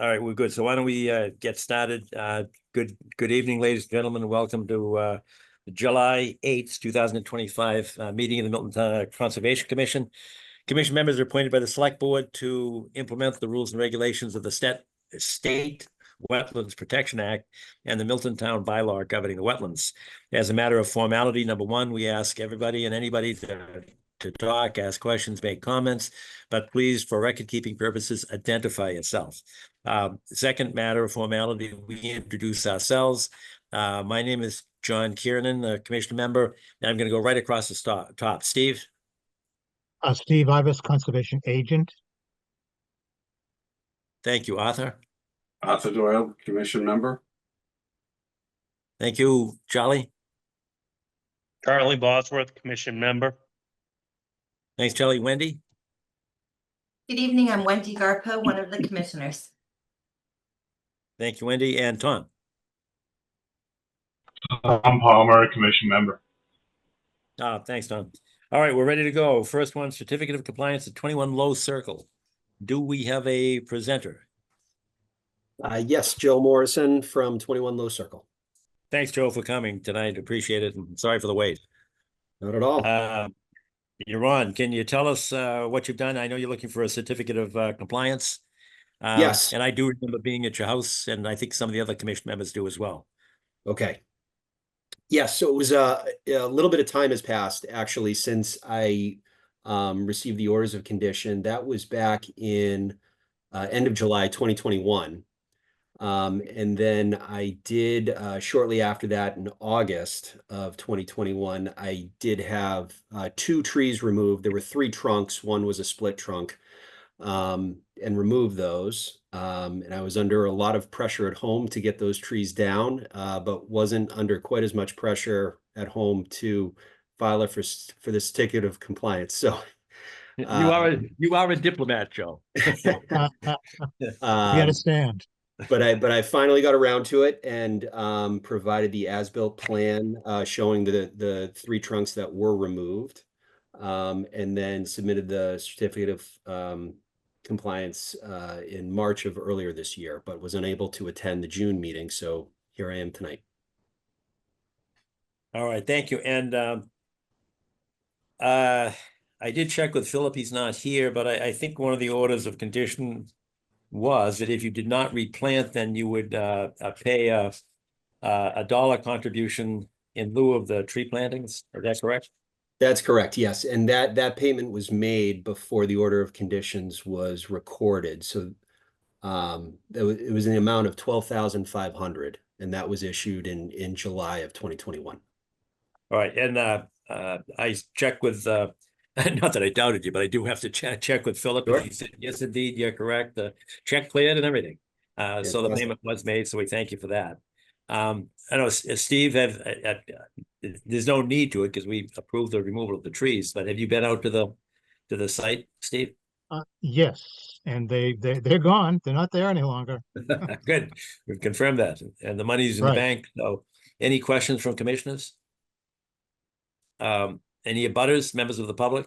All right, we're good. So why don't we get started? Good evening, ladies and gentlemen. Welcome to the July 8th, 2025 meeting of the Milton Conservation Commission. Commission members are appointed by the Select Board to implement the rules and regulations of the State Wetlands Protection Act and the Milton Town Bylaw governing the wetlands. As a matter of formality, number one, we ask everybody and anybody to talk, ask questions, make comments, but please, for record-keeping purposes, identify yourself. Second matter of formality, we introduce ourselves. My name is John Kiernan, a commission member, and I'm going to go right across the top. Steve? Steve Ibis, Conservation Agent. Thank you. Arthur? Arthur Doyle, Commission Member. Thank you. Charlie? Charlie Bosworth, Commission Member. Thanks, Charlie. Wendy? Good evening. I'm Wendy Garpo, one of the commissioners. Thank you, Wendy. And Tom? Tom Palmer, Commission Member. Thanks, Tom. All right, we're ready to go. First one, certificate of compliance at 21 Low Circle. Do we have a presenter? Yes, Joe Morrison from 21 Low Circle. Thanks, Joe, for coming tonight. Appreciate it. And sorry for the wait. Not at all. You're on. Can you tell us what you've done? I know you're looking for a certificate of compliance. Yes. And I do remember being at your house, and I think some of the other commission members do as well. Okay. Yes, so it was a little bit of time has passed actually since I received the orders of condition. That was back in end of July 2021. And then I did shortly after that in August of 2021, I did have 2 trees removed. There were 3 trunks. One was a split trunk, and removed those. And I was under a lot of pressure at home to get those trees down, but wasn't under quite as much pressure at home to file it for the certificate of compliance. So You are a diplomat, Joe. You understand. But I finally got around to it and provided the as-built plan showing the 3 trunks that were removed, and then submitted the certificate of compliance in March of earlier this year, but was unable to attend the June meeting. So here I am tonight. All right, thank you. And I did check with Philip. He's not here, but I think one of the orders of condition was that if you did not replant, then you would pay a dollar contribution in lieu of the tree plantings. Is that correct? That's correct, yes. And that payment was made before the order of conditions was recorded. So it was in the amount of $12,500, and that was issued in July of 2021. All right, and I checked with not that I doubted you, but I do have to check with Philip. Sure. He said, yes, indeed, you're correct. The check cleared and everything. So the payment was made, so we thank you for that. I know, Steve, there's no need to it because we approved the removal of the trees, but have you been out to the site, Steve? Yes, and they're gone. They're not there any longer. Good, we've confirmed that, and the money's in the bank. So any questions from commissioners? Any abutters, members of the public?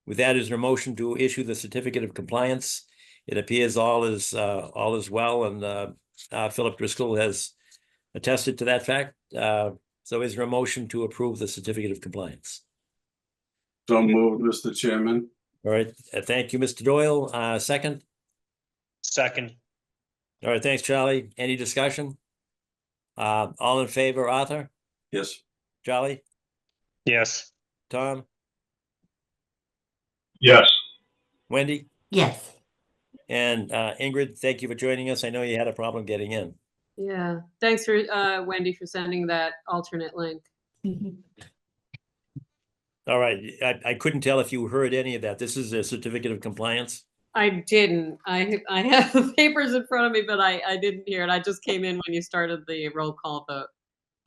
With that, is there a motion to issue the certificate of compliance? It appears all is well, and Philip Driscoll has attested to that fact. So is there a motion to approve the certificate of compliance? So moved, Mr. Chairman. All right, thank you, Mr. Doyle. Second? Second. All right, thanks, Charlie. Any discussion? All in favor, Arthur? Yes. Charlie? Yes. Tom? Yes. Wendy? Yes. And Ingrid, thank you for joining us. I know you had a problem getting in. Yeah, thanks for Wendy for sending that alternate link. All right, I couldn't tell if you heard any of that. This is a certificate of compliance. I didn't. I have the papers in front of me, but I didn't hear it. I just came in when you started the roll call vote.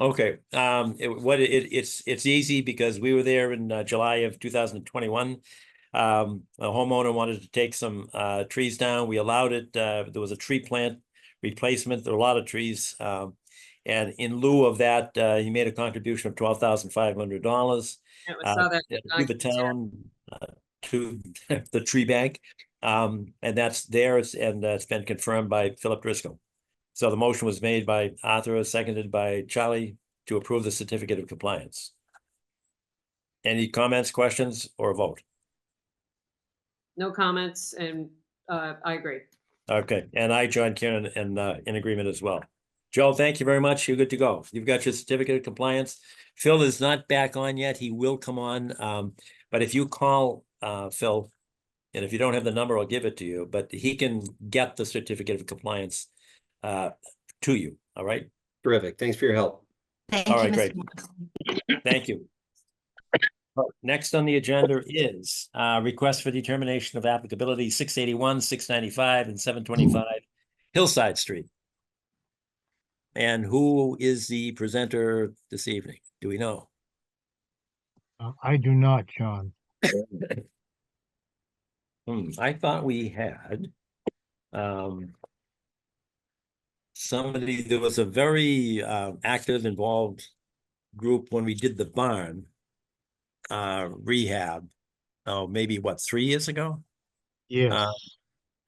Okay, it's easy because we were there in July of 2021. A homeowner wanted to take some trees down. We allowed it. There was a tree plant replacement. There were a lot of trees. And in lieu of that, he made a contribution of $12,500 Yeah, I saw that to the town, to the tree bank. And that's theirs, and it's been confirmed by Philip Driscoll. So the motion was made by Arthur, seconded by Charlie to approve the certificate of compliance. Any comments, questions, or vote? No comments, and I agree. Okay, and I join Karen in agreement as well. Joe, thank you very much. You're good to go. You've got your certificate of compliance. Phil is not back on yet. He will come on. But if you call Phil, and if you don't have the number, I'll give it to you, but he can get the certificate of compliance to you. All right. Terrific. Thanks for your help. Thank All you, right, Mr. great. Moxley. Thank you. Next on the agenda is request for determination of applicability 681, 695, and 725 Hillside Street. And who is the presenter this evening? Do we know? I do not, John. I thought we had somebody, there was a very active, involved group when we did the barn rehab. Oh, maybe what, 3 years ago? Yes,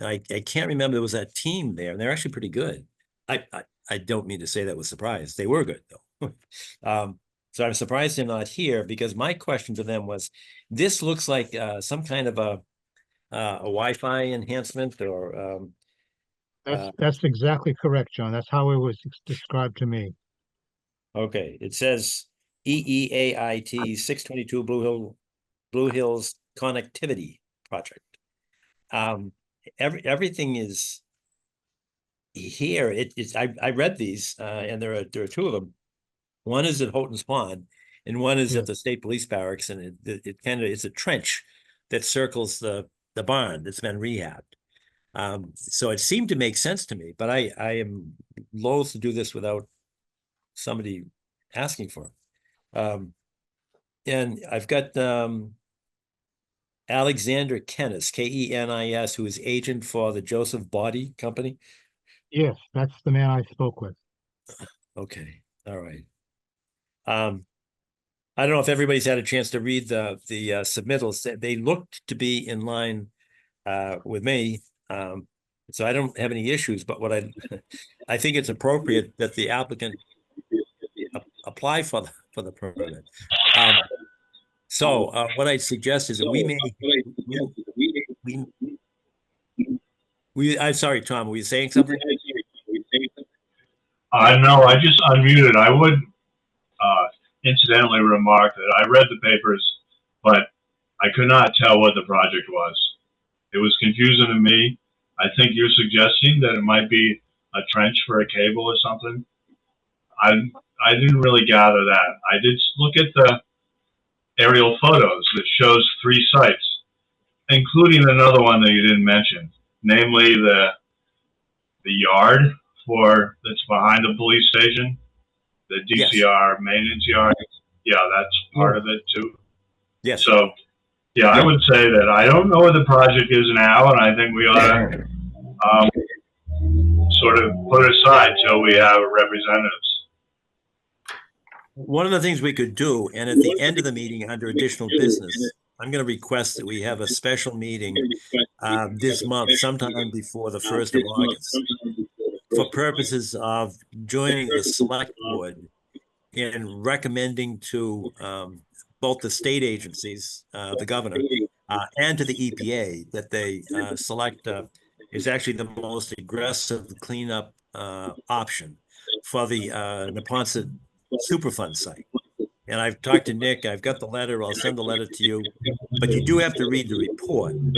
I can't remember. There was that team there, and they're actually pretty good. I don't mean to say that with surprise. They were good though. So I'm surprised they're not here, because my question to them was, this looks like some kind of a Wi-Fi enhancement, or that's exactly correct, John. That's how it was described to me. okay, it says EEAIT 622 Blue Hills Connectivity Project. Everything is here. I read these, and there are 2 of them. One is at Houghton's Pond, and one is at the State Police Barracks, and it kind of, it's a trench that circles the barn that's been rehabbed. So it seemed to make sense to me, but I am loath to do this without somebody asking for it. And I've got Alexander Kennis, Kenis, who is agent for the Joseph Body Company. Yes, that's the man I spoke with. Okay, all right. I don't know if everybody's had a chance to read the submittals. They looked to be in line with me. So I don't have any issues, but what I think it's appropriate that the applicant apply for the permit. So what I suggest is that I'm sorry, Tom, were you saying something? No, I just unmuted. I would incidentally remark that I read the papers, but I could not tell what the project was. It was confusing to me. I think you're suggesting that it might be a trench for a cable or something. I didn't really gather that. I did look at the aerial photos that shows 3 sites, including another one that you didn't mention, namely the yard that's behind the police station, the DCR maintenance yard. Yeah, that's part of it too. Yes. So, yeah, I would say that I don't know what the project is now, and I think we ought to sort of put it aside till we have representatives. One of the things we could do, and at the end of the meeting under additional business, I'm going to request that we have a special meeting this month, sometime before the 1st of August, for purposes of joining the select board in recommending to both the state agencies, the governor, and to the EPA that they select is actually the most aggressive cleanup option for the Neponset Superfund site. And I've talked to Nick. I've got the letter. I'll send the letter to you. But you do have to read the report. And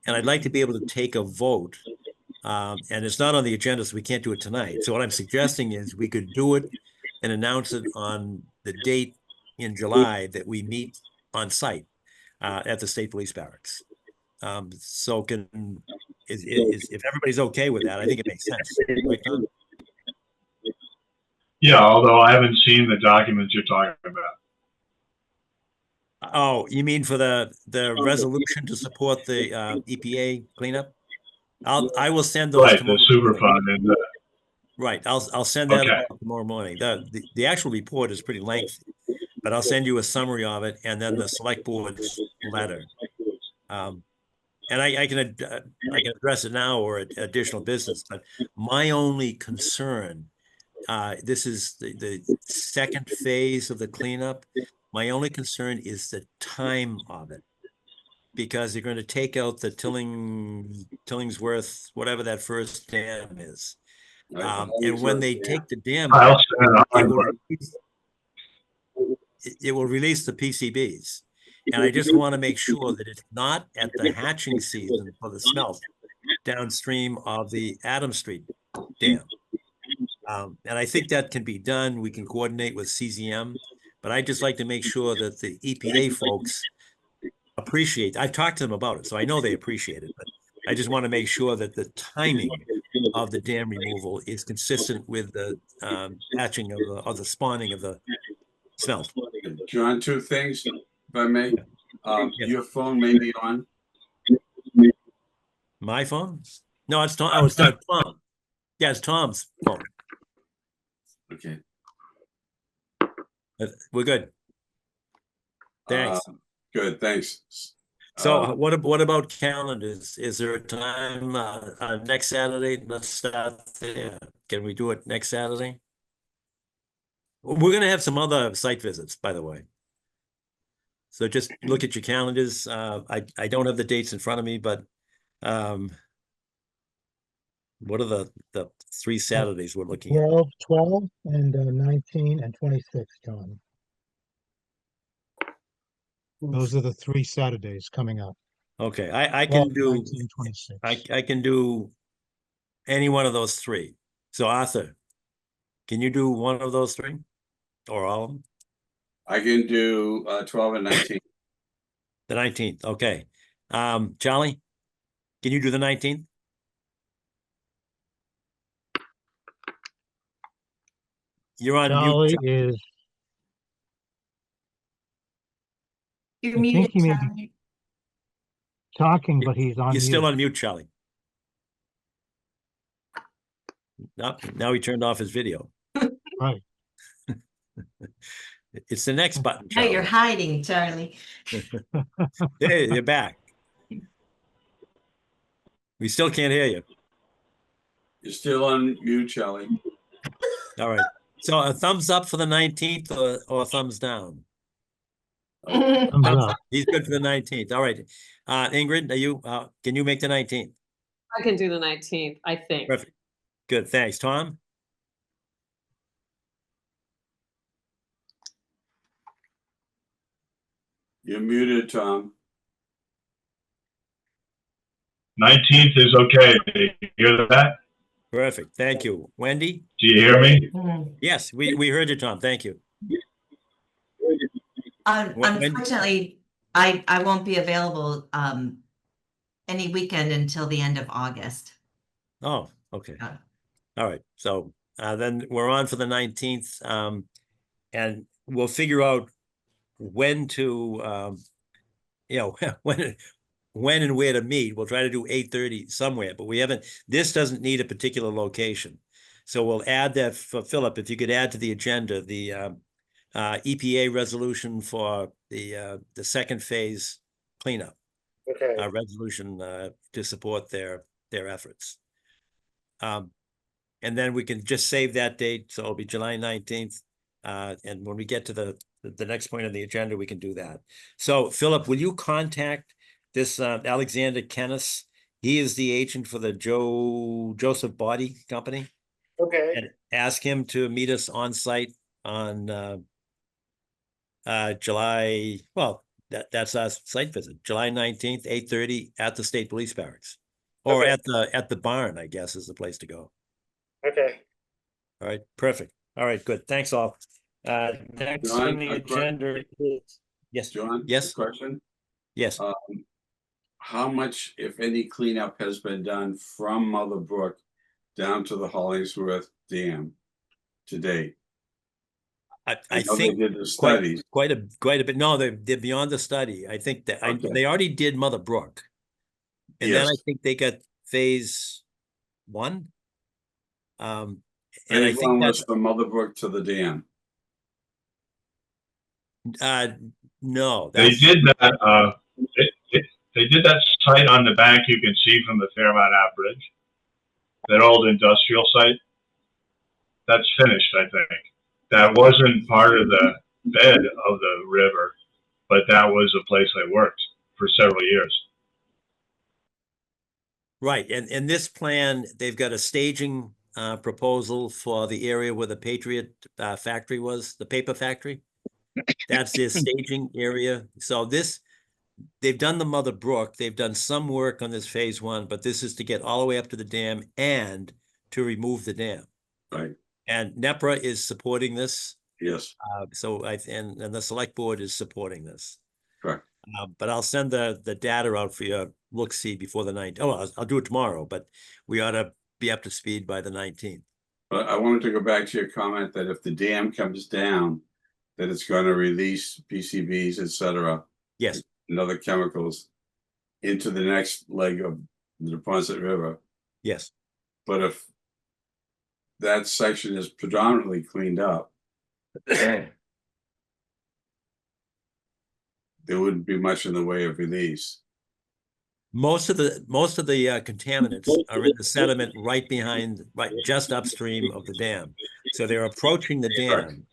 I'd like to be able to take a vote. And it's not on the agenda, so we can't do it tonight. So what I'm suggesting is we could do it and announce it on the date in July that we meet on site at the State Police Barracks. So if everybody's okay with that, I think it makes sense. Right, Tom? Yeah, although I haven't seen the documents you're talking about. Oh, you mean for the resolution to support the EPA cleanup? I will send those Right, tomorrow the Superfund morning. and Right, I'll send that Okay. out tomorrow morning. The actual report is pretty lengthy, but I'll send you a summary of it and then the select board's letter. and I can address it now or additional business, but my only concern, this is the second phase of the cleanup. My only concern is the time of it. Because they're going to take out the Tillingsworth, whatever that first dam is. And when they take the dam, I'll out, stand it on will, it. it will release the PCBs. And I just want to make sure that it's not at the hatching season for the smelt downstream of the Adams Street Dam. And I think that can be done. We can coordinate with CZM, but I'd just like to make sure that the EPA folks appreciate. I've talked to them about it, so I know they appreciate it, but I just want to make sure that the timing of the dam removal is consistent with the hatching of the spawning of the smelt. John, two things, if I may. Yes. Your phone may be on. My phone? No, it's Tom. Oh, it's Tom. Yeah, it's Tom's phone. Okay. We're good. Thanks. Good, thanks. So what about calendars? Is there a time next Saturday? Let's start there. Can we do it next Saturday? We're going to have some other site visits, by the way. So just look at your calendars. I don't have the dates in front of me, but what are the 3 Saturdays we're looking at? 12 and 19 and 26, John. Those are the 3 Saturdays coming up. Okay, I 12, can do 19, 26. I can do any one of those 3. So Arthur, can you do one of those 3 or all of them? I can do 12 and 19. The 19th, okay. Charlie, can you do the 19th? You're on Charlie mute. is, You're I think muted, he may be Charlie. talking, but he's on You're mute. still on mute, Charlie. No, now he turned off his video. Right. It's the next button, Now you're Charlie. hiding, Charlie. Hey, you're back. We still can't hear you. You're still on mute, Charlie. All right. So a thumbs up for the 19th or a thumbs down? Thumbs Thumbs up. up. He's good for the 19th. All right. Ingrid, are you can you make the 19th? I can do the 19th, I think. Perfect. Good. Thanks. Tom? You're muted, Tom. 19th is okay. Do you hear that? Perfect. Thank you. Wendy? Do you hear me? Yes, we heard you, Tom. Thank you. Unfortunately, I won't be available any weekend until the end of August. Oh, okay. Uh, All right. So then we're on for the 19th. And we'll figure out when to when and where to meet. We'll try to do 8:30 somewhere, but we haven't, this doesn't need a particular location. So we'll add that for Philip, if you could add to the agenda, the EPA resolution for the second phase cleanup. Okay. Resolution to support their efforts. And then we can just save that date, so it'll be July 19th. And when we get to the next point on the agenda, we can do that. So Philip, will you contact this Alexander Kennis? He is the agent for the Joseph Body Company. Okay. And ask him to meet us on site on July, well, that's our site visit, July 19th, 8:30 at the State Police Barracks. Or Okay. at the barn, I guess, is the place to go. Okay. All right, perfect. All right, good. Thanks all. Next John, on the agenda is, yes, John? Yes. Question. yes. How much, if any, cleanup has been done from Mother Brook down to the Hollingsworth Dam to date? I know they think did the studies. quite a bit. No, they're beyond the study. I think that Okay. they already did Mother Brook. And then I Yes. think they got phase 1. And I Phase think one that's was from Mother Brook to the dam. no, They that's did that. they did that site on the bank you can see from the Fairmount Ave Bridge, that old industrial site. That's finished, I think. That wasn't part of the bed of the river, but that was a place I worked for several years. Right, and this plan, they've got a staging proposal for the area where the Patriot factory was, the paper factory. That's their staging area. So this, they've done the Mother Brook, they've done some work on this phase one, but this is to get all the way up to the dam and to remove the dam. Right, And NEPRA is supporting this. yes, So and the select board is supporting this. correct. But I'll send the data out for your look-see before the 19th. Oh, I'll do it tomorrow, but we ought to be up to speed by the 19th. But I wanted to go back to your comment that if the dam comes down, that it's going to release PCBs, et cetera, Yes, and other chemicals into the next leg of the Deposit River. yes. But if that section is predominantly cleaned up, there wouldn't be much in the way of release. Most of the contaminants are in the sediment right behind, right just upstream of the dam. So they're approaching the dam.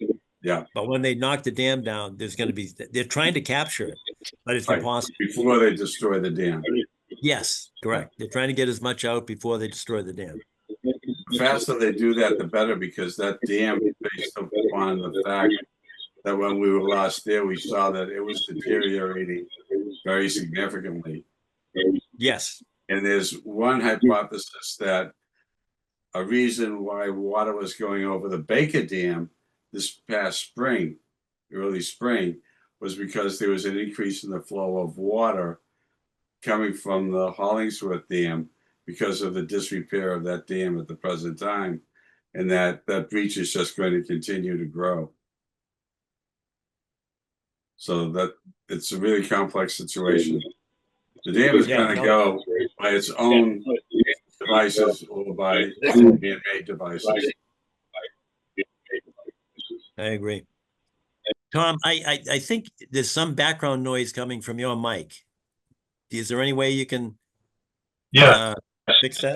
Yeah, But when they knock the dam down, there's going to be, they're trying to capture it, but it's right, impossible. before they destroy the dam. Yes, correct. They're trying to get as much out before they destroy the dam. The faster they do that, the better, because that dam is based upon the fact that when we were last there, we saw that it was deteriorating very significantly. Yes, And there's one hypothesis that a reason why water was going over the Baker Dam this past spring, early spring, was because there was an increase in the flow of water coming from the Hollingsworth Dam because of the disrepair of that dam at the present time, and that breach is just going to continue to grow. So that it's a really complex situation. The dam is going to go by its own devices or by man-made devices. I agree. Tom, I think there's some background noise coming from your mic. Is there any way you can Yeah. fix that?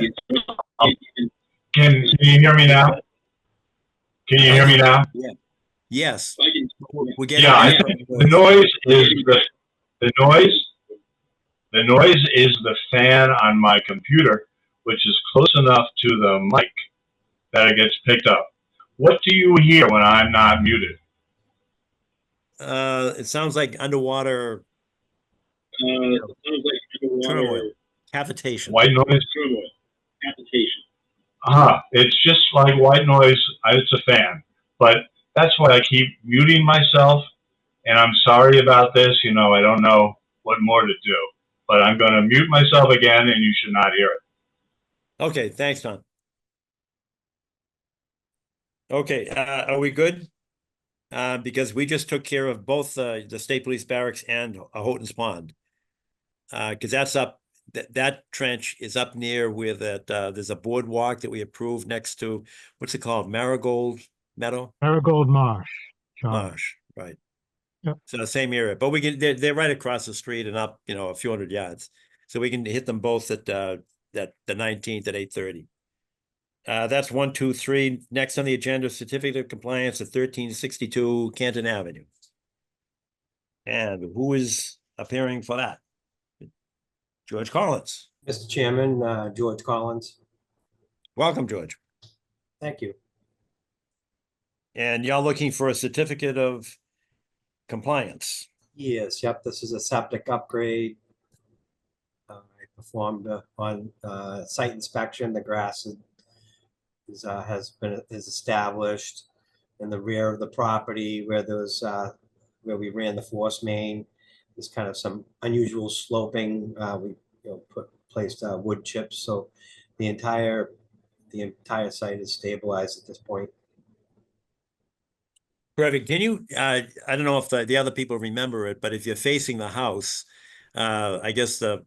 Can you hear me now? Can you hear me now? Yes. We're getting Yeah, I background think the noise is the noise is the fan on my computer, which is close enough to the mic that it gets picked up. What do you hear when I'm not muted? It sounds like underwater turmoil, cavitation. White noise? It's just like white noise. It's a fan, but that's why I keep muting myself. And I'm sorry about this. I don't know what more to do, but I'm going to mute myself again, and you should not hear it. Okay, thanks, Tom. Okay, are we good? Because we just took care of both the State Police Barracks and Houghton's Pond. Because that's up, that trench is up near where that there's a boardwalk that we approved next to, what's it called, Marigold Meadow? Marigold Marsh, John. Marsh, right. Yep. So the same area, but we can, they're right across the street and up, a few hundred yards. So we can hit them both at the 19th at 8:30. That's 1, 2, 3. Next on the agenda, certificate of compliance at 1362 Canton Avenue. And who is appearing for that? George Collins. Mr. Chairman, George Collins. Welcome, George. Thank you. And you're looking for a certificate of compliance. Yes, yep, this is a septic upgrade. I performed on site inspection. The grass is established in the rear of the property where where we ran the force main. There's kind of some unusual sloping. We placed wood chips, so the entire site is stabilized at this point. Perfect. Can you, I don't know if the other people remember it, but if you're facing the house, I guess the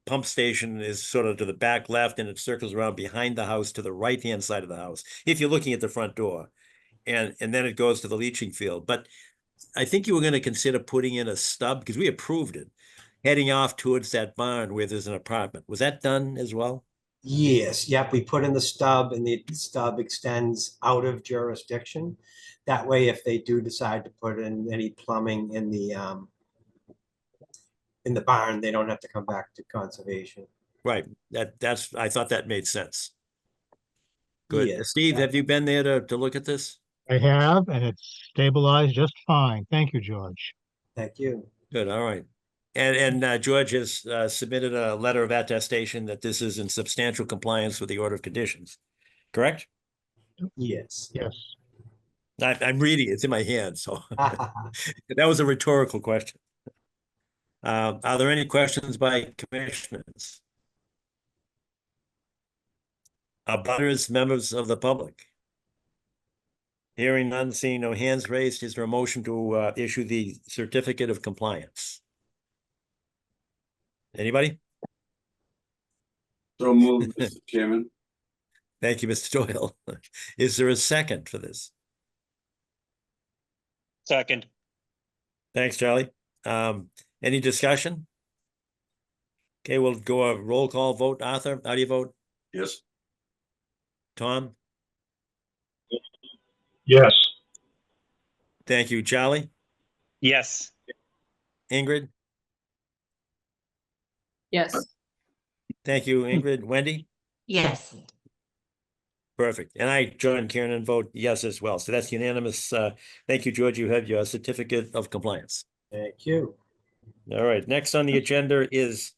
pump station is sort of to the back left and it circles around behind the house to the right-hand side of the house, if you're looking at the front door. And then it goes to the leaching field. But I think you were going to consider putting in a stub because we approved it. heading off towards that barn where there's an apartment. Was that done as well? Yes, yep, we put in the stub and the stub extends out of jurisdiction. That way, if they do decide to put in any plumbing in the barn, they don't have to come back to conservation. Right, that's, I thought that made sense. Good. Yes, Steve, yeah. have you been there to look at this? I have, and it's stabilized just fine. Thank you, George. Thank you. Good, all right. And George has submitted a letter of attestation that this is in substantial compliance with the order of conditions, correct? Yes. Yes. I'm reading, it's in my hand, so that was a rhetorical question. Are there any questions by commissioners? Abutters, members of the public? Hearing none, seeing no hands raised, is there a motion to issue the certificate of compliance? Anybody? So moved, Mr. Chairman. Thank you, Mr. Doyle. Is there a second for this? Second. Thanks, Charlie. Any discussion? Okay, we'll go a roll call vote. Arthur, how do you vote? Yes. Tom? Yes. Thank you. Charlie? Yes. Ingrid? Yes. Thank you, Ingrid. Wendy? Yes. Perfect. And I join Karen and vote yes as well. So that's unanimous. Thank you, George. You have your certificate of compliance. Thank you. All right. Next on the agenda is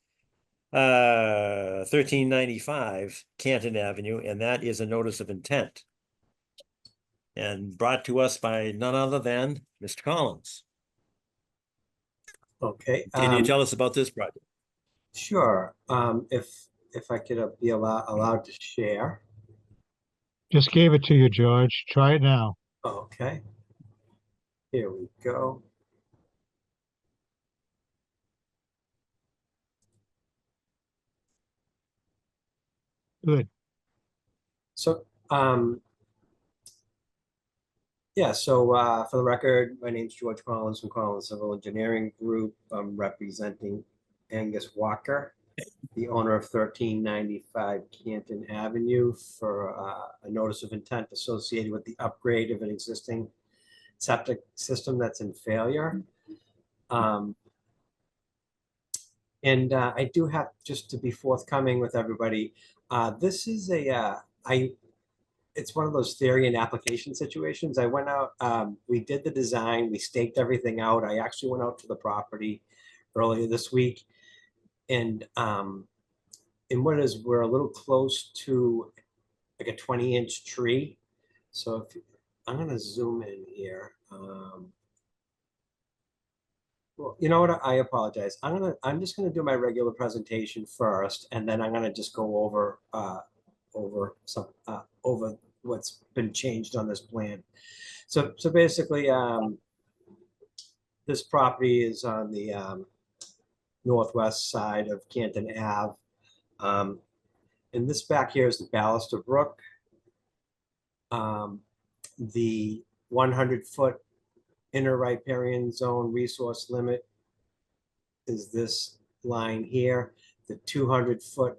1395 Canton Avenue, and that is a notice of intent. And brought to us by none other than Mr. Collins. Okay. Can you tell us about this project? Sure. If I could be allowed to share. Just gave it to you, George. Try it now. Okay. Here we go. Good. So, yeah, so for the record, my name's George Collins from Collins Civil Engineering Group. I'm representing Angus Walker, the owner of 1395 Canton Avenue, for a notice of intent associated with the upgrade of an existing septic system that's in failure. And I do have, just to be forthcoming with everybody, this is it's one of those theory and application situations. I went out, we did the design, we staked everything out. I actually went out to the property earlier this week, and what is, we're a little close to like a 20-inch tree. So if I'm gonna zoom in here. Well, you know what? I apologize. I'm just gonna do my regular presentation first, and then I'm gonna just go over over what's been changed on this plan. So basically, this property is on the northwest side of Canton Ave. And this back here is the Ballaster Brook. The 100-foot inner riparian zone resource limit is this line here. The 200-foot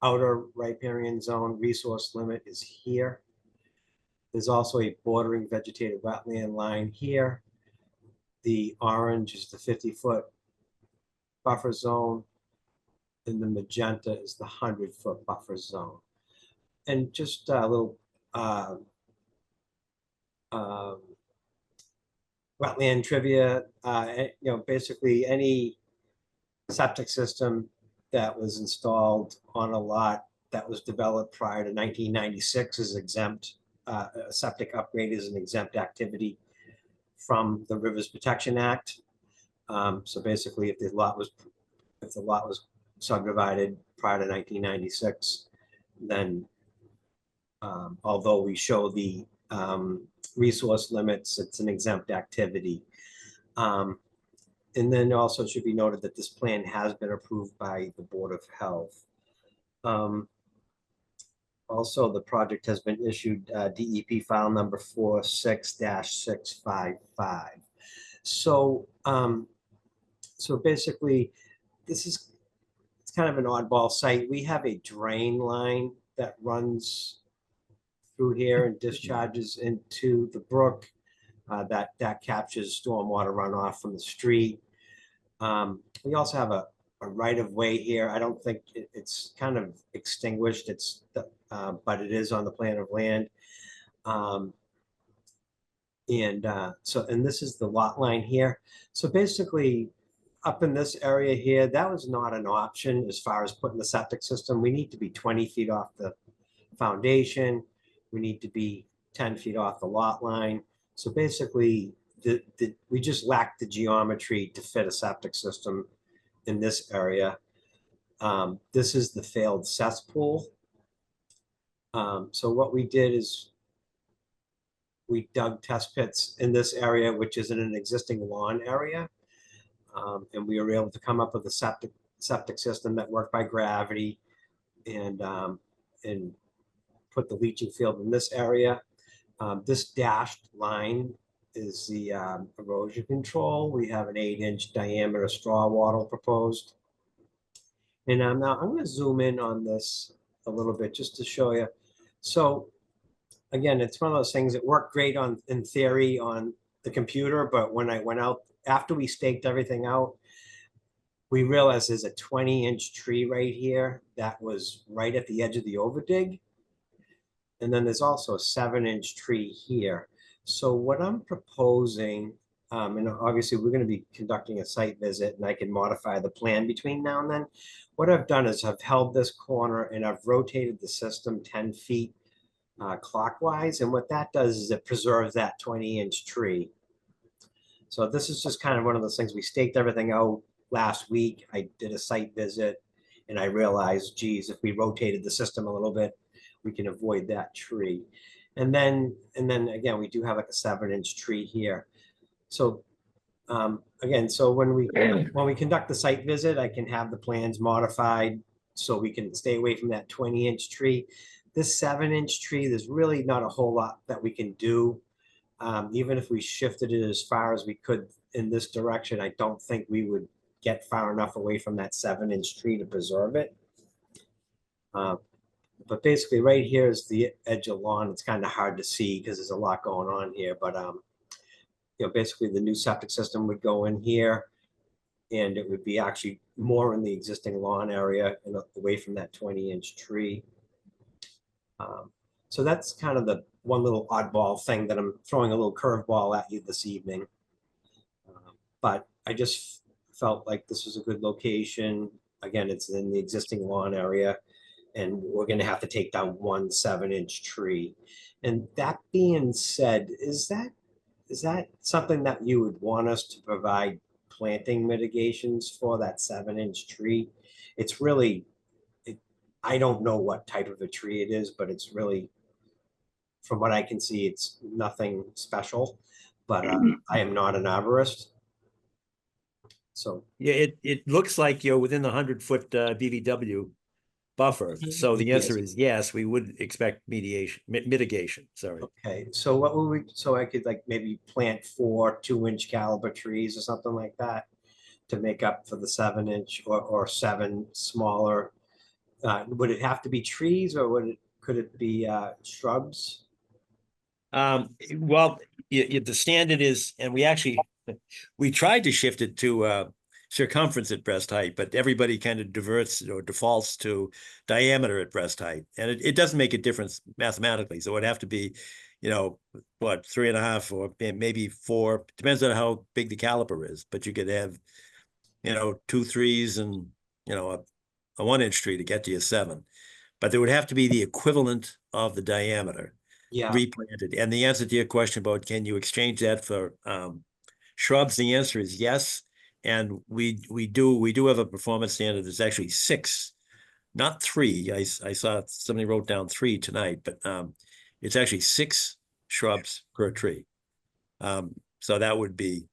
outer riparian zone resource limit is here. There's also a bordering vegetated wetland line here. The orange is the 50-foot buffer zone, and the magenta is the 100-foot buffer zone. And just a little wetland trivia, basically any septic system that was installed on a lot that was developed prior to 1996 is exempt. A septic upgrade is an exempt activity from the Rivers Protection Act. So basically, if the lot was subdivided prior to 1996, then although we show the resource limits, it's an exempt activity. And then also it should be noted that this plan has been approved by the Board of Health. Also, the project has been issued DEP file number 46-655. So basically, it's kind of an oddball site. We have a drain line that runs through here and discharges into the brook. That captures stormwater runoff from the street. We also have a right of way here. I don't think it's kind of extinguished. But it is on the plan of land. And this is the lot line here. So basically, up in this area here, that was not an option as far as putting the septic system. We need to be 20 feet off the foundation. We need to be 10 feet off the lot line. So basically, we just lacked the geometry to fit a septic system in this area. This is the failed cesspool. So what we did is we dug test pits in this area, which is in an existing lawn area. And we were able to come up with a septic system that worked by gravity and put the leaching field in this area. This dashed line is the erosion control. We have an 8-inch diameter straw wattle proposed. And now I'm going to zoom in on this a little bit just to show you. So again, it's one of those things that worked great in theory on the computer, but when I went out, after we staked everything out, we realized there's a 20-inch tree right here that was right at the edge of the overdig. And then there's also a 7-inch tree here. So what I'm proposing, and obviously we're going to be conducting a site visit and I can modify the plan between now and then. What I've done is I've held this corner and I've rotated the system 10 feet clockwise. And what that does is it preserves that 20-inch tree. So this is just kind of one of those things. We staked everything out last week. I did a site visit and I realized, geez, if we rotated the system a little bit, we can avoid that tree. And then again, we do have like a 7-inch tree here. So again, so when we conduct the site visit, I can have the plans modified so we can stay away from that 20-inch tree. This 7-inch tree, there's really not a whole lot that we can do. Even if we shifted it as far as we could in this direction, I don't think we would get far enough away from that 7-inch tree to preserve it. But basically right here is the edge of lawn. It's kind of hard to see because there's a lot going on here, but basically the new septic system would go in here and it would be actually more in the existing lawn area and away from that 20-inch tree. So that's kind of the one little oddball thing that I'm throwing a little curveball at you this evening. But I just felt like this was a good location. Again, it's in the existing lawn area and we're going to have to take down one 7-inch tree. And that being said, is that something that you would want us to provide planting mitigations for that 7-inch tree? It's really, I don't know what type of a tree it is, but it's really, from what I can see, it's nothing special, but I am not an arborist. So yeah, it looks like you're within the 100-foot BVW buffer. So the answer is yes, we would expect mitigation. Sorry. Okay, so what would so I could like maybe plant 4 2-inch caliber trees or something like that to make up for the 7-inch or 7 smaller. Would it have to be trees or could it be shrubs? Well, the standard is, and we tried to shift it to circumference at breast height, but everybody kind of diverts or defaults to diameter at breast height. And it doesn't make a difference mathematically. So it'd have to be, 3.5 or maybe 4, depends on how big the caliper is, but you could have, 2 3s and, a 1-inch tree to get to your 7, but there would have to be the equivalent of the diameter replanted. And the answer to your question about can you exchange that for shrubs, the answer is yes. And we do have a performance standard. There's actually 6, not 3. I saw somebody wrote down 3 tonight, but it's actually 6 shrubs per tree. So that would be,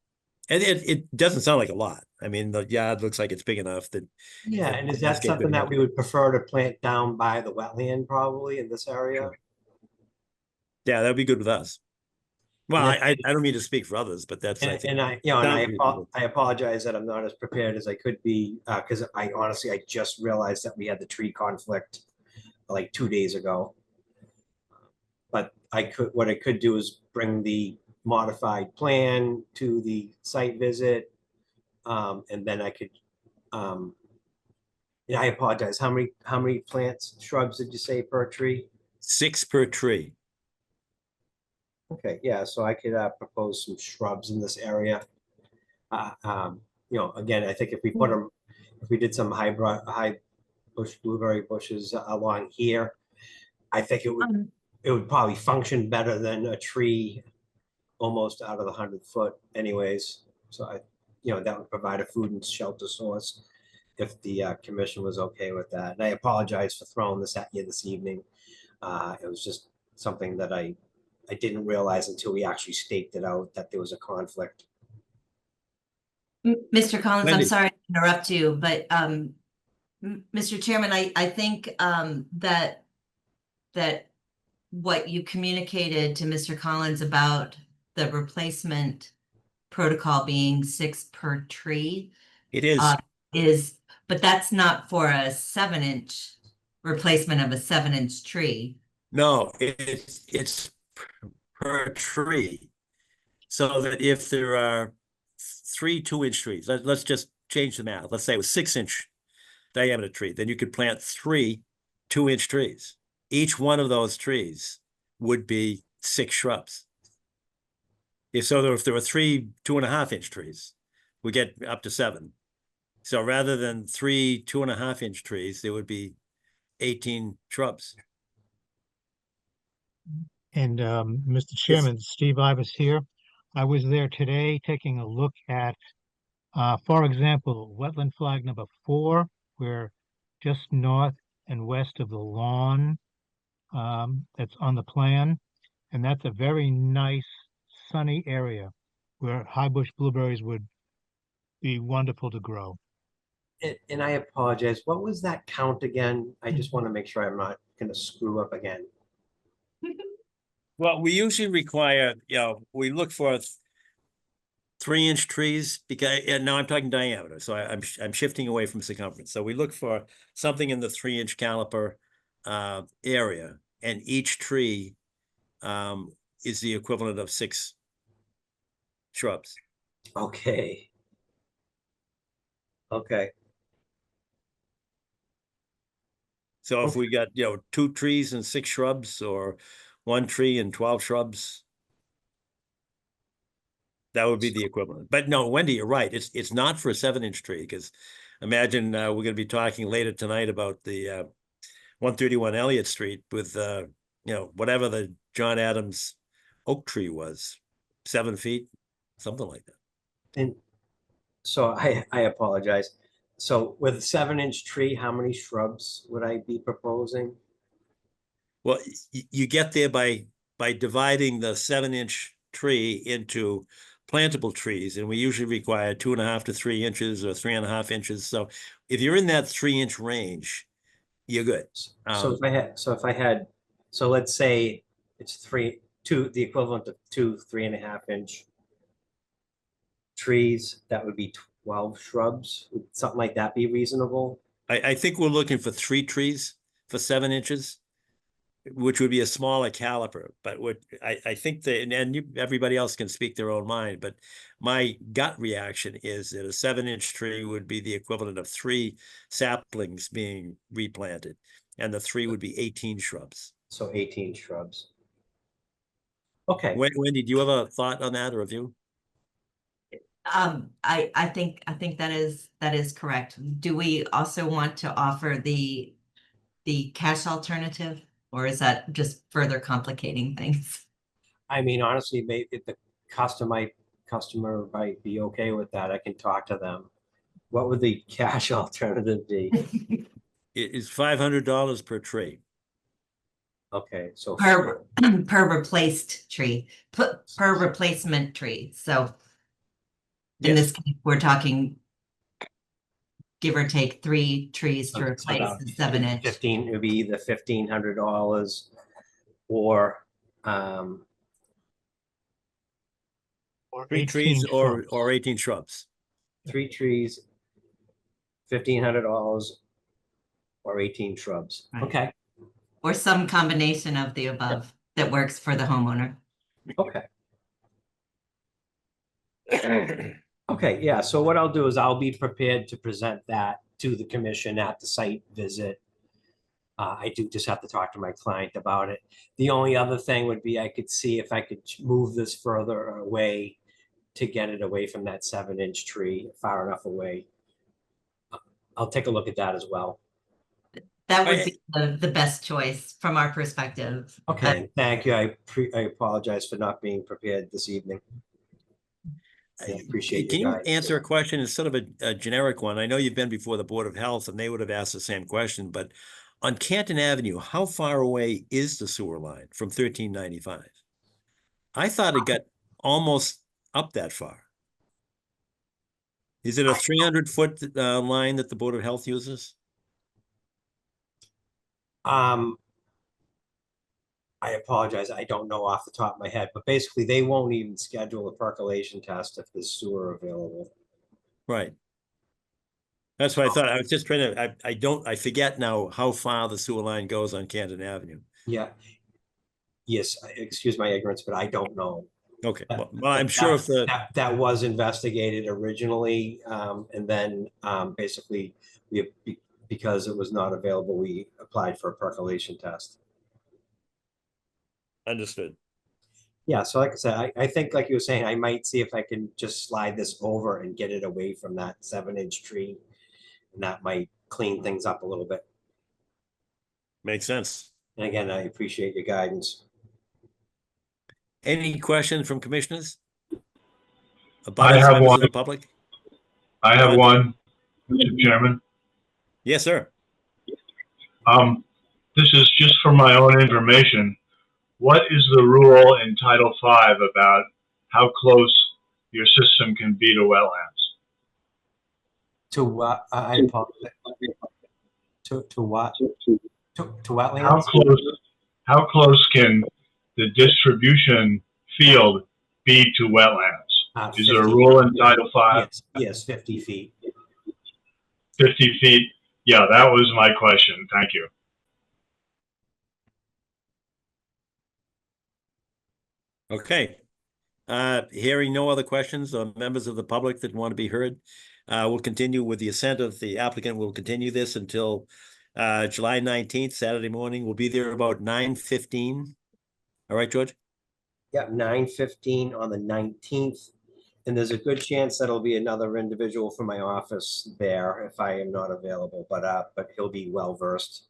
and it doesn't sound like a lot. I mean, the yard looks like it's big enough that. Yeah, and is that something that we would prefer to plant down by the wetland probably in this area? Yeah, that'd be good with us. Well, And I don't mean to speak for others, but that's, I And, think. and I, you know, and sounds reasonable. I apologize that I'm not as prepared as I could be, because I honestly, I just realized that we had the tree conflict like 2 days ago. But what I could do is bring the modified plan to the site visit. And then I could, and I apologize, how many plants, shrubs did you say per tree? 6 per tree. Okay, yeah, so I could propose some shrubs in this area. You know, again, I think if we put them, if we did some high bush blueberry bushes along here, I think it would probably function better than a tree almost out of the 100-foot anyways. So you know, that would provide a food and shelter source if the commission was okay with that. And I apologize for throwing this at you this evening. It was just something that I didn't realize until we actually staked it out that there was a conflict. Mr. Collins, I'm Wendy. sorry to interrupt you, but Mr. Chairman, I think that what you communicated to Mr. Collins about the replacement protocol being 6 per tree It is. but that's not for a 7-inch replacement of a 7-inch tree. No, it's per tree. So that if there are 3 2-inch trees, let's just change the math. Let's say it was 6-inch diameter tree, then you could plant 3 2-inch trees. Each one of those trees would be 6 shrubs. If there were 3 2.5-inch trees, we get up to 7. So rather than 3 2.5-inch trees, there would be 18 shrubs. And Mr. Chairman, Steve Ivas here. I was there today taking a look at, for example, wetland flag number 4, where just north and west of the lawn that's on the plan. And that's a very nice sunny area where high bush blueberries would be wonderful to grow. And I apologize, what was that count again? I just want to make sure I'm not going to screw up again. Well, we usually require, we look for 3-inch trees because, and now I'm talking diameter, so I'm shifting away from circumference. So we look for something in the 3-inch caliper area, and each tree is the equivalent of 6 shrubs. Okay. Okay. So if we got, 2 trees and 6 shrubs, or 1 tree and 12 shrubs, that would be the equivalent. But no, Wendy, you're right. It's not for a 7-inch tree, because imagine we're going to be talking later tonight about the 131 Elliott Street with whatever the John Adams oak tree was, 7 feet, something like that. And so I apologize. So with a 7-inch tree, how many shrubs would I be proposing? Well, you get there by dividing the 7-inch tree into plantable trees, and we usually require 2.5 to 3 inches or 3.5 inches. So if you're in that 3-inch range, you're good. So let's say it's the equivalent of 2 3.5-inch trees, that would be 12 shrubs. Would something like that be reasonable? I think we're looking for 3 trees for 7 inches, which would be a smaller caliper. But I think everybody else can speak their own mind, but my gut reaction is that a 7-inch tree would be the equivalent of 3 saplings being replanted, and the 3 would be 18 shrubs. So 18 shrubs. Okay. Wendy, do you have a thought on that or a view? I think that is correct. Do we also want to offer the cash alternative, or is that just further complicating things? I mean, honestly, maybe if the customer might be okay with that, I can talk to them. What would the cash alternative be? It is $500 per tree. Okay, so Per replaced tree, per replacement tree. So in this case, we're talking give or take 3 trees to replace the 7-inch. 15, it would be either $1,500 or Or 3 18 trees shrubs. or 18 shrubs. 3 trees, $1,500 or 18 shrubs. Right. Okay, Or some combination of the above that works for the homeowner. okay. Okay, yeah, so what I'll do is I'll be prepared to present that to the commission at the site visit. I do just have to talk to my client about it. The only other thing would be I could see if I could move this further away to get it away from that 7-inch tree, far enough away. I'll take a look at that as well. That would be the best choice from our perspective. Okay, thank you. I apologize for not being prepared this evening. I appreciate Can your you guidance. answer a question instead of a generic one? I know you've been before the Board of Health and they would have asked the same question, but on Canton Avenue, how far away is the sewer line from 1395? I thought it got almost up that far. Is it a 300-foot line that the Board of Health uses? I apologize. I don't know off the top of my head, but basically they won't even schedule a percolation test if there's sewer available. Right. That's what I thought. I was just trying to, I forget now how far the sewer line goes on Canton Avenue. Yeah. Yes, excuse my ignorance, but I don't know. Okay, well, I'm sure if the, That was investigated originally, and then basically because it was not available, we applied for a percolation test. understood. Yeah, so like I said, I think like you were saying, I might see if I can just slide this over and get it away from that 7-inch tree. And that might clean things up a little bit. Makes sense. And again, I appreciate your guidance. Any questions from commissioners? I have Members one. of the public? I have one, Mr. Chairman. Yes, sir. This is just for my own information. What is the rule in Title V about how close your system can be to wetlands? To what? I apologize. To what? To wetlands? How close can the distribution field be to wetlands? Is there a 50. rule in Title V? Yes, 50 feet. 50 feet? Yeah, that was my question. Thank you. Okay. Hearing no other questions or members of the public that want to be heard, we'll continue with the assent of the applicant. We'll continue this until July 19th, Saturday morning. We'll be there about 9:15. All right, George? Yeah, 9:15 on the 19th. And there's a good chance that'll be another individual from my office there if I am not available, but he'll be well versed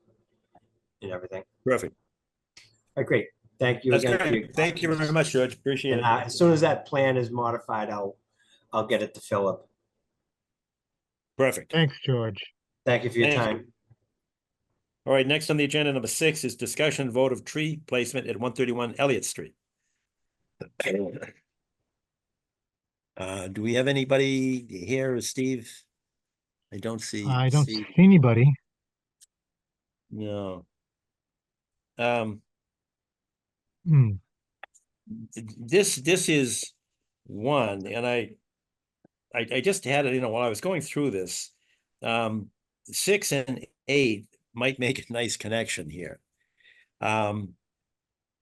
in everything. Perfect. All right, great. Thank you That's again. great. Thank you very much, George. Appreciate And it. as soon as that plan is modified, I'll get it to Philip. Perfect. Thanks, George. Thank you for your Thank time. All right, next on the agenda, number 6 is discussion vote of tree placement at 131 Elliott Street. Do we have anybody here, Steve? I don't see. I don't see anybody. No. This is one, and I just had it, while I was going through this. 6 and 8 might make a nice connection here.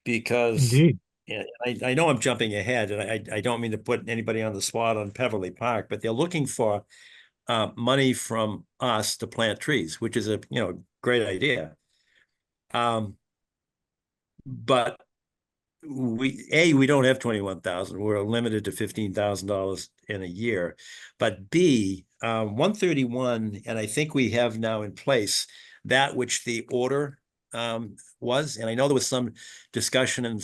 Because Indeed. yeah, I know I'm jumping ahead, and I don't mean to put anybody on the spot on Peverly Park, but they're looking for money from us to plant trees, which is a great idea. But we don't have 21,000. We're limited to $15,000 in a year. But B, 131, and I think we have now in place that which the order was, and I know there was some discussion and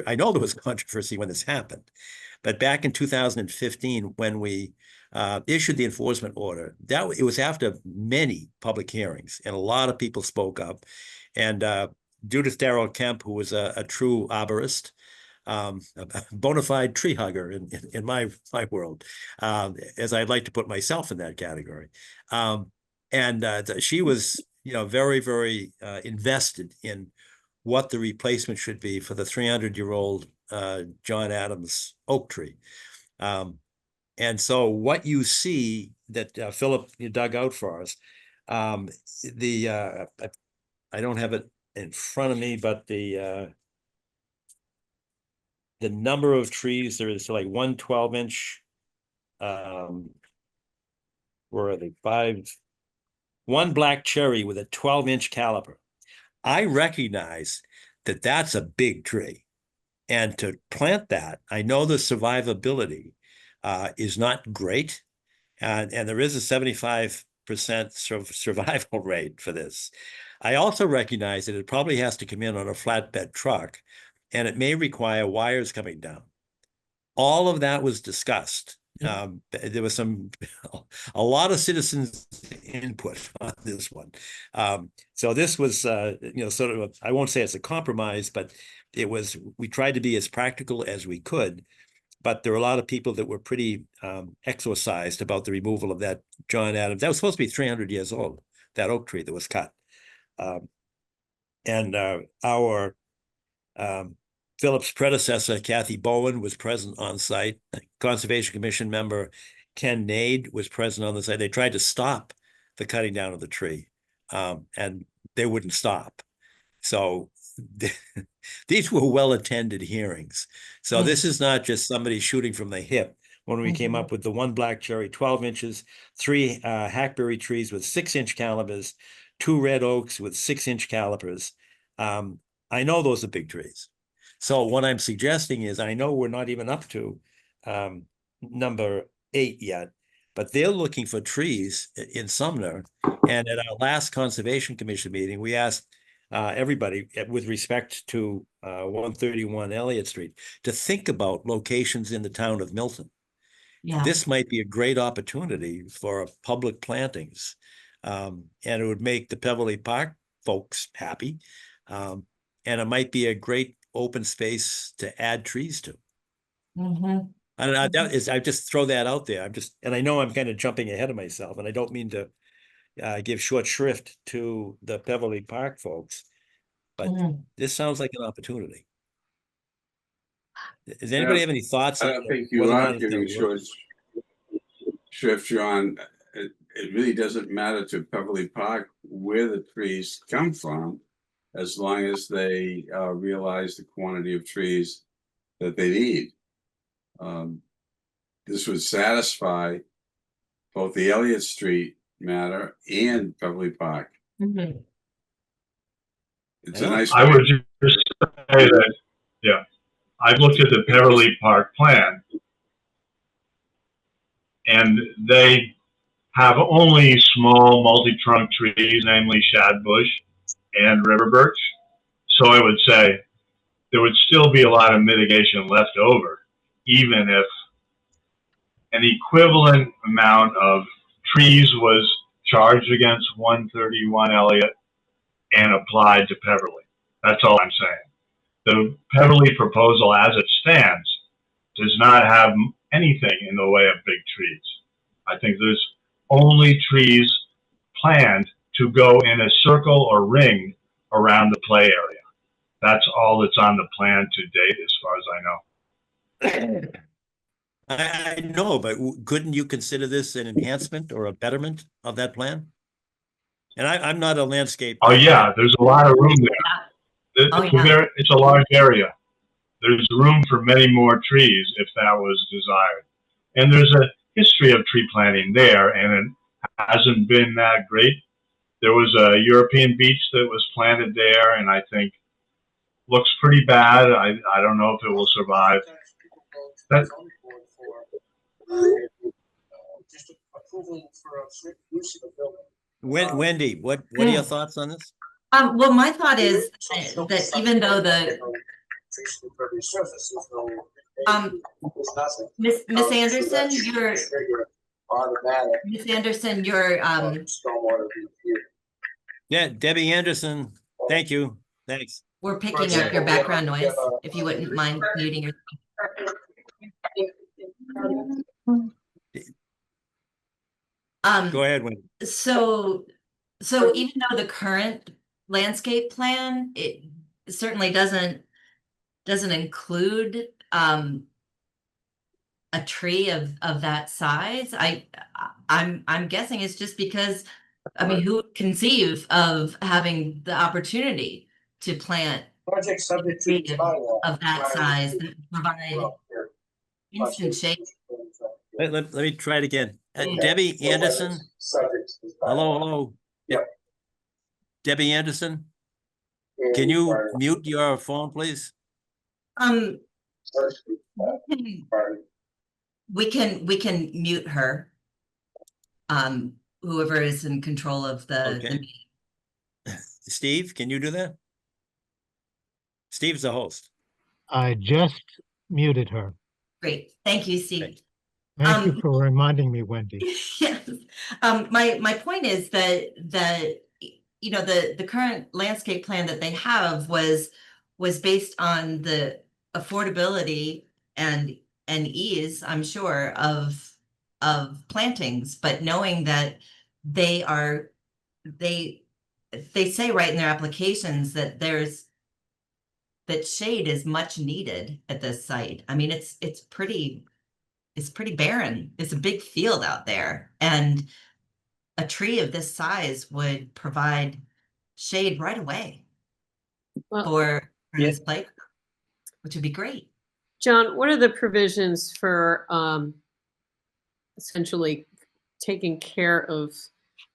I know there was controversy when this happened, but back in 2015, when we issued the enforcement order, it was after many public hearings, and a lot of people spoke up, and Judith Darrell Kemp, who was a true arborist, a bona fide tree hugger in my world, as I'd like to put myself in that category, and she was very, very invested in what the replacement should be for the 300-year-old John Adams oak tree. And so what you see that Philip you dug out for us, I don't have it in front of me, but the number of trees, there is like 1 12-inch, where are they? 1 black cherry with a 12-inch caliper. I recognize that that's a big tree. And to plant that, I know the survivability is not great. And there is a 75% survival rate for this. I also recognize that it probably has to come in on a flatbed truck, and it may require wires coming down. All of that was discussed. There was a lot of citizens input on this one. So this was, sort of, I won't say it's a compromise, but we tried to be as practical as we could. But there were a lot of people that were pretty exorcised about the removal of that John Adams. That was supposed to be 300 years old, that oak tree that was cut. And our Philip's predecessor, Kathy Bowen, was present on site. Conservation Commission member Ken Nade was present on the site. They tried to stop the cutting down of the tree, and they wouldn't stop. So these were well-attended hearings. So this is not just somebody shooting from the hip. When we came up with the 1 black cherry, 12 inches, 3 hackberry trees with 6-inch calipers, 2 red oaks with 6-inch calipers. I know those are big trees. So what I'm suggesting is, I know we're not even up to number 8 yet, but they're looking for trees in Sumner. And at our last Conservation Commission meeting, we asked everybody with respect to 131 Elliott Street to think about locations in the town of Milton. Yeah. This might be a great opportunity for public plantings, and it would make the Beverly Park folks happy. And it might be a great open space to add trees to. Mm-hmm. I don't know, I just throw that out there. And I know I'm kind of jumping ahead of myself, and I don't mean to give short shrift to the Beverly Park folks, but this sounds like an opportunity. Does anybody have any thoughts? I don't think you are giving short shrift, John. It really doesn't matter to Beverly Park where the trees come from, as long as they realize the quantity of trees that they need. This would satisfy both the Elliott Street matter and Beverly Park. It's a nice. I would just say that, yeah, I've looked at the Beverly Park plan, and they have only small multi-trunk trees, namely shadbush and river birch. So I would say there would still be a lot of mitigation left over, even if an equivalent amount of trees was charged against 131 Elliott and applied to Beverly. That's all I'm saying. The Beverly proposal as it stands does not have anything in the way of big trees. I think there's only trees planned to go in a circle or ring around the play area. That's all that's on the plan to date, as far as I know. I know, but couldn't you consider this an enhancement or a betterment of that plan? And I'm not a landscape. Oh yeah, there's a lot of room there. It's a large area. There's room for many more trees if that was desired. And there's a history of tree planting there, and it hasn't been that great. There was a European beech that was planted there, and I think looks pretty bad. I don't know if it will survive. Wendy, what are your thoughts on this? Well, my thought is that even though Miss Anderson, Yeah, Debbie Anderson. Thank you. Thanks. We're picking up your background noise. If you wouldn't mind muting your. Go ahead, Wendy. So even though the current landscape plan, it certainly doesn't include a tree of that size? I'm guessing it's just because, I mean, who would conceive of having the opportunity to plant Project subject to tree of that size that provide instant shade? Let me try it again. Debbie Anderson? Hello, hello. Yep. Debbie Anderson? Can you mute your phone, please? We can mute her. Whoever is in control of the Okay. Steve, can you do that? Steve's the host. I just muted her. Great, thank you, Steve. Okay. Thank you for reminding me, Wendy. Yes. My point is that you know, the current landscape plan that they have was based on the affordability and ease, I'm sure, of plantings, but knowing that they say right in their applications that that shade is much needed at this site. I mean, it's pretty barren. It's a big field out there, and a tree of this size would provide shade right away Well, for Yeah. this playground, which would be great. John, what are the provisions for essentially taking care of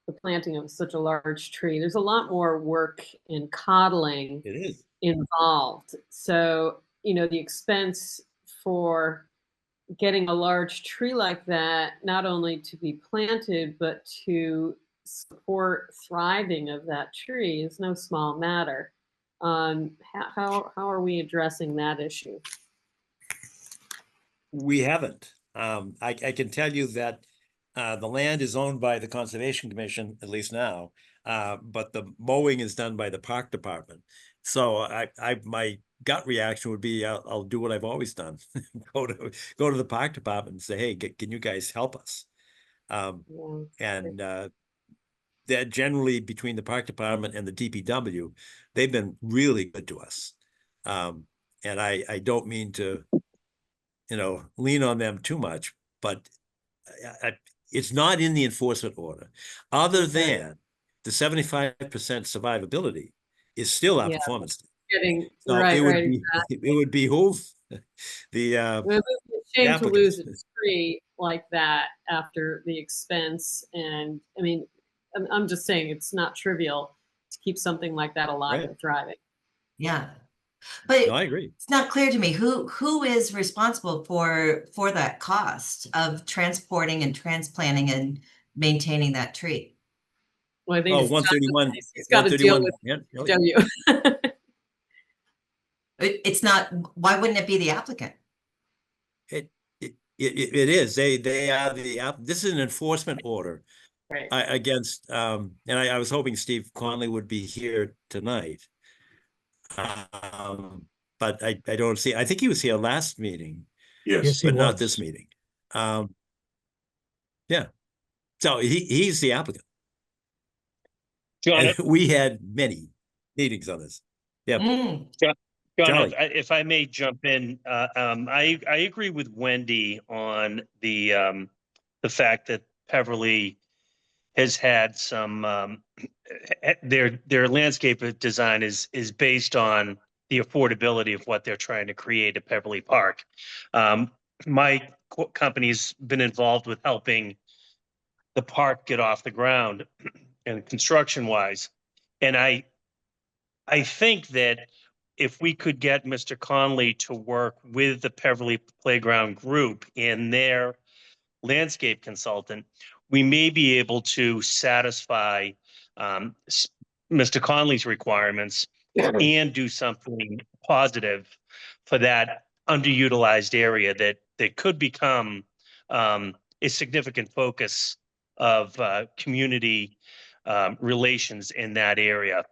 the planting of such a large tree? There's a lot more work in coddling It is. involved. So, you know, the expense for getting a large tree like that, not only to be planted, but to support thriving of that tree is no small matter. How are we addressing that issue? We haven't. I can tell you that the land is owned by the Conservation Commission, at least now, but the mowing is done by the Park Department. So my gut reaction would be, I'll do what I've always done. Go to the Park Department and say, hey, can you guys help us? Yeah. And that generally between the Park Department and the DPW, they've been really good to us. And I don't mean to, lean on them too much, but it's not in the enforcement order. Other than the 75% survivability is still our Yeah. performance. Getting So right, it would right. be, Exactly. it would behoove the Well, it's a shame to applicants. lose a tree like that after the expense. And I mean, I'm just saying it's not trivial to keep something like that alive Right. and thriving. Yeah, but No, I agree. it's not clear to me who is responsible for that cost of transporting and transplanting and maintaining that tree. Well, I think Oh, it's 131. he's got to deal with Yeah, W. It's not. Why wouldn't it be the applicant? It it is. They are this is an enforcement order Right. against and I was hoping Steve Conley would be here tonight. But I don't see, I think he was here last meeting, Yes, Yes. he but not was. this meeting. Yeah. So he's the applicant. John, And we had many meetings on this. Yeah. John, Charlie. if I may jump in, I agree with Wendy on the fact that Peverly has had some their landscape design is based on the affordability of what they're trying to create at Peverly Park. My company's been involved with helping the park get off the ground and construction wise, and I think that if we could get Mr. Conley to work with the Peverly Playground Group and their landscape consultant, we may be able to satisfy Mr. Conley's requirements and do something positive for that underutilized area that could become a significant focus of community relations in that area.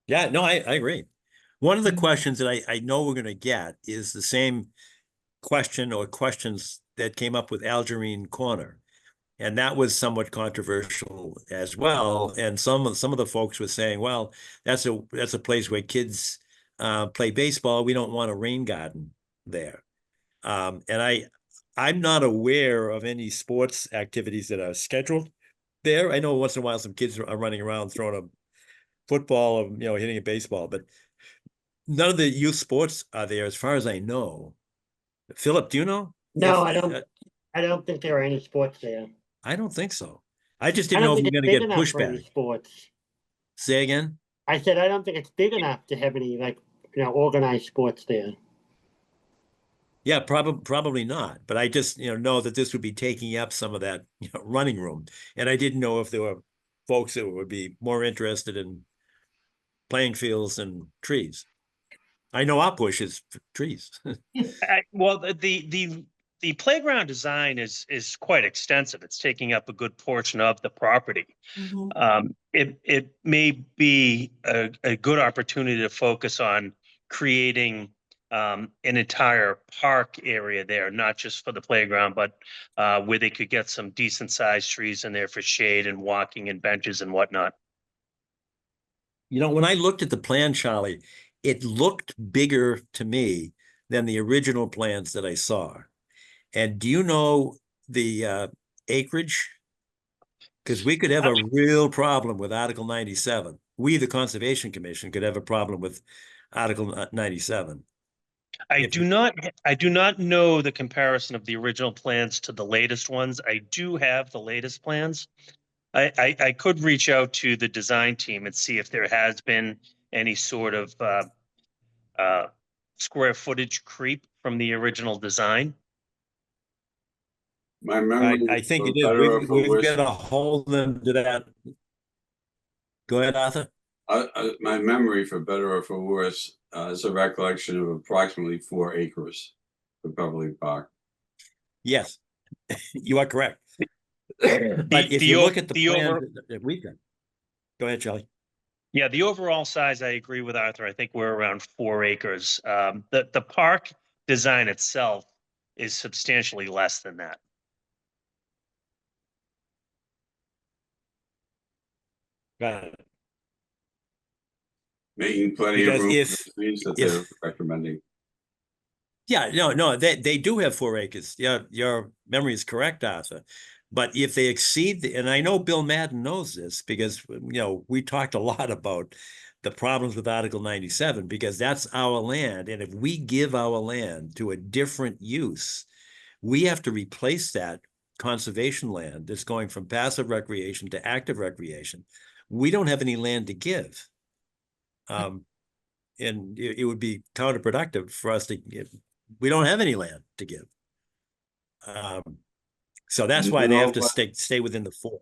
Yeah, no, I agree. One of the questions that I know we're going to get is the same question or questions that came up with Algerine Corner. And that was somewhat controversial as well. And some of the folks were saying, well, that's a place where kids play baseball, we don't want a rain garden there. And I'm not aware of any sports activities that are scheduled there. I know once in a while some kids are running around throwing a football or, hitting a baseball, but none of the youth sports are there as far as I know. Philip, do you know? No, If- I don't. I don't think there are any sports there. I don't think so. I just I didn't know don't if think we we're it's gonna big get enough for any pushback. sports. Say again? I said I don't think it's big enough to have any organized sports there. Yeah, probably not. But I just, know that this would be taking up some of that, running room. And I didn't know if there were folks that would be more interested in playing fields and trees. I know our push is for trees. Well, the playground design is quite extensive. It's taking up a good portion of the property. It may be a good opportunity to focus on creating an entire park area there, not just for the playground, but where they could get some decent sized trees in there for shade and walking and benches and whatnot. When I looked at the plan, Charlie, it looked bigger to me than the original plans that I saw. And do you know the acreage? Because we could have a real problem with Article 97. We, the Conservation Commission, could have a problem with Article 97. I do not know the comparison of the original plans to the latest ones. I do have the latest plans. I could reach out to the design team and see if there has been any sort of square footage creep from the original design. My memory I think for it is. better or for We've worse, got to hold them to that. Go ahead, Arthur. my memory for better or for worse is a recollection of approximately 4 acres for Beverly Park. Yes, you are correct. But if you look at the plan that we've got, go ahead, Charlie. Yeah, the overall size, I agree with Arthur. I think we're around 4 acres. The park design itself is substantially less than that. Got it. Making plenty Because of room if- for the trees that if- they're recommending. Yeah, no, they do have 4 acres. Yeah, your memory is correct, Arthur. But if they exceed and I know Bill Madden knows this because, we talked a lot about the problems with Article 97 because that's our land. And if we give our land to a different use, we have to replace that conservation land that's going from passive recreation to active recreation. We don't have any land to give. And it would be counterproductive for us to give. We don't have any land to give. So that's why they have to stay within the 4.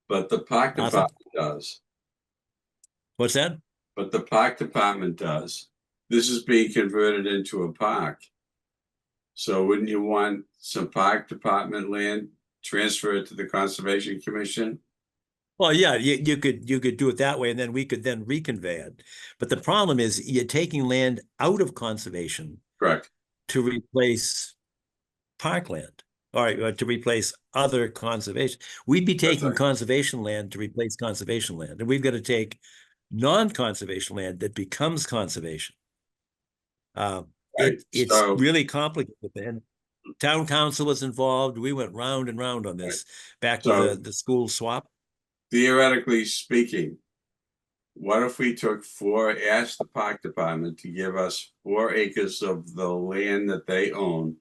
But the park Arthur? department does. What's that? But the park department does. This is being converted into a park. So wouldn't you want some park department land transferred to the Conservation Commission? Well, yeah, you could do it that way, and then we could then reconvey it. But the problem is you're taking land out of conservation Correct. to replace parkland, or to replace other conservation. We'd be taking right. conservation land to replace conservation land, and we've got to take non-conservation land that becomes conservation. It's So- really complicated, and town council was involved. We went round and round on this back So- with the school swap. Theoretically speaking, what if we asked the park department to give us 4 acres of the land that they own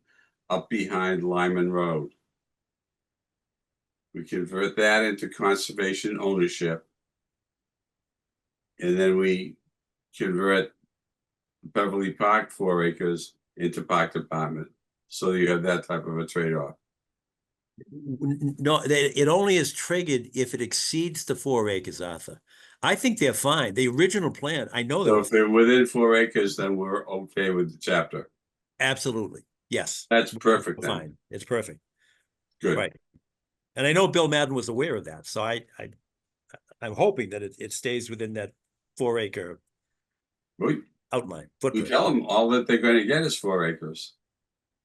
up behind Lyman Road? We convert that into conservation ownership. And then we convert Beverly Park 4 acres into park department. So you have that type of a trade-off. No, it only is triggered if it exceeds the 4 acres, Arthur. I think they're fine. The original plan, I know So they if they're within 4 acres, then we're okay with the chapter. absolutely, yes. That's perfect We're then. fine. It's perfect, Good. right? And I know Bill Madden was aware of that, so I'm hoping that it stays within that 4 acre We outline we footprint. tell them all that they're going to get is 4 acres.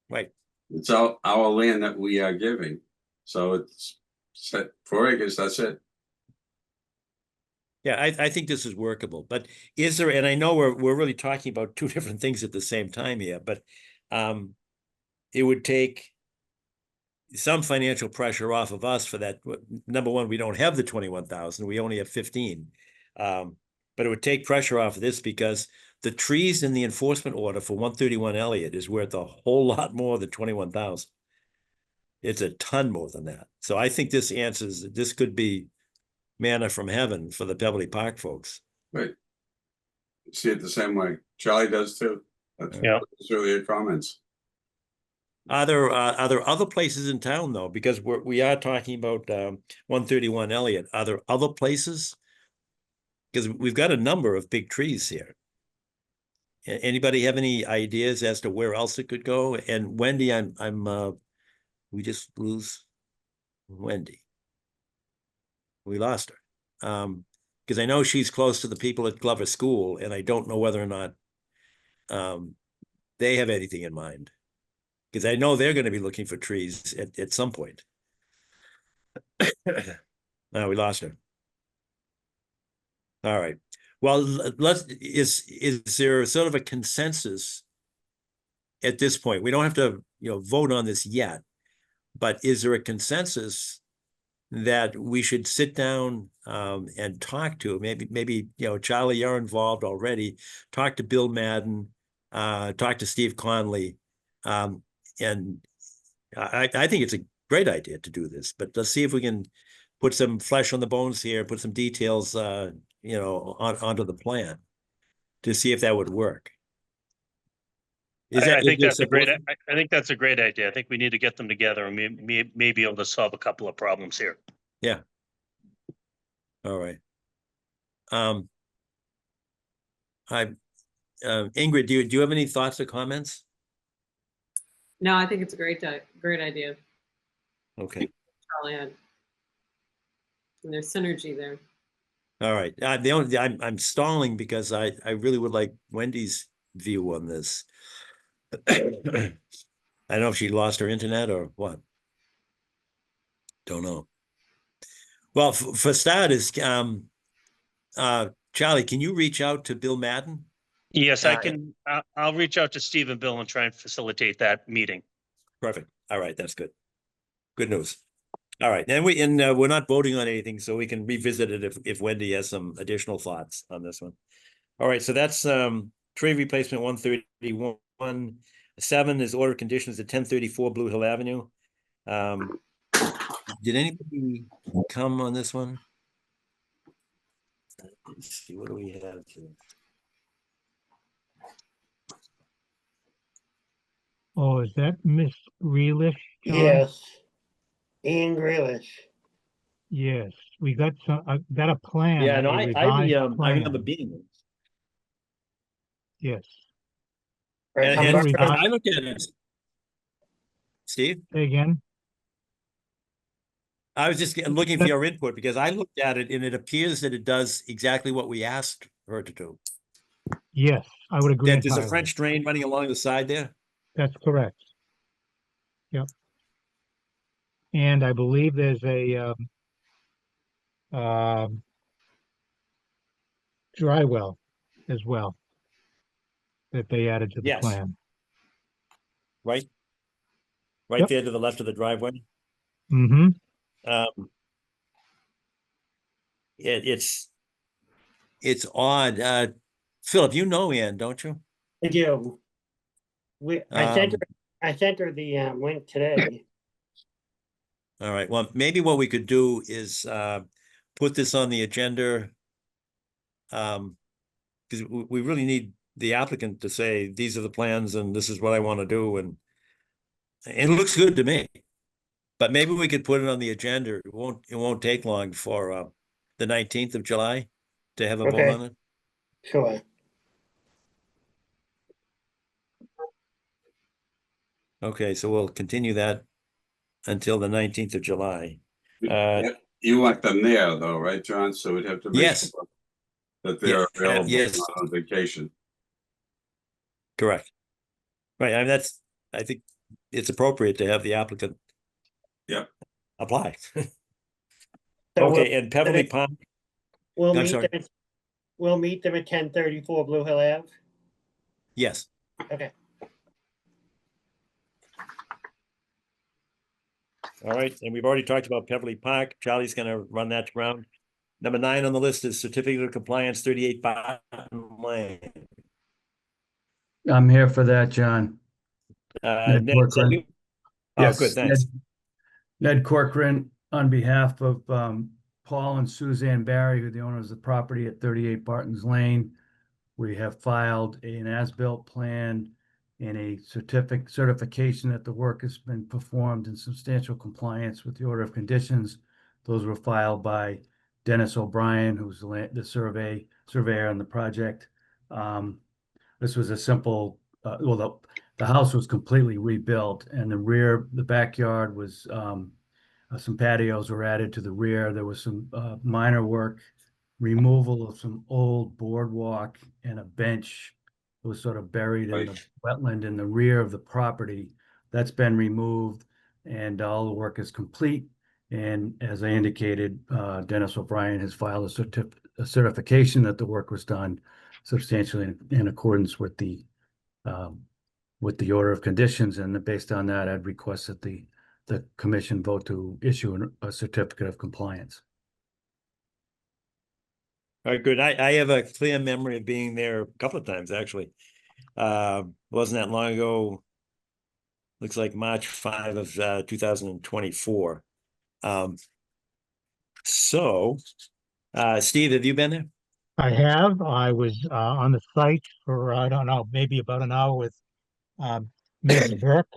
Right. It's our land that we are giving. So it's set 4 acres, that's it. Yeah, I think this is workable, but is there, and I know we're really talking about two different things at the same time here, but it would take some financial pressure off of us for that. Number one, we don't have the 21,000, we only have 15. But it would take pressure off of this because the trees in the enforcement order for 131 Elliott is worth a whole lot more than 21,000. It's a ton more than that. So I think this answers, this could be manna from heaven for the Beverly Park folks. Right. See it the same way. Charlie does too. That's Yeah. earlier comments. Are there other places in town though? Because we are talking about 131 Elliott. Are there other places? Because we've got a number of big trees here. Anybody have any ideas as to where else it could go? And Wendy, we just lose Wendy. We lost her. Because I know she's close to the people at Glover School, and I don't know whether or not they have anything in mind. Because I know they're going to be looking for trees at some point. We lost her. All right. Well, is there sort of a consensus at this point? We don't have to, vote on this yet, but is there a consensus that we should sit down and talk to? Maybe Charlie, you're involved already. Talk to Bill Madden, talk to Steve Conley, and I think it's a great idea to do this. But let's see if we can put some flesh on the bones here, put some details, onto the plan to see if that would work. I think that's a great idea. I think we need to get them together and may be able to solve a couple of problems here. Yeah. All right. Ingrid, do you have any thoughts or comments? No, I think it's a great idea. Okay. Charlie had. And there's synergy there. All right. I'm stalling because I really would like Wendy's view on this. I don't know if she lost her internet or what. Don't know. Well, for starters, Charlie, can you reach out to Bill Madden? Yes, I can. I'll reach out to Steve and Bill and try and facilitate that meeting. Perfect. All right, that's good. Good news. All right, and we're not voting on anything, so we can revisit it if Wendy has some additional thoughts on this one. All right, so that's tree replacement 131. 7 is order conditions at 1034 Blue Hill Avenue. Did anybody come on this one? Let's see, what do we have here? Oh, is that Miss Grealish? John? Yes. Ian Grealish. Yes, we got got a plan. Yeah, no, a I revised plan. remember being there. Yes. Right, And Revised- I looked at it. Steve, Say again. I was just looking for your input because I looked at it and it appears that it does exactly what we asked her to do. Yes, I would agree That there's a entirely. French drain running along the side there. That's correct. Yep. And I believe there's a dry well as well that they added to the Yes. plan. Right Yep. there to the left of the driveway. Mm-hmm. It's odd. Philip, you know Ann, don't you? I do. I sent her the link today. All right. Well, maybe what we could do is put this on the agenda. Because we really need the applicant to say, these are the plans and this is what I want to do. And it looks good to me. But maybe we could put it on the agenda. It won't take long for the 19th of July to have a vote Okay. on it. Sure. Okay, so we'll continue that until the 19th of July. You want them there though, right, John? So we'd have to make Yes. sure that they're available, yes. not on vacation. Correct. Right. I mean, I think it's appropriate to have the applicant. Yeah. Apply. So Okay, and Beverly Park. We'll I'm meet sorry. them, we'll meet them at 1034 Blue Hill Ave. Yes. Okay. All right, and we've already talked about Beverly Park. Charlie's gonna run that round. Number 9 on the list is certificate of compliance, 38 Barton Lane. I'm here for that, John. Ned, Ned is that Corcoran. you? Oh, good, Yes, thanks. Ned Corcoran, on behalf of Paul and Suzanne Barry, who are the owners of the property at 38 Barton's Lane. We have filed an as-built plan and a certification that the work has been performed in substantial compliance with the order of conditions. Those were filed by Dennis O'Brien, who's the surveyor on the project. This was a simple, the house was completely rebuilt, and the backyard was, some patios were added to the rear. There was some minor work, removal of some old boardwalk and a bench that was sort of buried in the wetland in the rear of the property. That's been removed, and all the work is complete. And as I indicated, Dennis O'Brien has filed a certification that the work was done substantially in accordance with the order of conditions. And based on that, I'd request that the commission vote to issue a certificate of compliance. All right, good. I have a clear memory of being there a couple of times, actually. Wasn't that long ago. Looks like March 5 of 2024. So, Steve, have you been there? I have. I was on the site for, I don't know, maybe about an hour with Ms. Burke.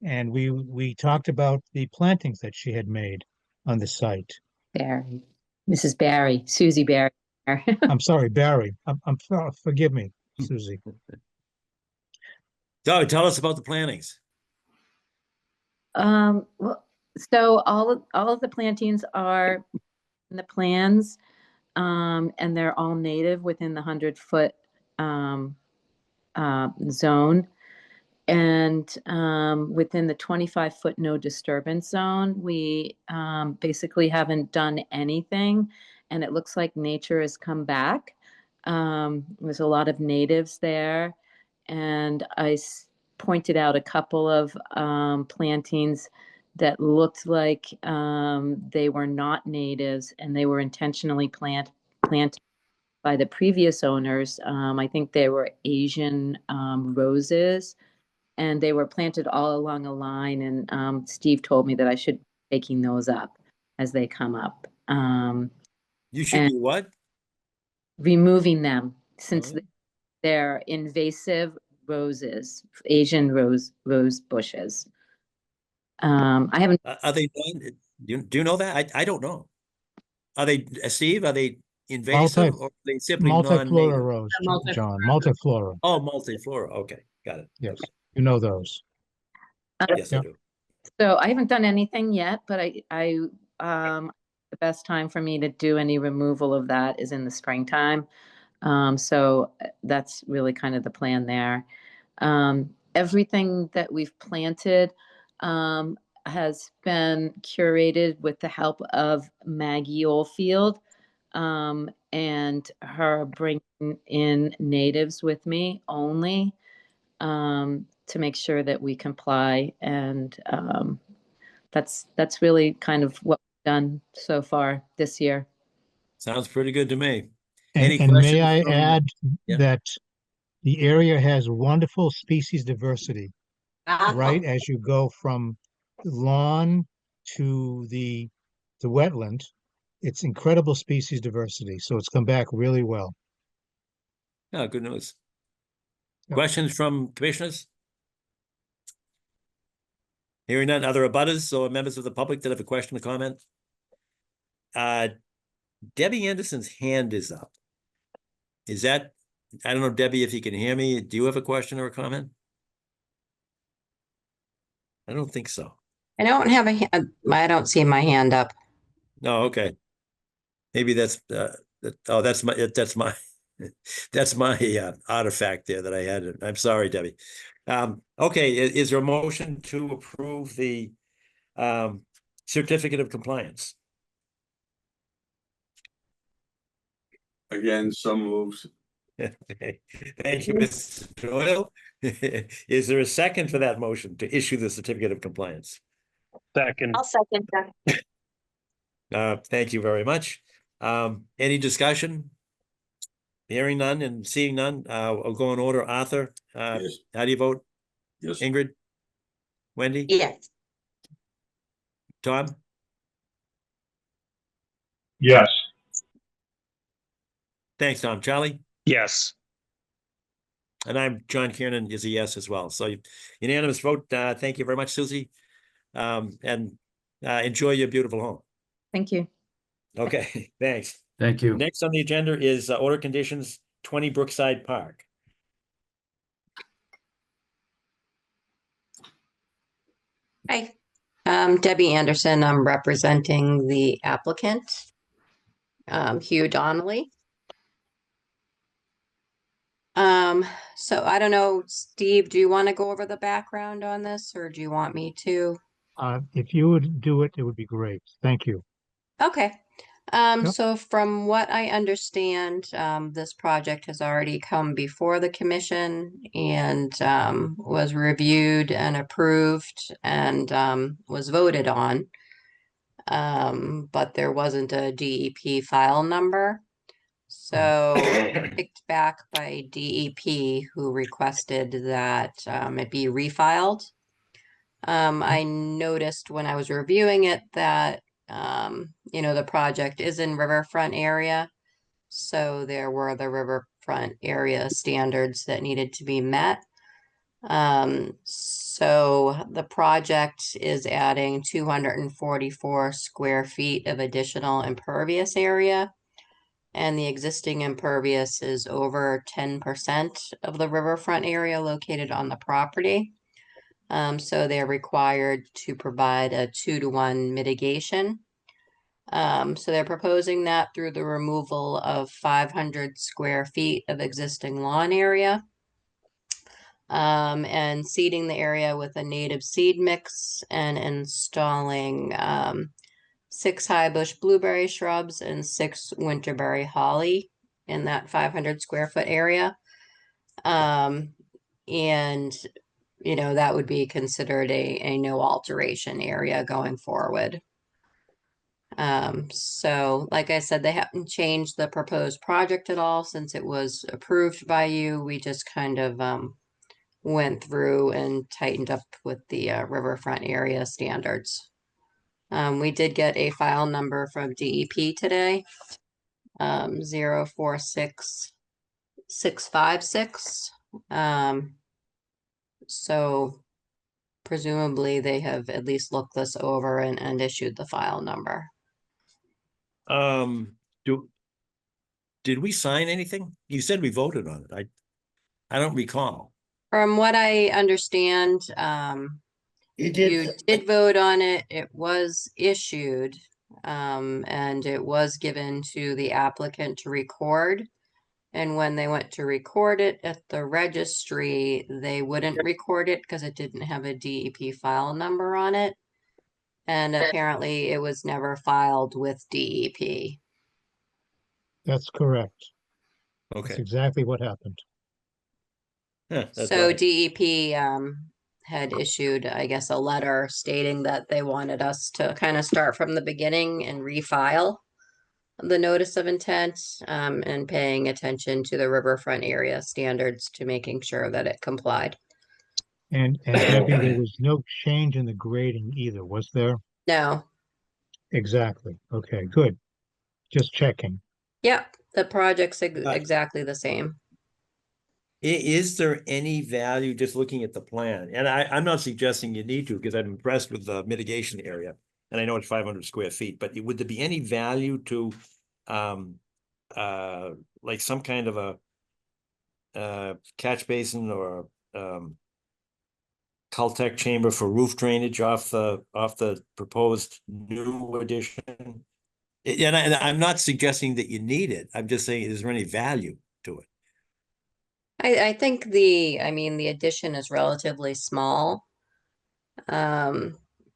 And we talked about the plantings that she had made on the site. Barry, Mrs. Barry, Susie Barry. I'm sorry, Barry. Forgive me, Susie. So tell us about the plantings. Well, so all of the plantings are in the plans, and they're all native within the 100-foot zone. And within the 25-foot no disturbance zone, we basically haven't done anything, and it looks like nature has come back. There's a lot of natives there, and I pointed out a couple of plantings that looked like they were not natives, and they were intentionally planted by the previous owners. I think they were Asian roses, and they were planted all along a line. And Steve told me that I should be taking those up as they come up. You should be what? Removing them, since Oh. they're invasive roses, Asian rose bushes. I haven't. Are they done? Do you know that? I don't know. Are they, Steve? Are they invasive or are they simply Multiflora non-native? rose, Multiflora. John. Multiflora. Oh, multiflora. Okay, got it. Yes, you know those. Yes, I Yep. do. So I haven't done anything yet, but the best time for me to do any removal of that is in the springtime. So that's really kind of the plan there. Everything that we've planted has been curated with the help of Maggie Oldfield, and her bringing in natives with me only, to make sure that we comply. And that's really kind of what we've done so far this year. Sounds pretty good to me. And, Any and may questions I from- add Yeah. that the area has wonderful species diversity, right? As you go from the lawn to the wetland, it's incredible species diversity. So it's come back really well. Oh, good news. Yep. Questions from commissioners? Hearing none, other abutters or members of the public that have a question or comment? Debbie Anderson's hand is up. Is that, I don't know, Debbie, if you can hear me, do you have a question or a comment? I don't think so. I don't have I don't see my hand up. No, okay. Maybe that's that's my that's my artifact there that I had. I'm sorry, Debbie. Okay, is there a motion to approve the certificate of compliance? Again, so moved. Thank you, Mr. Doyle. Is there a second for that motion to issue the certificate of compliance? Second. I'll second that. Thank you very much. Any discussion? Hearing none and seeing none, I'll go in order. Arthur, Yes. how do you vote? Yes. Ingrid? Wendy? Yes. Tom? Yes. Thanks, Tom. Charlie? Yes. And I'm John Kiernan is a yes as well. So unanimous vote. Thank you very much, Susie. And enjoy your beautiful home. Thank you. Okay, thanks. Thank you. Next on the agenda is order conditions 20 Brookside Park. Hi, Debbie Anderson. I'm representing the applicant, Hugh Donnelly. So I don't know, Steve, do you want to go over the background on this, or do you want me to? If you would do it, it would be great. Thank you. Okay. Yep. So from what I understand, this project has already come before the commission and was reviewed and approved and was voted on. But there wasn't a DEP file number. So picked back by DEP, who requested that it be refiled. I noticed when I was reviewing it that the project is in riverfront area. So there were the riverfront area standards that needed to be met. So the project is adding 244 square feet of additional impervious area. And the existing impervious is over 10% of the riverfront area located on the property. So they're required to provide a 2-to-1 mitigation. So they're proposing that through the removal of 500 square feet of existing lawn area. And seeding the area with a native seed mix and installing 6 high bush blueberry shrubs and 6 winterberry holly in that 500 square foot area. And that would be considered a no alteration area going forward. So like I said, they haven't changed the proposed project at all since it was approved by you. We just kind of went through and tightened up with the riverfront area standards. We did get a file number from DEP today, 046656. So presumably they have at least looked this over and issued the file number. Did we sign anything? You said we voted on it. I don't recall. From what I understand, you did vote on it. It was issued, and it was given to the applicant to record. And when they went to record it at the registry, they wouldn't record it because it didn't have a DEP file number on it. And apparently it was never filed with DEP. That's correct. That's Okay. exactly what happened. Huh, that's So right. DEP had issued, I guess, a letter stating that they wanted us to kind of start from the beginning and refile the notice of intent, and paying attention to the riverfront area standards to making sure that it complied. And Debbie, there was no change in the grading either, was there? No. Exactly. Okay, good. Just checking. Yep, the project's exactly the same. Is there any value just looking at the plan? And I'm not suggesting you need to because I'm impressed with the mitigation area. And I know it's 500 square feet, but would there be any value to like some kind of a catch basin or Caltech chamber for roof drainage off the proposed new addition? And I'm not suggesting that you need it. I'm just saying, is there any value to it? I think the addition is relatively small.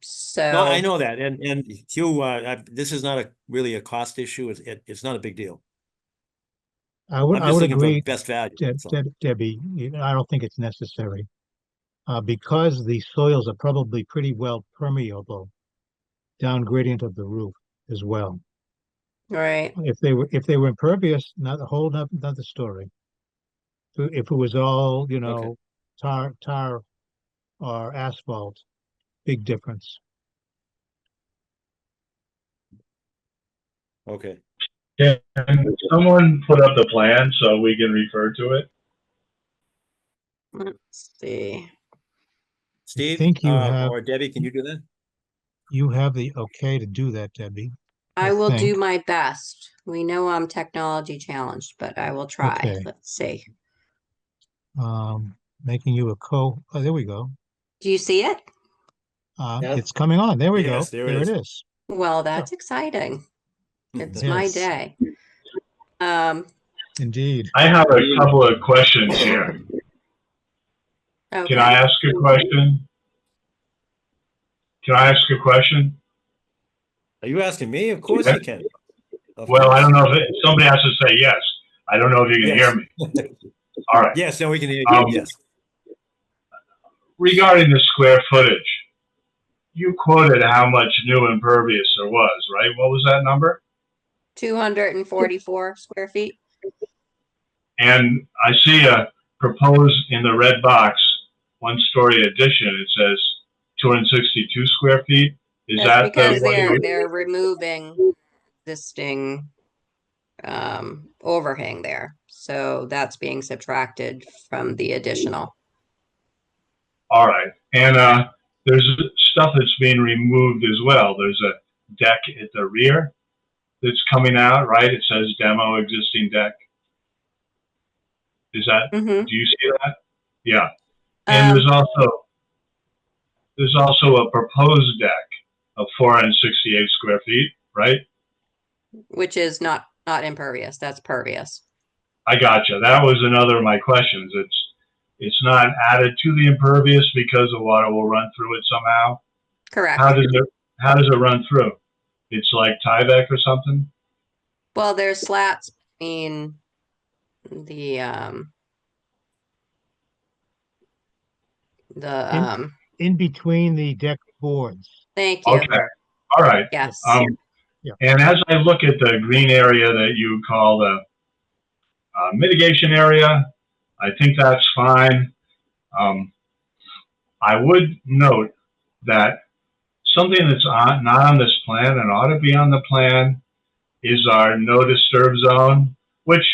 So No, I know that. And Hugh, this is not really a cost issue. It's not a big deal. I would, I'm I just would looking for agree, best value. that's all. Debbie, I don't think it's necessary. Because the soils are probably pretty well permeable down gradient of the roof as well. Right. If they were impervious, not a whole another story. If it was all, tar or asphalt, big difference. Okay. Can someone put up the plan so we can refer to it? Let's see. Steve, think you have- or Debbie, can you do that? You have the okay to do that, Debbie. I will do think. my best. We know I'm technology challenged, but I will try. Okay. Let's see. Making you a oh, there we go. Do you see it? Yeah. It's coming on. There we go. Yes, there it There is. it is. Well, that's exciting. It's my Yes. day. Indeed. I have a couple of questions here. Okay. Can I ask a question? Can I ask a question? Are you asking me? Of course you can. Of Well, I course. don't know if somebody has to say yes. I don't know if you can Yes. hear me. All right. Yes, no, we can hear you. Yes. Regarding the square footage, you quoted how much new impervious there was, right? What was that number? 244 square feet. And I see a proposed in the red box, 1-story addition. It says 262 square feet. Is That's that because the they're removing existing overhang there. So that's being subtracted from the additional. All right. And there's stuff that's being removed as well. There's a deck at the rear that's coming out, right? It says demo existing deck. Is that, Mhm. do you see that? Yeah. And there's also a proposed deck of 468 square feet, right? Which is not impervious. That's pervious. I gotcha. That was another of my questions. It's not added to the impervious because the water will run through it somehow. Correct. How does it run through? It's like Tyvek or something? Well, there's slats between the In between the deck boards. thank you. Okay. All right. Yes. Yeah. And as I look at the green area that you call the mitigation area, I think that's fine. I would note that something that's not on this plan and ought to be on the plan is our no disturb zone, which,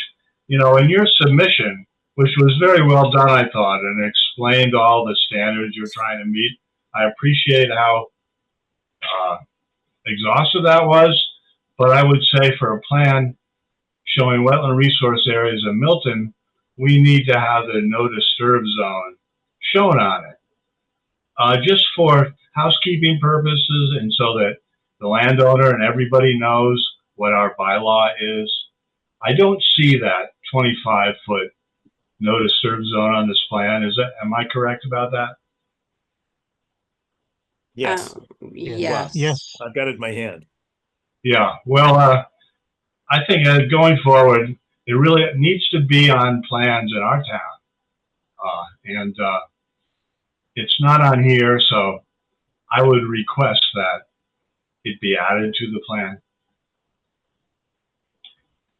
in your submission, which was very well done, I thought, and explained all the standards you're trying to meet. I appreciate how exhaustive that was, but I would say for a plan showing wetland resource areas in Milton, we need to have the no disturb zone shown on it. Just for housekeeping purposes and so that the landowner and everybody knows what our bylaw is. I don't see that 25-foot no disturb zone on this plan. Am I correct about that? Yes. Yes. Yes. I've got it in my hand. Yeah. Well, I think going forward, it really needs to be on plans in our town. And it's not on here, so I would request that it be added to the plan.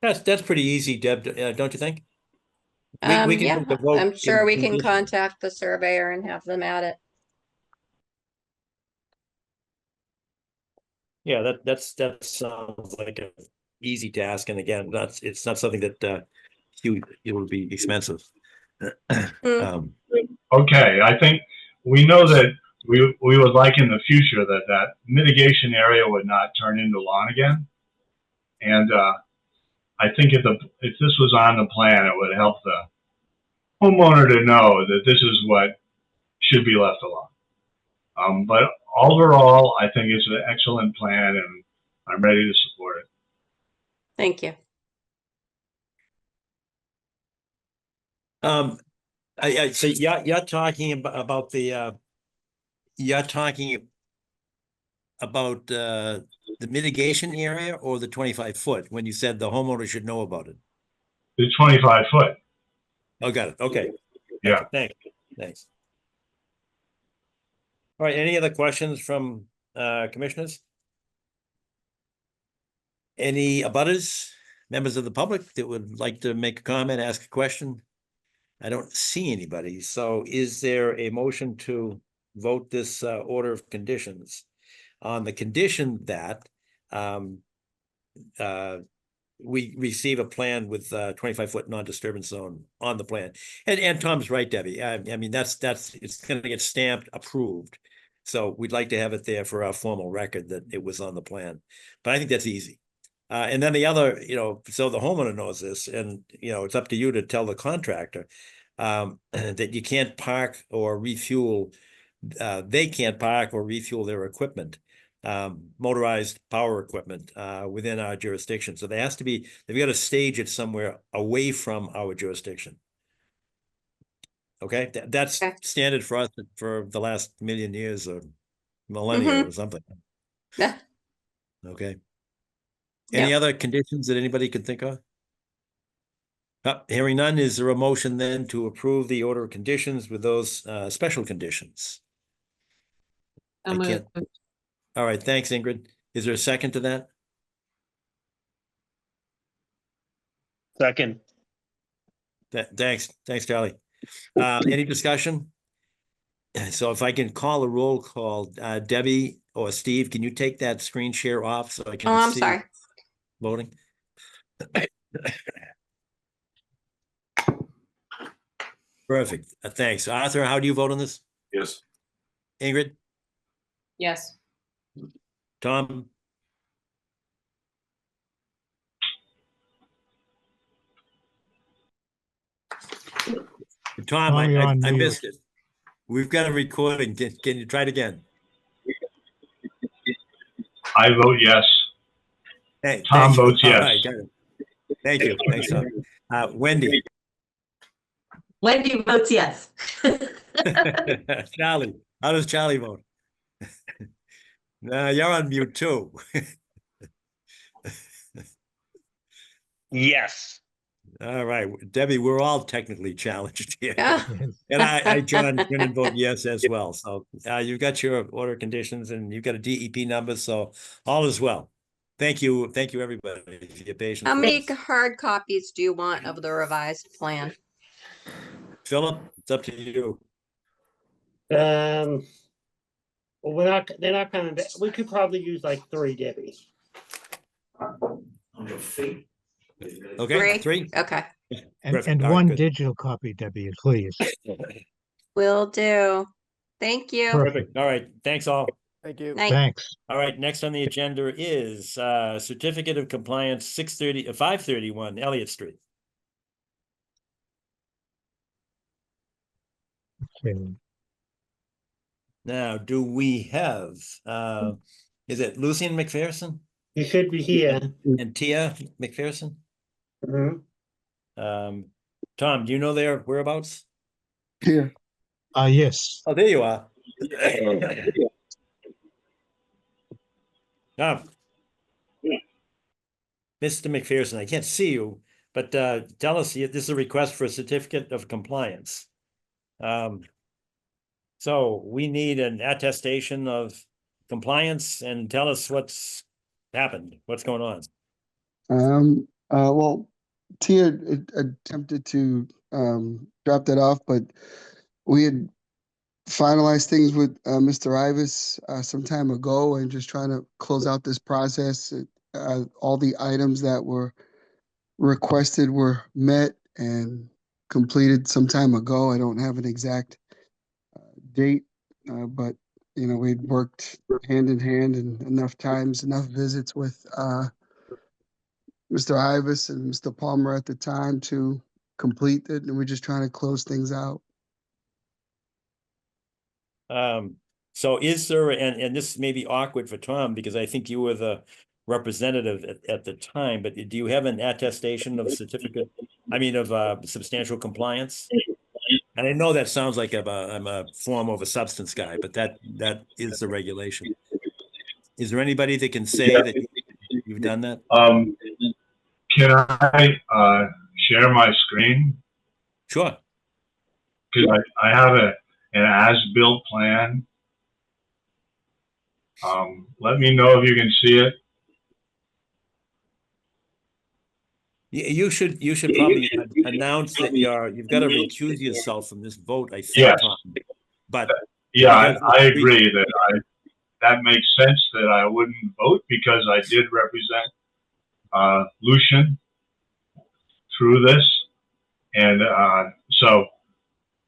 That's pretty easy, Deb, don't you think? We can Yeah, take the vote I'm sure we can condition. contact the surveyor and have them add it. Yeah, that sounds like an easy task, and again, it's not something that it will be expensive. Okay, I think we know that we would like in the future that mitigation area would not turn into lawn again. And I think if this was on the plan, it would help the homeowner to know that this is what should be left alone. But overall, I think it's an excellent plan, and I'm ready to support it. Thank you. So you're talking about the mitigation area or the 25-foot when you said the homeowner should know about it? It's 25 foot. Oh, got it. Okay. Yeah. Thanks. All right, any other questions from commissioners? Any abutters, members of the public that would like to make a comment, ask a question? I don't see anybody. So is there a motion to vote this order of conditions on the condition that we receive a plan with 25-foot non-disturbance zone on the plan? And Tom's right, Debbie. I mean, that's it's going to get stamped, approved. So we'd like to have it there for our formal record that it was on the plan. But I think that's easy. And then the other, so the homeowner knows this, and it's up to you to tell the contractor that you can't park or refuel. They can't park or refuel their equipment, motorized power equipment within our jurisdiction. So they've got to stage it somewhere away from our jurisdiction. Okay, that's standard for us for the last million years or millennia or something. Yeah. Okay. Any other conditions that anybody could think of? Hearing none, is there a motion then to approve the order of conditions with those special conditions? I'll move. All right, thanks, Ingrid. Is there a second to that? Second. Thanks, Charlie. Any discussion? So if I can call a roll call, Debbie or Steve, can you take that screen share off so I can Oh, I'm see sorry. voting? Perfect. Thanks. Arthur, how do you vote on this? Yes. Ingrid? Yes. Tom? Tom, you're I on mute. missed it. We've got a recording. Can you try it again? I vote yes. Hey, Tom thank you. votes All yes. right, got it. Thank you. Thanks, Tom. Wendy? Wendy votes yes. Charlie, how does Charlie vote? You're on mute too. Yes. All right, Debbie, we're all technically challenged here. Yeah. And I John, couldn't vote yes as well. So you've got your order conditions and you've got a DEP number, so all is well. Thank you, everybody, for your patience. How many hard copies do you want of the revised plan? Philip, it's up to you. Well, they're not coming back. We could probably use like 3, Debbie. Okay, 3? Okay. And Perfect. All right, one good. digital copy, Debbie, please. Will do. Thank you. Perfect. All right, thanks all. Thank you. Night. Thanks. All right, next on the agenda is certificate of compliance 531 Elliott Street. Okay. Now, do we have, is it Lucian McPherson You should be here. and Tia McPherson? Mhm. Tom, do you know their whereabouts? Here. Yes. Oh, there you are. Tom. Mr. McPherson, I can't see you, but tell us, this is a request for a certificate of compliance. So we need an attestation of compliance and tell us what's happened, what's going on. Well, Tia attempted to drop that off, but we had finalized things with Mr. Ivis some time ago and just trying to close out this process. All the items that were requested were met and completed some time ago. I don't have an exact date, but we'd worked hand in hand and enough times, enough visits with Mr. Ivis and Mr. Palmer at the time to complete it, and we're just trying to close things out. So is there, and this may be awkward for Tom, because I think you were the representative at the time, but do you have an attestation of substantial compliance? And I know that sounds like I'm a form of a substance guy, but that is the regulation. Is there anybody that can say that you've done that? Can I share my screen? Sure. Because I have an as-built plan. Let me know if you can see it. You should probably announce that you've got to recuse yourself from this vote, I think, Yes. Tom. But Yeah, because I agree that makes sense that I wouldn't vote because I did represent Lucian through this. And so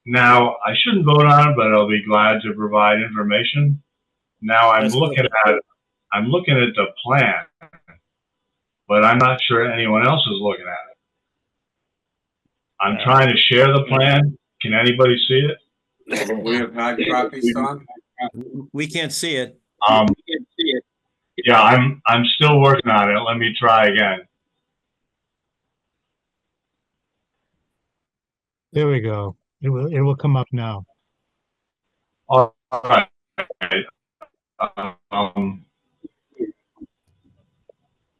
now I shouldn't vote on it, but I'll be glad to provide information. Now I'm looking at the plan, but I'm not sure anyone else is looking at it. I'm trying to share the plan. Can anybody see it? We have hard copies, Tom? we can't see it. Yeah, I'm still working on it. Let me try again. There we go. It will come up now. All right.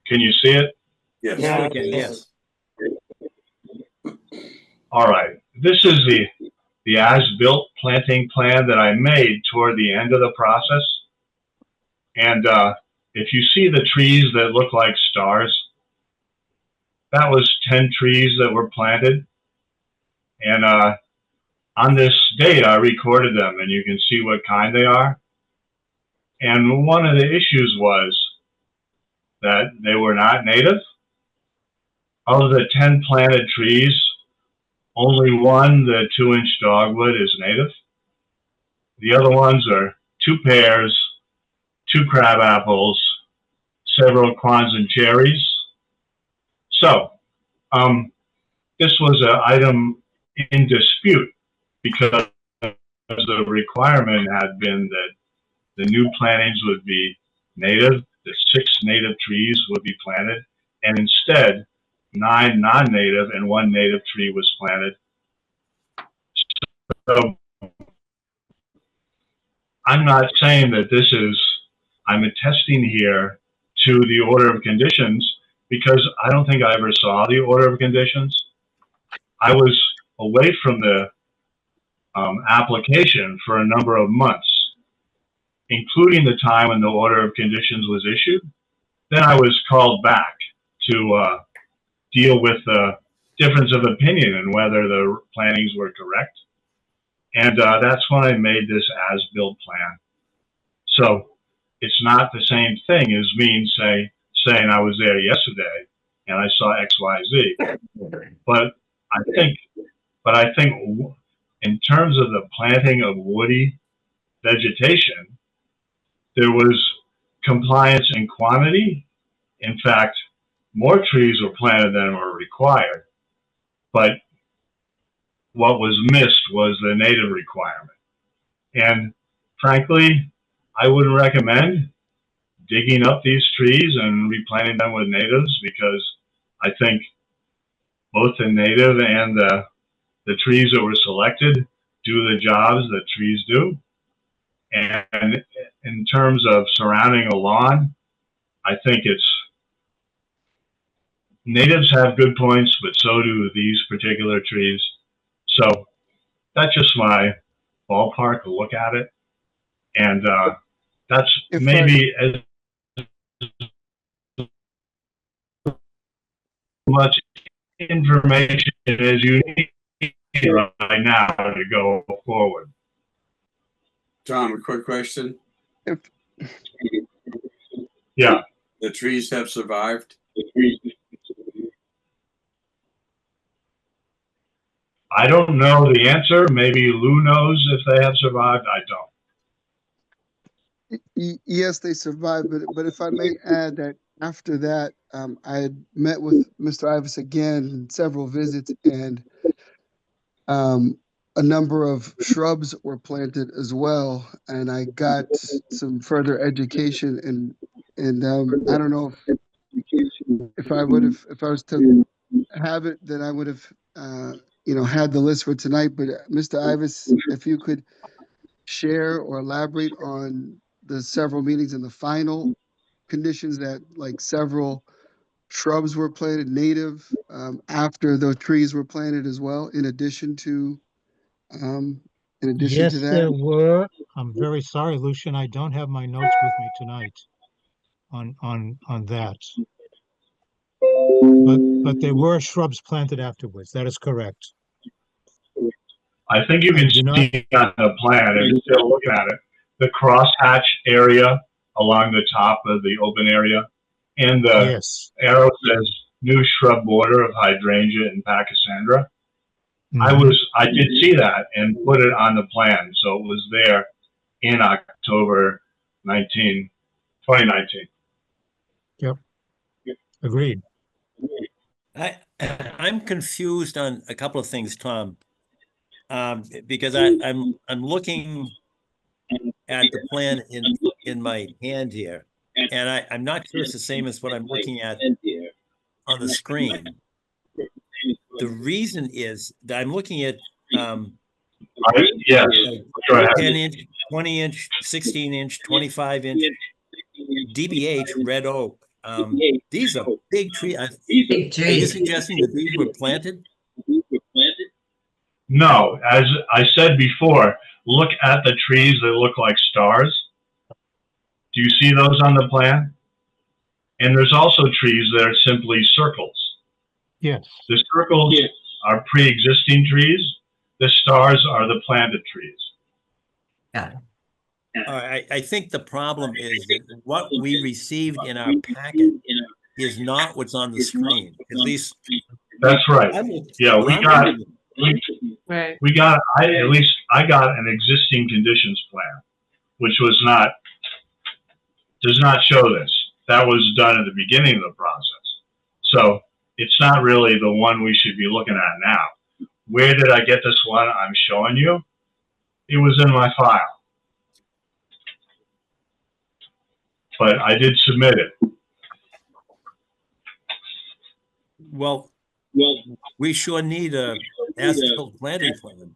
Can you see it? Yes. Yeah, we can, yes. All right. This is the as-built planting plan that I made toward the end of the process. And if you see the trees that look like stars, that was 10 trees that were planted. And on this date, I recorded them, and you can see what kind they are. And one of the issues was that they were not native. Of the 10 planted trees, only one, the 2-inch dogwood, is native. The other ones are 2 pears, 2 crab apples, several Kwanzaa cherries. So, this was an item in dispute because the requirement had been that the new plantings would be native, the 6 native trees would be planted, and instead 9 non-native and 1 native tree was planted. So I'm not saying that I'm attesting here to the order of conditions because I don't think I ever saw the order of conditions. I was away from the application for a number of months, including the time when the order of conditions was issued. Then I was called back to deal with the difference of opinion and whether the plantings were correct. And that's when I made this as-built plan. So it's not the same thing as me saying I was there yesterday and I saw X, Y, Z. But I think in terms of the planting of woody vegetation, there was compliance in quantity. In fact, more trees were planted than were required. But what was missed was the native requirement. And frankly, I wouldn't recommend digging up these trees and replanting them with natives because I think both the native and the trees that were selected do the jobs that trees do. And in terms of surrounding a lawn, I think natives have good points, but so do these particular trees. So that's just my ballpark look at it. And that's maybe as much information as you need right now to go forward. Tom, a quick question. Yeah. The trees have survived? I don't know the answer. Maybe Lou knows if they have survived. I don't. Yes, they survived, but if I may add that after that, I had met with Mr. Ivis again, several visits, and a number of shrubs were planted as well, and I got some further education, and I don't know if I was to have it, then I would have had the list for tonight. But Mr. Ivis, if you could share or elaborate on the several meetings and the final conditions that like several shrubs were planted native after the trees were planted as well, in addition to Yes, that? there were. I'm very sorry, Lucian. I don't have my notes with me tonight on that. But there were shrubs planted afterwards. That is correct. I think you I can do not- see on the plan, if you're still looking at it, the crosshatch area along the top of the open area. And the Yes. arrow says new shrub border of hydrangea and pachysandra. Mhm. I did see that and put it on the plan. So it was there in October 2019. Yep. Agreed. I'm confused on a couple of things, Tom. Because I'm looking at the plan in my hand here, and I'm not sure it's the same as what I'm looking at on the screen. The reason is that I'm looking at Yes, go ahead. 10-inch, 20-inch, 16-inch, 25-inch DBH red oak. These are big trees. Big Are you trees. suggesting that these were planted? No, as I said before, look at the trees that look like stars. Do you see those on the plan? And there's also trees that are simply circles. Yes. The circles are pre-existing trees. The stars are the planted trees. Got it. All right, I think the problem is that what we received in our packet is not what's on the screen. At least That's right. Yeah, what we I'm got, reading. Right. we got, at least I got an existing conditions plan, which does not show this. That was done at the beginning of the process. So it's not really the one we should be looking at now. Where did I get this one I'm showing you? It was in my file. But I did submit it. Well, we sure need a as-built planting plan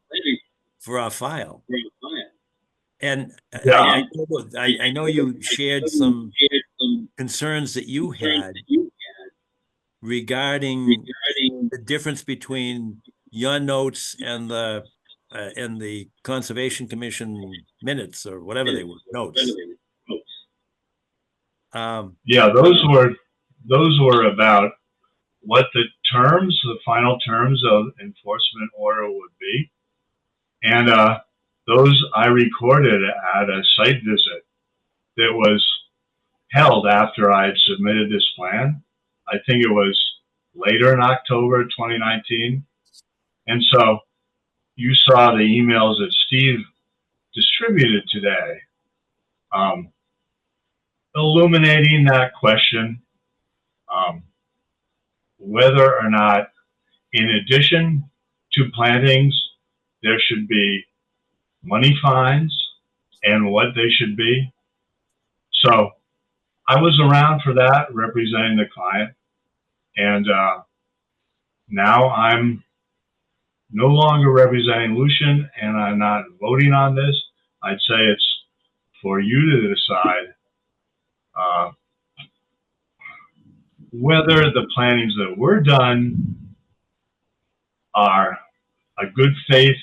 for our file. And Yeah. I know you shared some concerns that you had regarding the difference between your notes and the Conservation Commission minutes, or whatever they were, notes. Yeah, those were about what the final terms of enforcement order would be. And those I recorded at a site visit that was held after I had submitted this plan. I think it was later in October 2019. And so you saw the emails that Steve distributed today, illuminating that question, whether or not, in addition to plantings, there should be money fines and what they should be. So I was around for that, representing the client. And now I'm no longer representing Lucian, and I'm not voting on this. I'd say it's for you to decide whether the plantings that were done are a good faith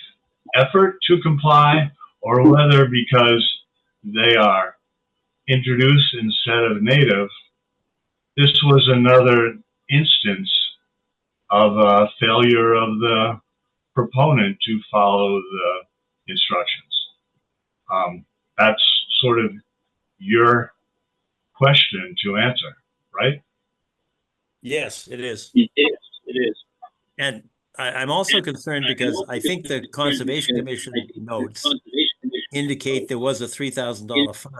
effort to comply, or whether because they are introduced instead of native, this was another instance of a failure of the proponent to follow the instructions. That's sort of your question to answer, right? Yes, it is. And I'm also concerned because I think the Conservation Commission notes indicate there was a $3,000 fine.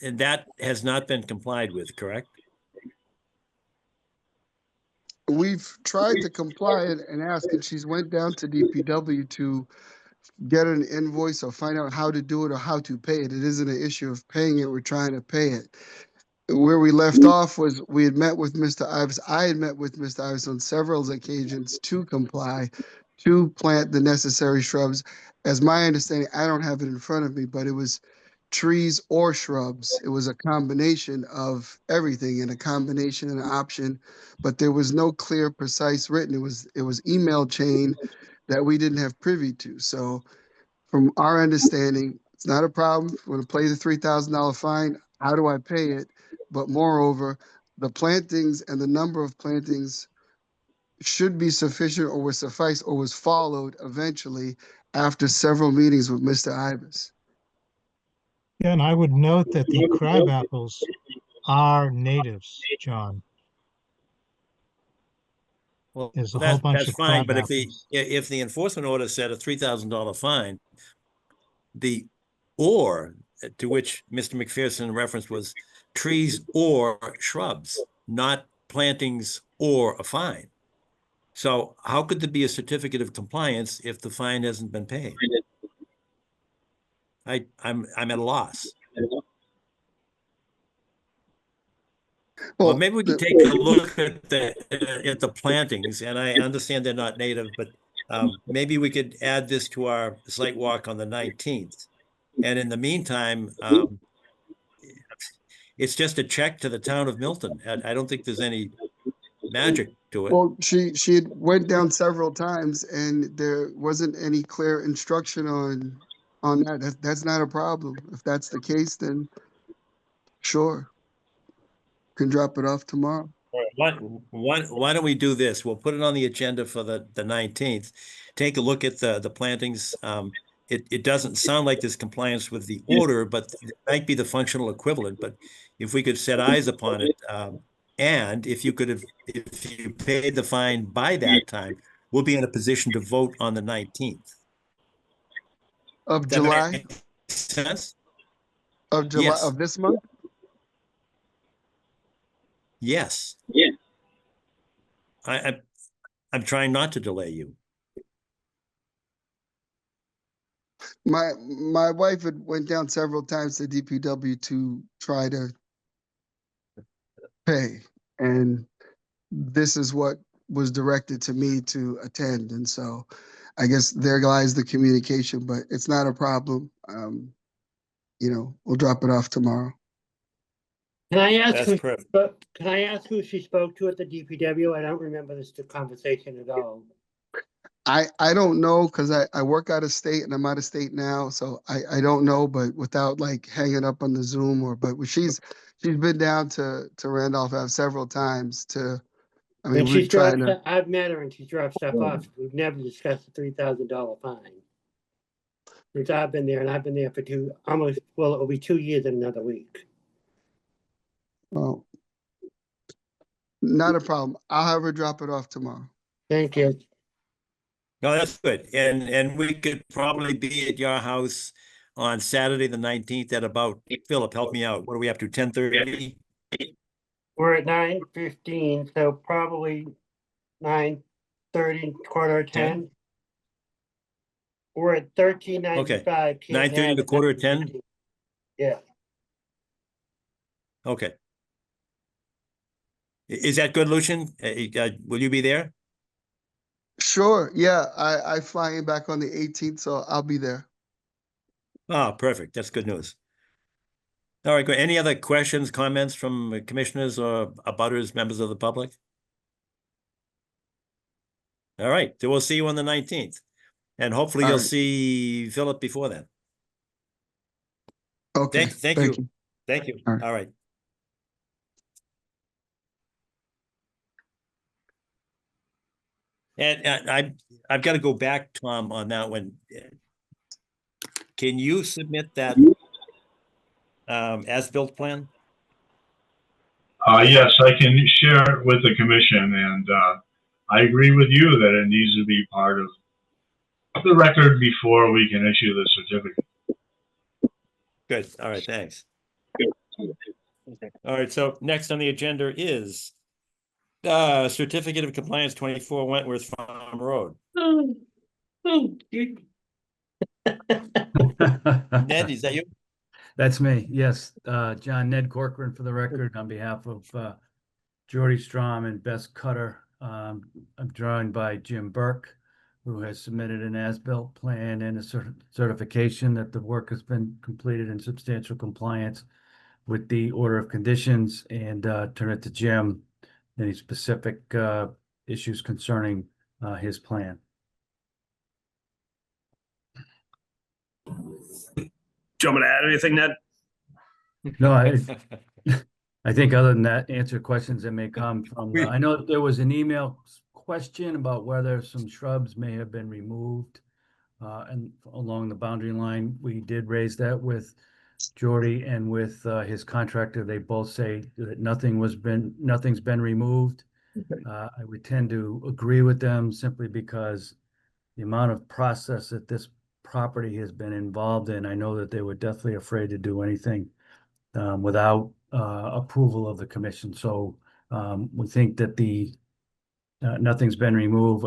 And that has not been complied with, correct? We've tried to comply and ask, and she's went down to DPW to get an invoice or find out how to do it or how to pay it. It isn't an issue of paying it, we're trying to pay it. Where we left off was we had met with Mr. Ives. I had met with Mr. Ives on several occasions to comply, to plant the necessary shrubs. As my understanding, I don't have it in front of me, but it was trees or shrubs. It was a combination of everything and a combination and an option, but there was no clear, precise written. It was email chain that we didn't have privy to. So from our understanding, it's not a problem. We're gonna pay the $3,000 fine. How do I pay it? But moreover, the plantings and the number of plantings should be sufficient or was suffice or was followed eventually after several meetings with Mr. Ibis. Yeah, and I would note that the crab apples are natives, John. Well, There's a whole bunch that's of fine, crab but apples. if the enforcement order said a $3,000 fine, the or to which Mr. McPherson referenced was trees or shrubs, not plantings or a fine. So how could there be a certificate of compliance if the fine hasn't been paid? I'm at a loss. Well, maybe we can take a look at the plantings, and I understand they're not native, but maybe we could add this to our site walk on the 19th. And in the meantime, it's just a check to the town of Milton. I don't think there's any magic to it. Well, she had went down several times and there wasn't any clear instruction on that. That's not a problem. If that's the case, then sure. Can drop it off tomorrow. Why don't we do this? We'll put it on the agenda for the 19th. Take a look at the plantings. It doesn't sound like there's compliance with the order, but it might be the functional equivalent. But if we could set eyes upon it, and if you paid the fine by that time, we'll be in a position to vote on the 19th. Of Does that July? make sense? Of July Yes. of this month? Yes. I'm trying not to delay you. My wife had went down several times to DPW to try to pay, and this is what was directed to me to attend. And so I guess there lies the communication, but it's not a problem. We'll drop it off tomorrow. Can I ask That's correct. can I ask who she spoke to at the DPW? I don't remember this conversation at all. I don't know because I work out of state and I'm out of state now, so I don't know, but without like hanging up on the Zoom but she's been down to Randolph Ave several times And we're trying to. I've met her and she's dropped stuff off. We've never discussed the $3,000 fine. Since I've been there, and I've been there for it'll be 2 years in another week. Well, not a problem. I'll have her drop it off tomorrow. Thank you. No, that's good. And we could probably be at your house on Saturday, the 19th at about, Philip, help me out. What are we up to, 10:30? We're at 9:15, so probably 9:30, quarter to 10. We're at 1395. 9:30 to quarter to 10? Yeah. Okay. Is that good, Lucian? Will you be there? Sure. Yeah, I fly in back on the 18th, so I'll be there. Oh, perfect. That's good news. All right, good. Any other questions, comments from commissioners or abutters, members of the public? All right, so we'll see you on the 19th. And hopefully All you'll right. see Philip before then. Okay. Thank you. Thank you. All right. All right. And I've got to go back, Tom, on that one. Can you submit that as-built plan? Yes, I can share it with the commission, and I agree with you that it needs to be part of the record before we can issue the certificate. Good. All right, thanks. All right, so next on the agenda is Certificate of Compliance 24 Wentworth Farm Road. Ned, is that you? That's me, yes. John Ned Corcoran for the record on behalf of Jordy Strom and Bess Cutter. I'm joined by Jim Burke, who has submitted an as-built plan and a certification that the work has been completed in substantial compliance with the order of conditions, and turn it to Jim, any specific issues concerning his plan. Do you want me to add anything, Ned? No, I think other than that, answer questions that may come from, I know there was an email question about whether some shrubs may have been removed and along the boundary line. We did raise that with Jordy and with his contractor. They both say that nothing's been removed. I would tend to agree with them simply because the amount of process that this property has been involved in, I know that they were definitely afraid to do anything without approval of the commission. So we think that nothing's been removed.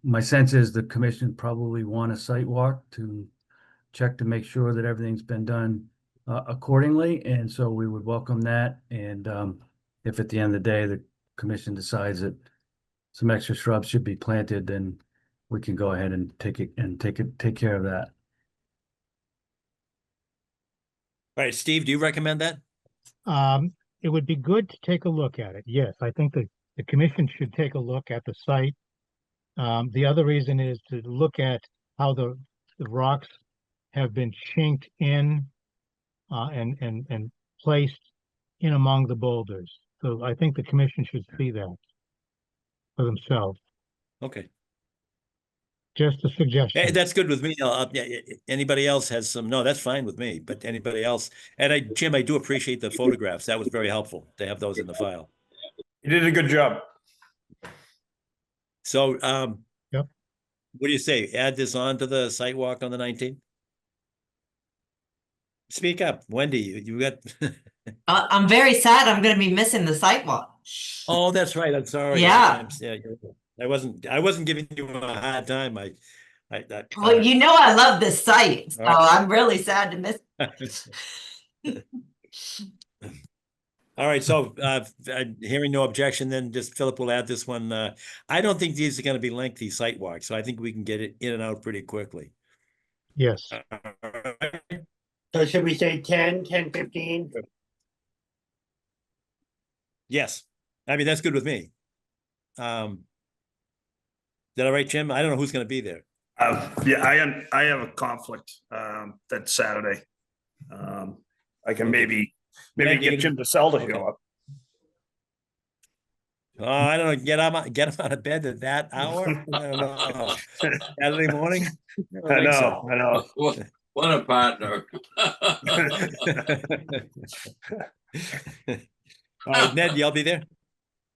My sense is the commission probably want a site walk to check to make sure that everything's been done accordingly. And so we would welcome that. And if at the end of the day, the commission decides that some extra shrubs should be planted, then we can go ahead and take care of that. All right, Steve, do you recommend that? It would be good to take a look at it. Yes, I think that the commission should take a look at the site. The other reason is to look at how the rocks have been chinked in and placed in among the boulders. So I think the commission should see that for themselves. Okay. Just a suggestion. Hey, that's good with me. Anybody else has some? No, that's fine with me. But anybody else? And Jim, I do appreciate the photographs. That was very helpful to have those in the file. You did a good job. So, Yep. What do you say? Add this on to the site walk on the 19th? Speak up, Wendy. You got. I'm very sad. I'm going to be missing the sidewalk. Oh, that's right. I'm sorry. Yeah. I wasn't giving you a hard time. Well, you know, I love this site, so All right. I'm really sad to miss it. All right, so hearing no objection, then just Philip will add this one. I don't think these are going to be lengthy site walks, so I think we can get it in and out pretty quickly. Yes. So should we say 10, 15? Yes, I mean that's good with me. Is that all right, Jim? I don't know who's going to be there. Yeah, I have a conflict that Saturday. I can maybe get Jim DeSalle to show up. Oh, I don't know. Get him out of bed at that hour. I don't know. Saturday morning. I know. What a partner. All right, Ned, you'll be there.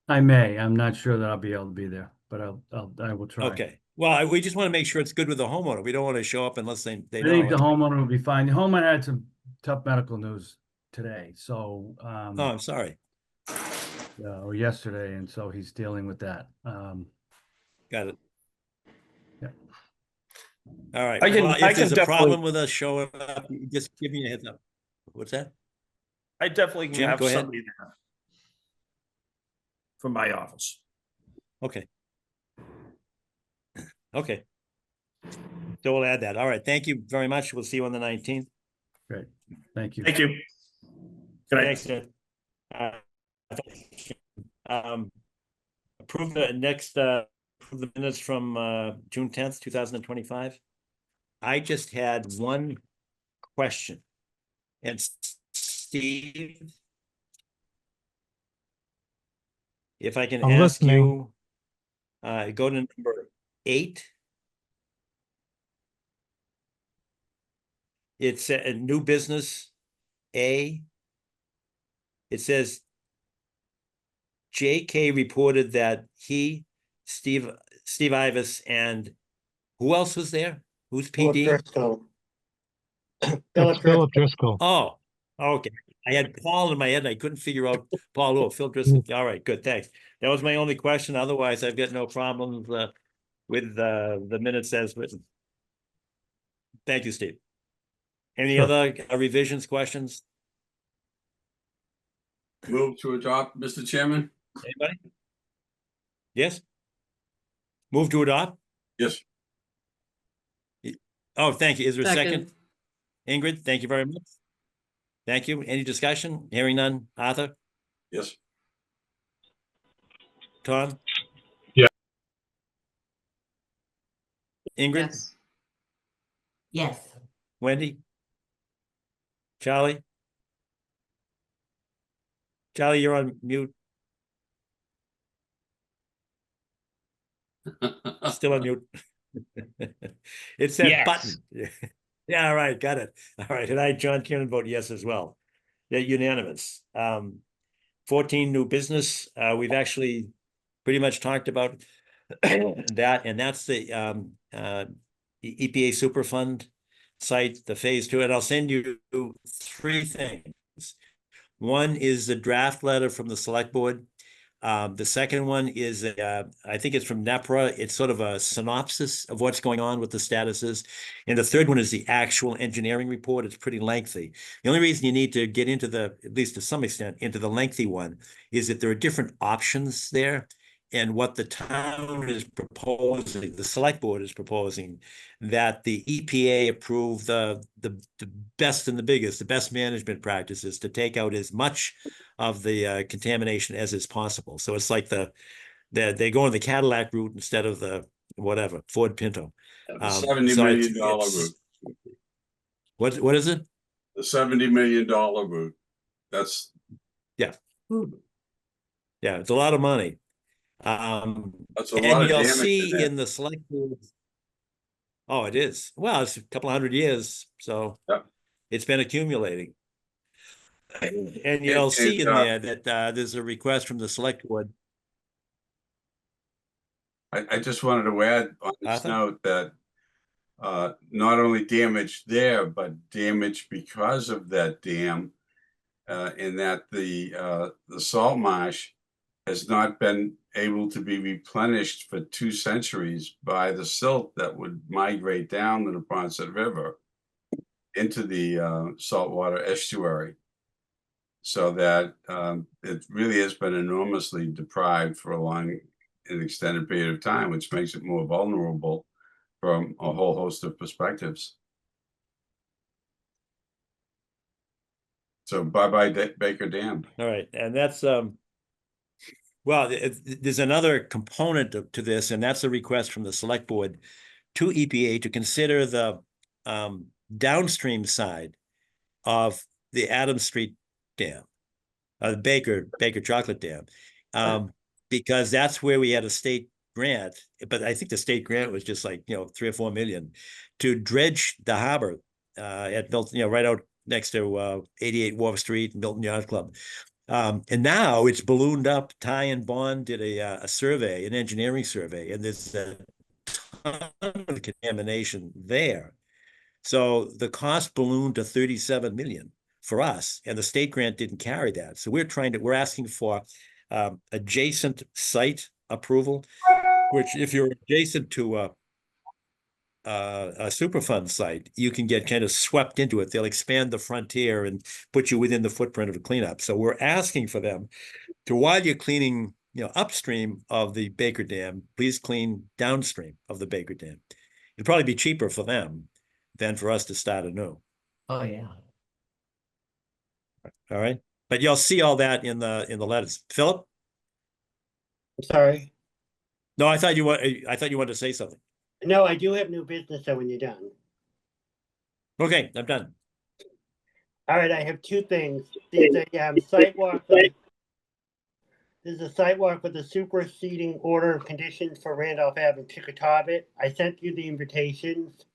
I may. I'm not sure that I'll be able to be there, but I will try. Okay. Well, we just want to make sure it's good with the homeowner. We don't want to show up unless they I know. think the homeowner will be fine. The homeowner had some tough medical news today, so Oh, I'm sorry. or yesterday, and so he's dealing with that. Got it. Yeah. All right. I can- Well, I if can there's a definitely- problem with us showing up, just give me a heads up. What's that? I definitely can Jim, have go ahead. somebody there from my office. Okay. Okay. So we'll add that. All right. Thank you very much. We'll see you on the 19th. Great. Thank you. Thank you. Good night. Thanks, Ned. Approve the next, approve the minutes from June 10th, 2025. I just had one question. And Steve, if I can I'm ask listening. you, go to number 8. It's a new business A. It says JK reported that he, Steve Ivas, and who else was there? Who's Philip PD? Driscoll. That's Philip Driscoll. Oh, okay. I had Paul in my head and I couldn't figure out Paul. Oh, Phil Driscoll. All right, good, thanks. That was my only question. Otherwise, I've got no problems with the minutes as written. Thank you, Steve. Any Sure. other revisions, questions? Move to adopt, Mr. Chairman? Anybody? Yes? Move to adopt? Yes. Oh, thank you. Is there a second? Second. Ingrid, thank you very much. Thank you. Any discussion? Hearing none. Arthur, Yes. Tom? Yeah. Ingrid, Yes. Yes. Wendy? Charlie? Charlie, you're on mute. Still on mute. It's that Yes. button. Yeah, all right, got it. All right, and I, John Kieran, vote yes as well. Yeah, unanimous. 14 new business. We've actually pretty much talked about that, and that's the EPA Superfund site, the phase 2, and I'll send you 3 things. One is the draft letter from the select board. The second one is, I think it's from NEPRA. It's sort of a synopsis of what's going on with the statuses. And the third one is the actual engineering report. It's pretty lengthy. The only reason you need to get into at least to some extent, into the lengthy one is that there are different options there. And what the town is proposing, the select board is proposing, that the EPA approve the best and the biggest, the best management practices to take out as much of the contamination as is possible. So it's like they go on the Cadillac route instead of the whatever Ford Pinto. $70 so million route. What is it? The $70 million route. That's yeah. It's a lot of money. That's a and lot of you'll damage see to that. in the select board. Oh, it is. Well, it's a couple of 100 years, so it's been accumulating. And you'll see in there that there's a request from the select board. I just wanted to add on this Arthur? note that not only damage there, but damage because of that dam, in that the salt marsh has not been able to be replenished for 2 centuries by the silt that would migrate down the Neponset River into the saltwater estuary. So that it really has been enormously deprived for a long and extended period of time, which makes it more vulnerable from a whole host of perspectives. So bye-bye Baker Dam. All right, and that's well, there's another component to this, and that's a request from the select board to EPA to consider the downstream side of the Adams Street Dam, the Baker Chocolate Dam, because that's where we had a state grant, but I think the state grant was just like 3 or 4 million to dredge the harbor at Milton, right out next to 88 Wharf Street, Milton Yacht Club. And now it's ballooned up. Ty and Bond did a survey, an engineering survey, and there's a ton of contamination there. So the cost ballooned to 37 million for us, and the state grant didn't carry that. So we're asking for adjacent site approval, which if you're adjacent to a Superfund site, you can get kind of swept into it. They'll expand the frontier and put you within the footprint of the cleanup. So we're asking for them to, while you're cleaning, upstream of the Baker Dam, please clean downstream of the Baker Dam. It'd probably be cheaper for them than for us to start anew. Oh, yeah. All right. But you'll see all that in the letters. Philip? Sorry. No, I thought you wanted to say something. No, I do have new business, so when you're done. Okay, I'm done. All right, I have 2 things. There's a site walk. There's a site walk with the superseding order of conditions for Randolph Ave and Chickatawbit. I sent you the invitations.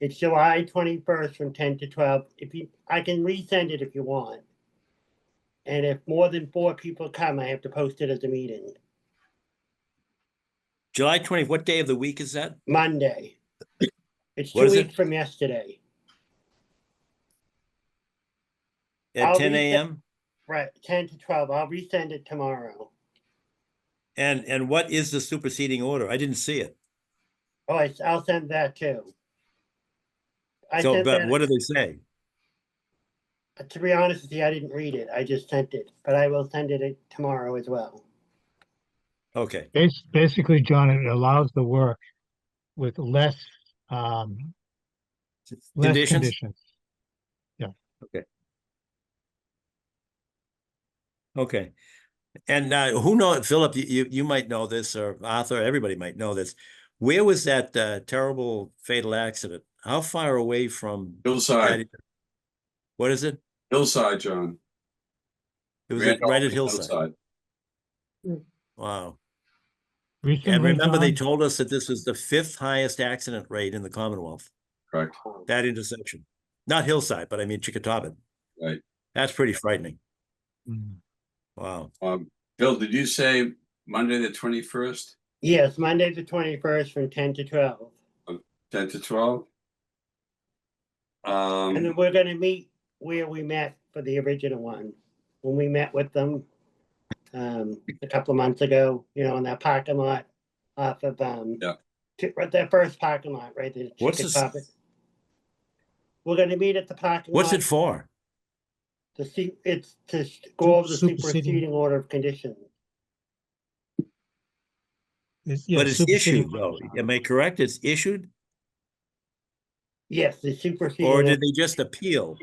It's July 21st from 10 to 12. I can resend it if you want. And if more than 4 people come, I have to post it as a meeting. July 20th, what day of the week is that? Monday. It's What 2 is it? weeks from yesterday. At 10 a.m.? Right, 10 to 12. I'll resend it tomorrow. And what is the superseding order? I didn't see it. Oh, I'll send that too. But what do they say? To be honest with you, I didn't read it. I just sent it, but I will send it tomorrow as well. Okay. Basically, John, it allows the work with less Less Conditions? conditions. Okay. And who knows, Philip, you might know this, or Arthur, everybody might know this. Where was that terrible fatal accident? How far away from? Hillside, What is it? Hillside, John. It was Randolph right at and Hillside. Wow. And Recently, remember, they John, told us that this was the 5th highest accident rate in the Commonwealth, Correct. that intersection. Not Hillside, but I mean Chickatobit. Right. That's pretty frightening. Mm. Wow. Bill, did you say Monday the 21st, Yes, Monday the 21st from 10 to 12. 10 to 12? And then we're gonna meet where we met for the original one. When we met with them a couple of months ago, you know, in that parking lot off of right that first parking lot, right there. What's this? We're gonna meet at the parking lot. What's it for? It's to go over the Superseding. superseding order of conditions. But it's issued, though. Am I correct? It's issued? Yes, the superseding. Or did they just appeal?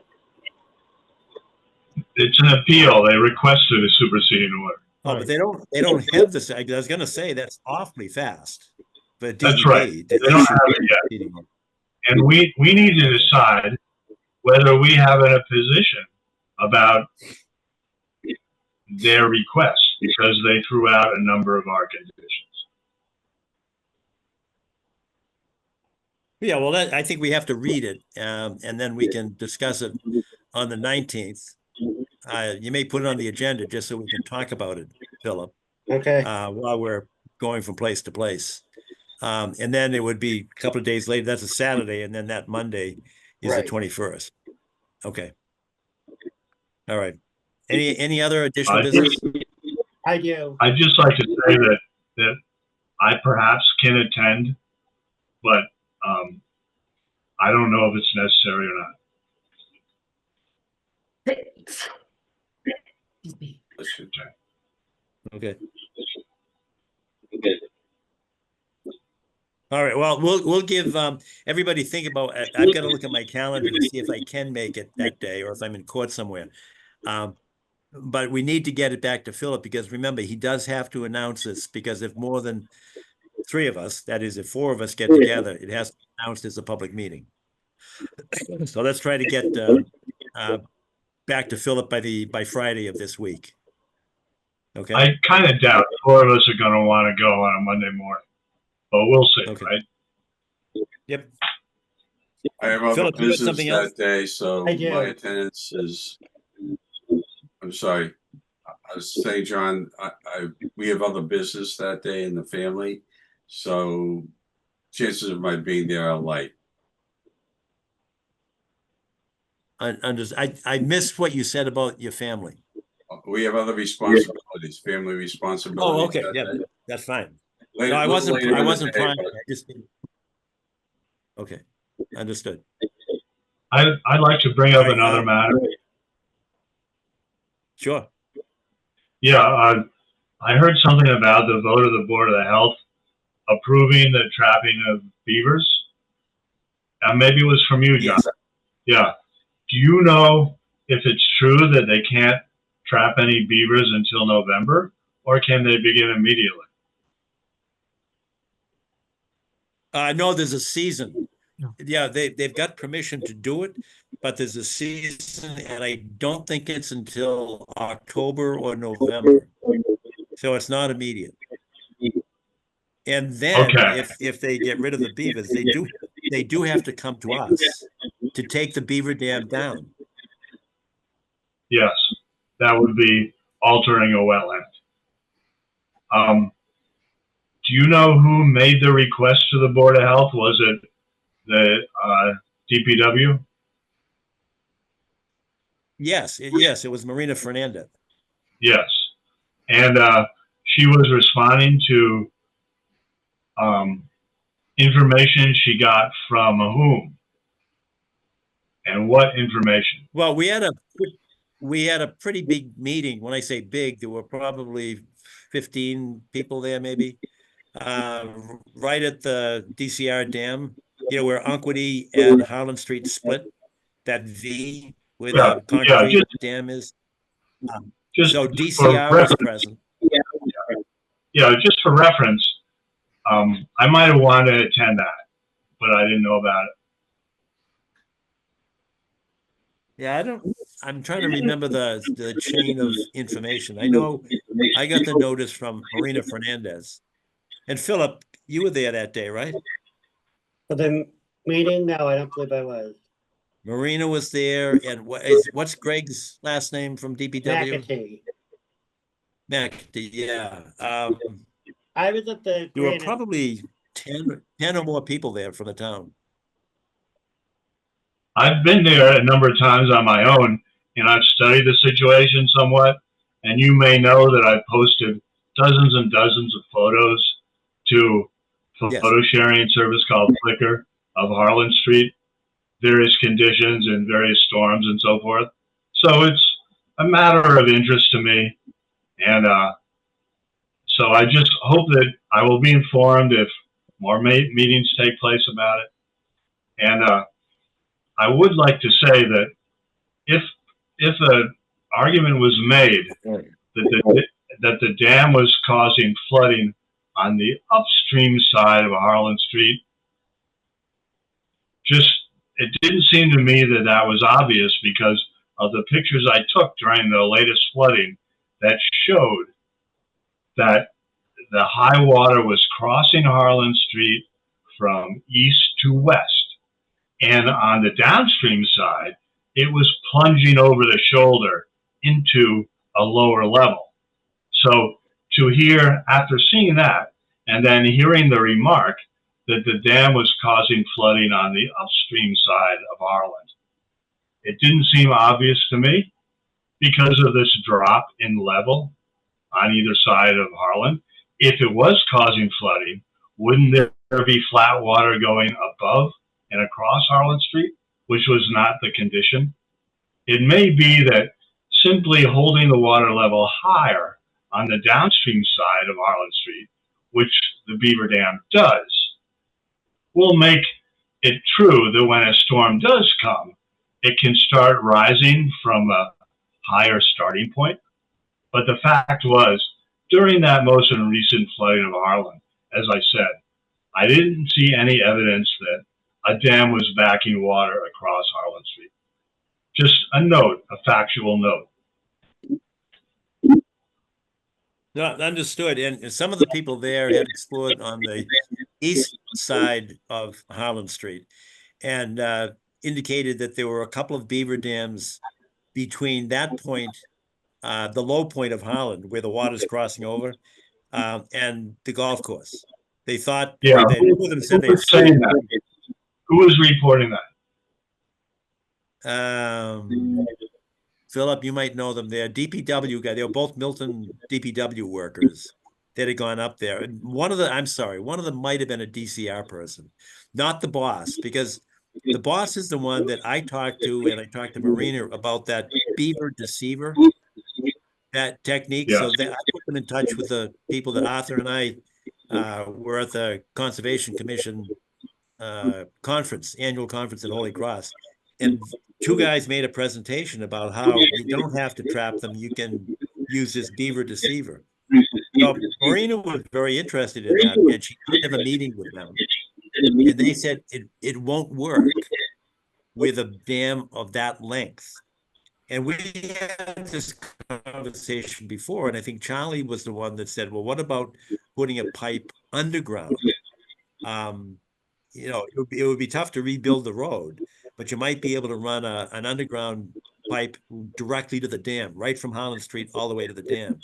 It's an appeal. They requested a superseding order. Oh, but they don't have this. I was gonna say that's awfully fast. But That's right. They don't have it yet. And we need to decide whether we have a position about their request, because they threw out a number of our conditions. Yeah, well, I think we have to read it, and then we can discuss it on the 19th. You may put it on the agenda just so we can talk about it, Philip. Okay. While we're going from place to place. And then it would be a couple of days later, that's a Saturday, and then that Monday is the 21st. Okay. All right. Any other additional business? I do. I'd just like to say that I perhaps can attend, but I don't know if it's necessary or not. Okay. All right. Well, we'll give everybody think about. I've got to look at my calendar to see if I can make it that day or if I'm in court somewhere. But we need to get it back to Philip, because remember, he does have to announce this, because if more than 3 of us, that is, if 4 of us get together, it has to be announced as a public meeting. So let's try to get back to Philip by Friday of this week. Okay. I kind of doubt 4 of us are going to want to go on a Monday morning, but we'll see, right? Yep. I have other Philip, you got business something that else? day, so I do. my attendance is, I'm sorry. I was saying, John, we have other business that day in the family, so chances of my being there are light. I missed what you said about your family. We have other responsibilities, family responsibilities. Oh, okay. that Yeah, day. that's fine. Later- No, I little later in the wasn't day, trying. but- I just didn't. Okay, understood. I'd like to bring up All right, another matter. Sure. Yeah, I heard something about the vote of the Board of the Health approving the trapping of beavers. Maybe it was from you, John. Yes. Yeah. Do you know if it's true that they can't trap any beavers until November, or can they begin immediately? No, there's a season. Yeah, they've got permission to do it, but there's a season, and I don't think it's until October or November. So it's not immediate. And then if they get rid of the beavers, they do have to come to us to take the beaver dam down. Yes, that would be altering a wetland. Do you know who made the request to the Board of Health? Was it the DPW? Yes, it was Marina Fernandez. Yes. And she was responding to information she got from whom? And what information? Well, we had a pretty big meeting. When I say big, there were probably 15 people there, maybe, right at the DCR dam. where Unquity and Harlan Street split, that V where Yeah, the concrete just- dam is. Just So for DCR was reference- present. Yeah, just for reference, I might have wanted to attend that, but I didn't know about it. Yeah, I'm trying to remember the chain of information. I know I got the notice from Marina Fernandez. And Philip, you were there that day, right? For the meeting, no, I don't believe I was. Marina was there, and what's Greg's last name from DPW? McAtee. McAtee, yeah. I was at the. There were Granite- probably 10 or more people there from the town. I've been there a number of times on my own, and I've studied the situation somewhat. And you may know that I've posted dozens and dozens of photos to Yes. photo sharing service called Flickr of Harlan Street, various conditions and various storms and so forth. So it's a matter of interest to me. And so I just hope that I will be informed if more meetings take place about it. And I would like to say that if an argument was made that the dam was causing flooding on the upstream side of Harlan Street, it didn't seem to me that that was obvious because of the pictures I took during the latest flooding that showed that the high water was crossing Harlan Street from east to west. And on the downstream side, it was plunging over the shoulder into a lower level. So to hear, after seeing that, and then hearing the remark that the dam was causing flooding on the upstream side of Harlan, it didn't seem obvious to me because of this drop in level on either side of Harlan. If it was causing flooding, wouldn't there be flat water going above and across Harlan Street, which was not the condition? It may be that simply holding the water level higher on the downstream side of Harlan Street, which the Beaver Dam does, will make it true that when a storm does come, it can start rising from a higher starting point. But the fact was, during that most recent flooding of Harlan, as I said, I didn't see any evidence that a dam was backing water across Harlan Street. Just a note, a factual note. No, understood. And some of the people there had explored on the east side of Harlan Street and indicated that there were a couple of beaver dams between that point, the low point of Harlan, where the water's crossing over, and the golf course. They thought, Yeah, two of them said who was saying that? Who was reporting that? Philip, you might know them. They're DPW guy. They were both Milton DPW workers that had gone up there. And one of them might have been a DCR person, not the boss, because the boss is the one that I talked to, and I talked to Marina about that beaver deceiver, that technique. Yeah. So I put them in touch with the people that Arthur and I were at the Conservation Commission annual conference at Holy Cross. And two guys made a presentation about how you don't have to trap them. You can use this beaver deceiver. So Marina was very interested in that, and she did have a meeting with them. And they said it won't work with a dam of that length. And we had this conversation before, and I think Charlie was the one that said, well, what about putting a pipe underground? It would be tough to rebuild the road, but you might be able to run an underground pipe directly to the dam, right from Harlan Street all the way to the dam.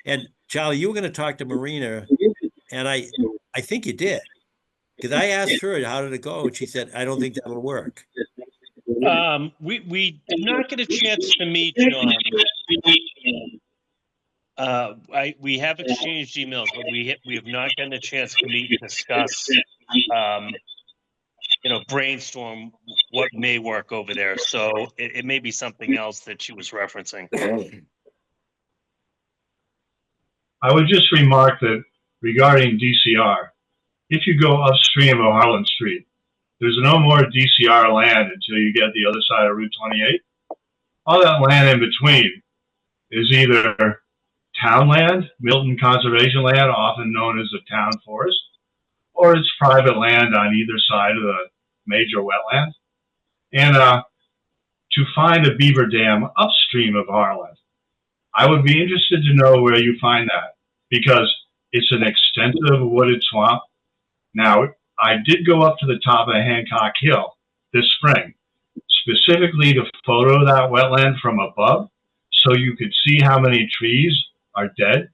And Charlie, you were going to talk to Marina, and I think you did, because I asked her, how did it go? And she said, I don't think that'll work. We did not get a chance to meet John. We have exchanged emails, but we have not gotten a chance to meet and discuss, brainstorm what may work over there. So it may be something else that she was referencing. I would just remark that regarding DCR, if you go upstream of Harlan Street, there's no more DCR land until you get the other side of Route 28. All that land in between is either town land, Milton conservation land, often known as the town forest, or it's private land on either side of the major wetland. And to find a beaver dam upstream of Harlan, I would be interested to know where you find that, because it's an extensive wooded swamp. Now, I did go up to the top of Hancock Hill this spring, specifically to photo that wetland from above, so you could see how many trees are dead.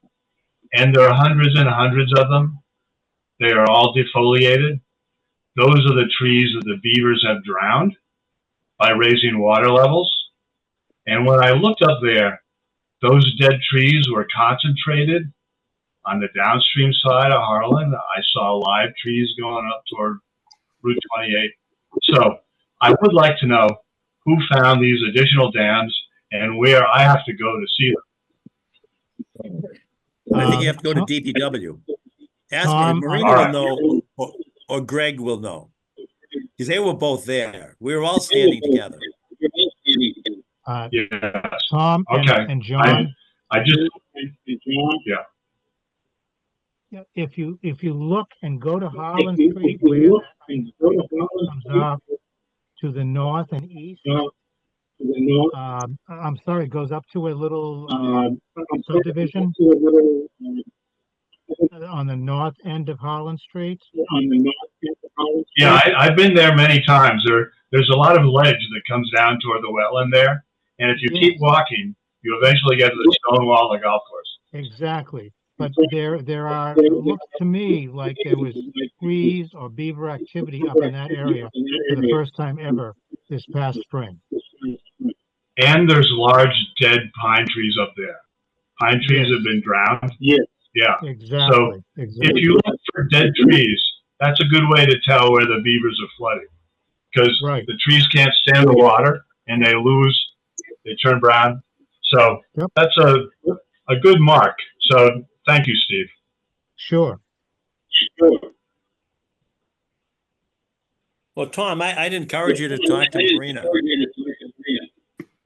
And there are hundreds and hundreds of them. They are all defoliated. Those are the trees that the beavers have drowned by raising water levels. And when I looked up there, those dead trees were concentrated on the downstream side of Harlan. I saw live trees going up toward Route 28. So I would like to know who found these additional dams and where I have to go to see them. I think you have to go to DPW. Ask Tom, if Marina will know or Greg will know. Because they were both there. We were all standing together. Yes. Tom Okay. and John. I just, yeah. Yeah, if you look and go to Harlan Street, where it comes off to the north and east. I'm sorry, it goes up to a little subdivision on the north end of Harlan Street. Yeah, I've been there many times. There's a lot of ledge that comes down toward the wetland there. And if you keep walking, you eventually get to the stone wall of the golf course. Exactly. But there are, it looks to me like there was trees or beaver activity up in that area for the first time ever this past spring. And there's large dead pine trees up there. Pine trees have been drowned. Yes. Yeah. Exactly. So if you look for dead trees, that's a good way to tell where the beavers are flooding. Because the trees can't stand the water and they turn brown. So that's a good mark. So thank you, Steve. Sure. Well, Tom, I'd encourage you to talk to Marina.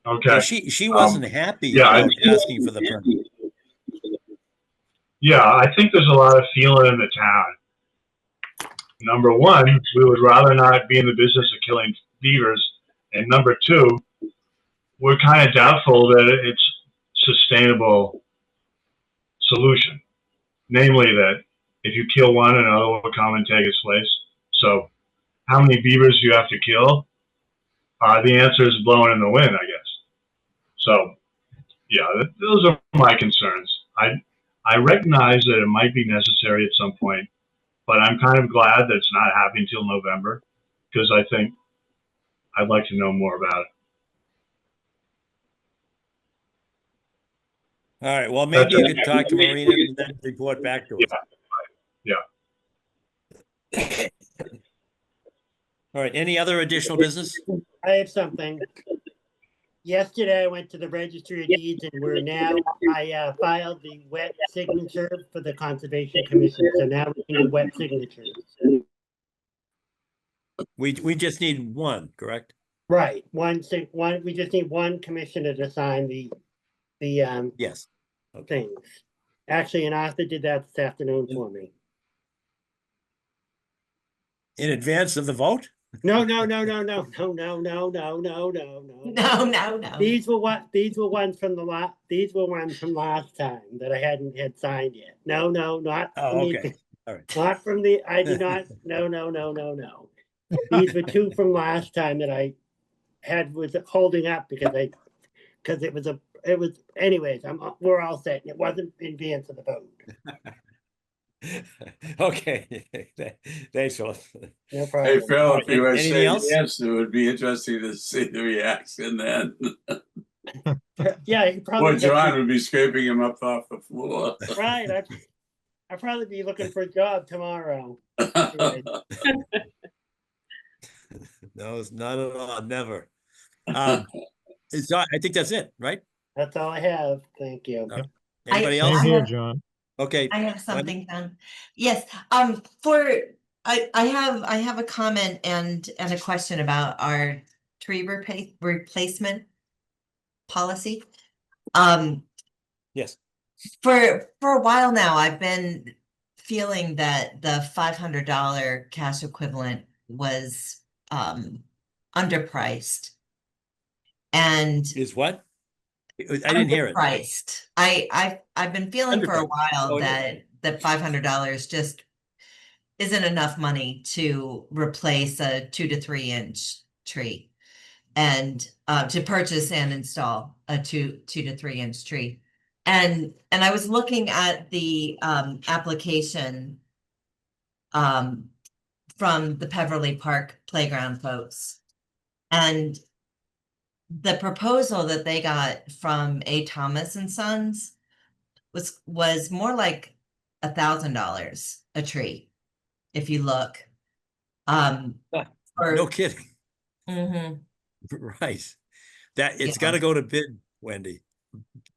Okay. She wasn't happy yeah, about asking for the permit. Yeah, I think there's a lot of feeling in the town. Number one, we would rather not be in the business of killing beavers. And number two, we're kind of doubtful that it's sustainable solution. Namely that if you kill one, another will come and take its place. So how many beavers do you have to kill? The answer is blowing in the wind, I guess. So yeah, those are my concerns. I recognize that it might be necessary at some point, but I'm kind of glad that it's not happening till November, because I think I'd like to know more about it. All right. Well, maybe you could talk to Marina and then report back to us. Yeah. All right. Any other additional business? I have something. Yesterday, I went to the Registry of Deeds and I filed the wet signature for the Conservation Commission. So now we can do wet signatures. We just need one, correct? Right. One. We just need one commissioner to sign the yes. Things. Actually, and Arthur did that this afternoon for me. In advance of the vote? No. These were ones from last time that I hadn't signed yet. No, not. Oh, okay. All right. Not from the. I did not. No. These were two from last time that I was holding up because it was. Anyways, we're all set. It wasn't in advance of the vote. Okay. Thanks, Phil. No problem. Hey, Phil, if you were Anything saying else? yes, it would be interesting to see the reaction then. Yeah, he probably. Poor John would be scraping him up off the floor. Right. I'd probably be looking for a job tomorrow. No, it's not at all. Never. So I think that's it, right? That's all I have. Thank you. Anybody Same else? here, John. Okay. I have something done. Yes, for I have a comment and a question about our tree replacement policy. Yes. For a while now, I've been feeling that the $500 cash equivalent was underpriced. And Is what? I didn't hear it. underpriced. I've been feeling for a Underpriced. while Oh, it is. that $500 just isn't enough money to replace a 2 to 3 inch tree and to purchase and install a 2 to 3 inch tree. And I was looking at the application from the Peverly Park Playground folks. And the proposal that they got from A. Thomas and Sons was more like $1,000 a tree, if you look. No kidding. Mhm. Right. That it's Yeah. got to go to bid, Wendy.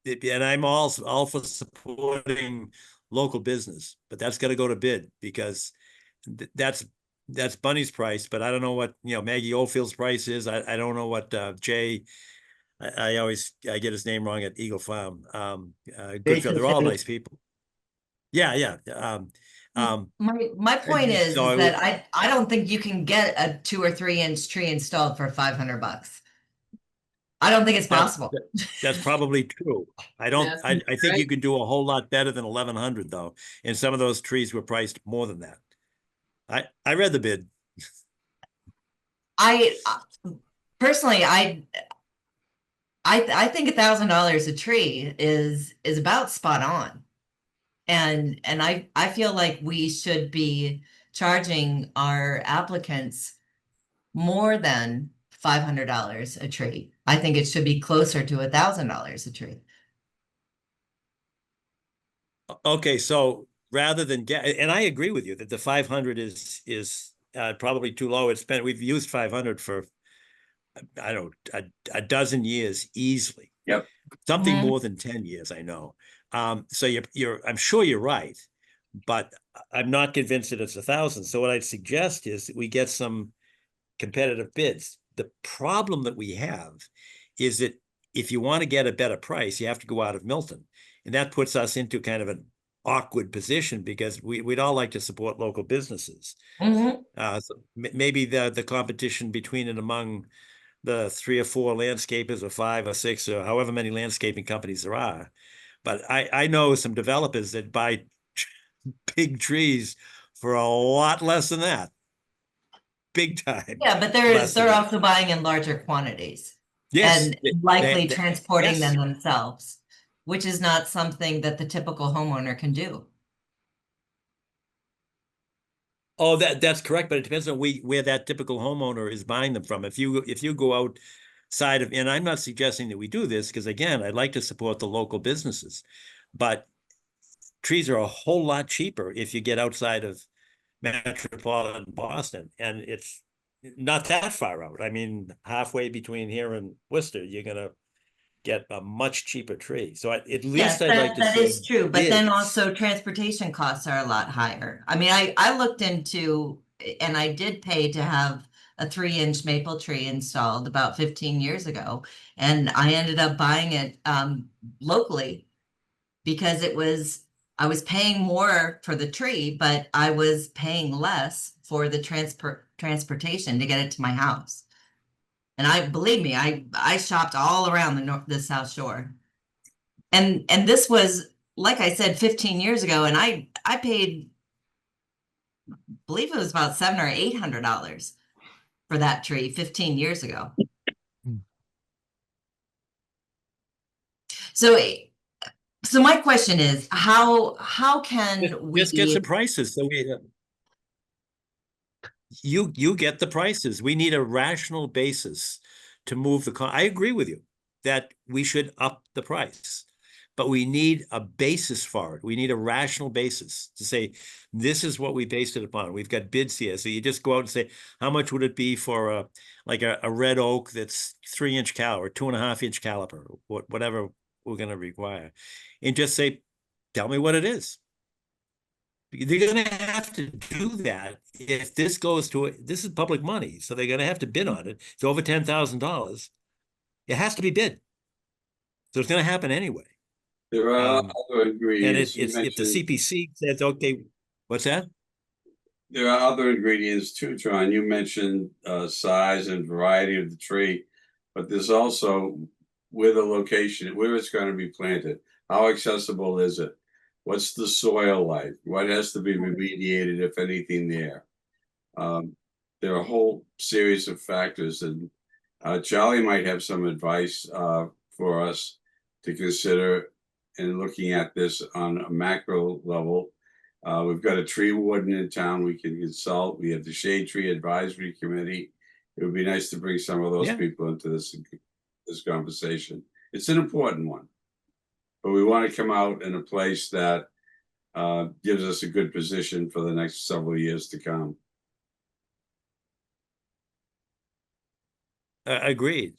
And I'm all for supporting local business, but that's got to go to bid because that's Bunny's price, but I don't know what, Maggie Oldfield's price is. I don't know what Jay, I get his name wrong at Eagle Farm. Goodfield, they're all nice people. Yeah. My point is so that I don't think you can get a 2 or 3 inch tree installed for $500. I don't think it's possible. That's probably true. I think you can do a whole lot better than 1,100 though. And some of those trees were priced more than that. I read the bid. Personally, I think $1,000 a tree is about spot on. And I feel like we should be charging our applicants more than $500 a tree. I think it should be closer to $1,000 a tree. Okay, so rather than and I agree with you that the 500 is probably too low. We've used 500 for I don't know a dozen years easily. Yep. Something more than 10 years, I know. So I'm sure you're right, but I'm not convinced that it's 1,000. So what I'd suggest is that we get some competitive bids. The problem that we have is that if you want to get a better price, you have to go out of Milton. And that puts us into kind of an awkward position because we'd all like to support local businesses. So maybe the competition between and among the 3 or 4 landscapers or 5 or 6 or however many landscaping companies there are. But I know some developers that buy big trees for a lot less than that. Big time. Yeah, but they're also buying in larger quantities. Yes. And likely transporting them themselves, which is not something that the typical homeowner can do. Oh, that's correct, but it depends on where that typical homeowner is buying them from. If you go outside of, and I'm not suggesting that we do this because again, I'd like to support the local businesses, but trees are a whole lot cheaper if you get outside of metropolitan Boston, and it's not that far out. I mean, halfway between here and Worcester, you're gonna get a much cheaper tree. So at least I'd like to see. That is true, but then also transportation costs are a lot higher. I mean, I looked into, and I did pay to have a 3 inch maple tree installed about 15 years ago. And I ended up buying it locally because I was paying more for the tree, but I was paying less for the transportation to get it to my house. And believe me, I shopped all around the South Shore. And this was, like I said, 15 years ago, and I paid, I believe it was about $700 or $800 for that tree 15 years ago. So my question is, how can we just get some prices? So you get the prices. We need a rational basis to move I agree with you that we should up the price, but we need a basis for it. We need a rational basis to say, this is what we based it upon. We've got bids here. So you just go out and say, how much would it be for a red oak that's 3 inch caliber, 2.5 inch caliber, whatever we're going to require, and just say, tell me what it is. They're gonna have to do that if this goes to, this is public money, so they're gonna have to bid on it. It's over $10,000. It has to be bid. So it's gonna happen anyway. There are Um, other And ingredients. You it's, if the mentioned- CPC says, okay, what's that? There are other ingredients too, John. You mentioned size and variety of the tree, but there's also where the location, where it's going to be planted. How accessible is it? What's the soil like? What has to be remediated, if anything, there? There are a whole series of factors, and Charlie might have some advice for us to consider in looking at this on a macro level. We've got a tree warden in town we can consult. We have the Shade Tree Advisory Committee. It would be nice to bring some of those Yeah. people into this conversation. It's an important one, but we want to come out in a place that gives us a good position for the next several years to come. Agreed.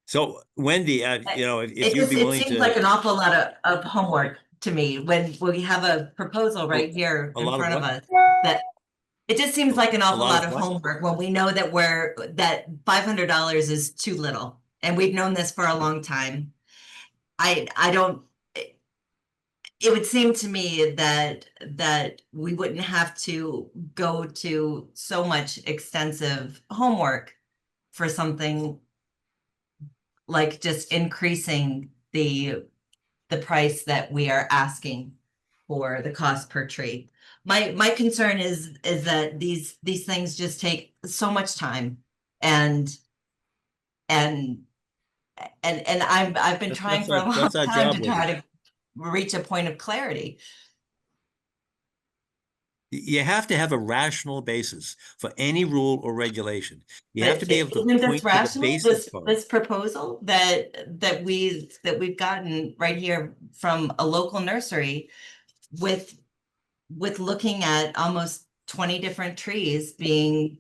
So Wendy, you know, if It you'd just, be it willing seems like to, an awful lot of homework to me when we have a proposal right here a in lot of front of what? us. That it just seems like an awful lot lot of of what? homework when we know that that $500 is too little. And we've known this for a long time. I don't, it would seem to me that we wouldn't have to go to so much extensive homework for something like just increasing the price that we are asking for the cost per tree. My concern is that these things just take so much time and I've been trying for a long that's our time job, to try Wendy. to reach a point of clarity. You have to have a rational basis for any rule or regulation. You have to be able to Isn't this point to the rational, basis for it. this proposal that we've gotten right here from a local nursery with looking at almost 20 different trees being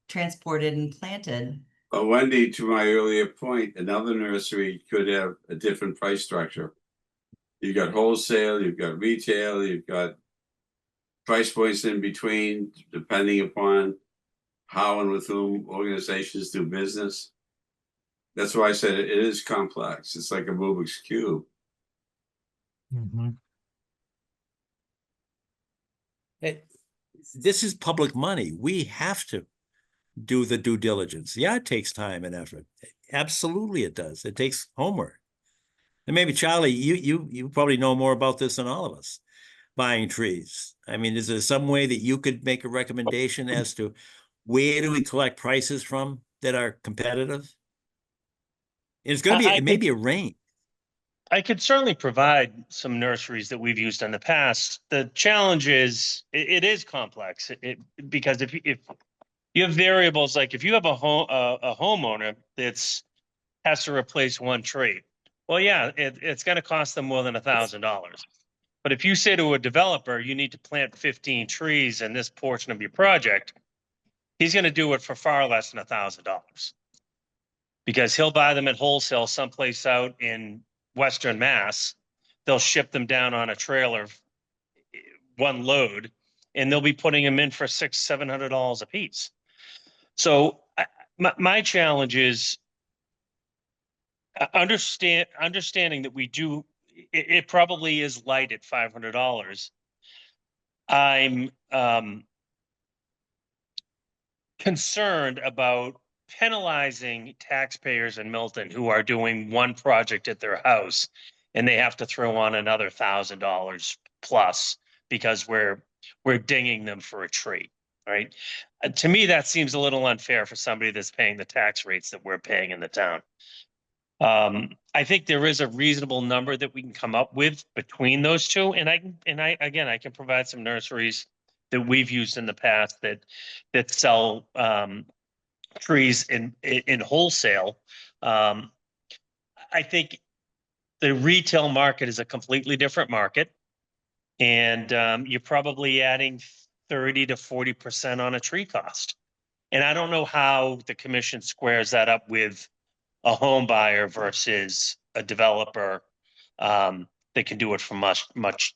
transported and planted? Wendy, to my earlier point, another nursery could have a different price structure. You've got wholesale, you've got retail, you've got price points in between, depending upon how and with whom organizations do business. That's why I said it is complex. It's like a Rubik's Cube. This is public money. We have to do the due diligence. Yeah, it takes time and effort. Absolutely it does. It takes homework. And maybe Charlie, you probably know more about this than all of us, buying trees. I mean, is there some way that you could make a recommendation as to where do we collect prices from that are competitive? It's going to be, it may be a range. I could certainly provide some nurseries that we've used in the past. The challenge is it is complex. Because if you have variables, like if you have a homeowner that's has to replace one tree, well, yeah, it's going to cost them more than $1,000. But if you say to a developer, you need to plant 15 trees in this portion of your project, he's going to do it for far less than $1,000 because he'll buy them at wholesale someplace out in Western Mass. They'll ship them down on a trailer, one load, and they'll be putting them in for $600-700 a piece. So my challenge is understanding that we do. It probably is light at $500. I'm concerned about penalizing taxpayers in Milton who are doing one project at their house and they have to throw on another $1,000 plus because we're dinging them for a tree, right? To me, that seems a little unfair for somebody that's paying the tax rates that we're paying in the town. I think there is a reasonable number that we can come up with between those two, and I can provide some nurseries that we've used in the past that sell trees in wholesale. I think the retail market is a completely different market, and you're probably adding 30 to 40% on a tree cost. And I don't know how the commission squares that up with a home buyer versus a developer that can do it for much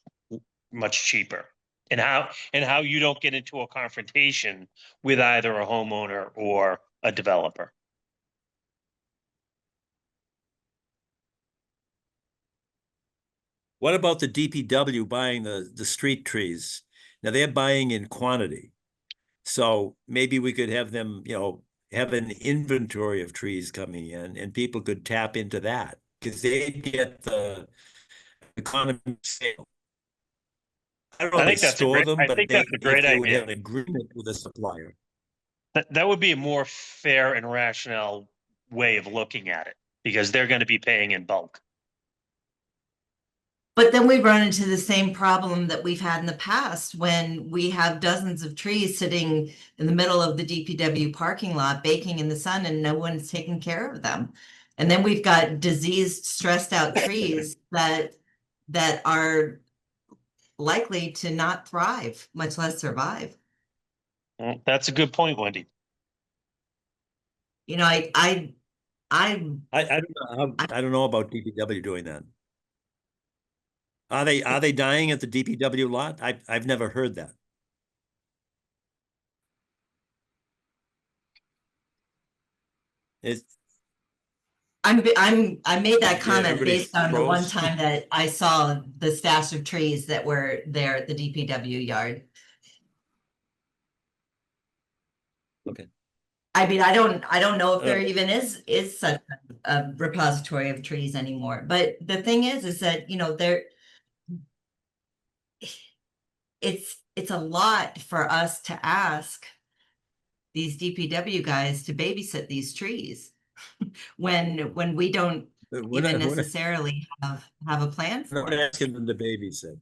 cheaper. and how you don't get into a confrontation with either a homeowner or a developer. What about the DPW buying the street trees? Now they're buying in quantity. So maybe we could have them, have an inventory of trees coming in and people could tap into that because they get the economy sale. I don't know I if they think that's a store great, them, I but think that's a great if they would idea. have an agreement with a supplier. That would be a more fair and rational way of looking at it because they're going to be paying in bulk. But then we run into the same problem that we've had in the past when we have dozens of trees sitting in the middle of the DPW parking lot, baking in the sun, and no one's taking care of them. And then we've got diseased, stressed out trees that are likely to not thrive, much less survive. That's a good point, Wendy. You know, I don't know about DPW doing that. Are they dying at the DPW lot? I've never heard that. I made that Yeah, comment everybody's based on the one froze. time that I saw the stash of trees that were there at the DPW yard. Okay. I mean, I don't know if there even is such a repository of trees anymore. But the thing is that, it's a lot for us to ask these DPW guys to babysit these trees when we don't even necessarily have a plan We're for not it. asking them to babysit.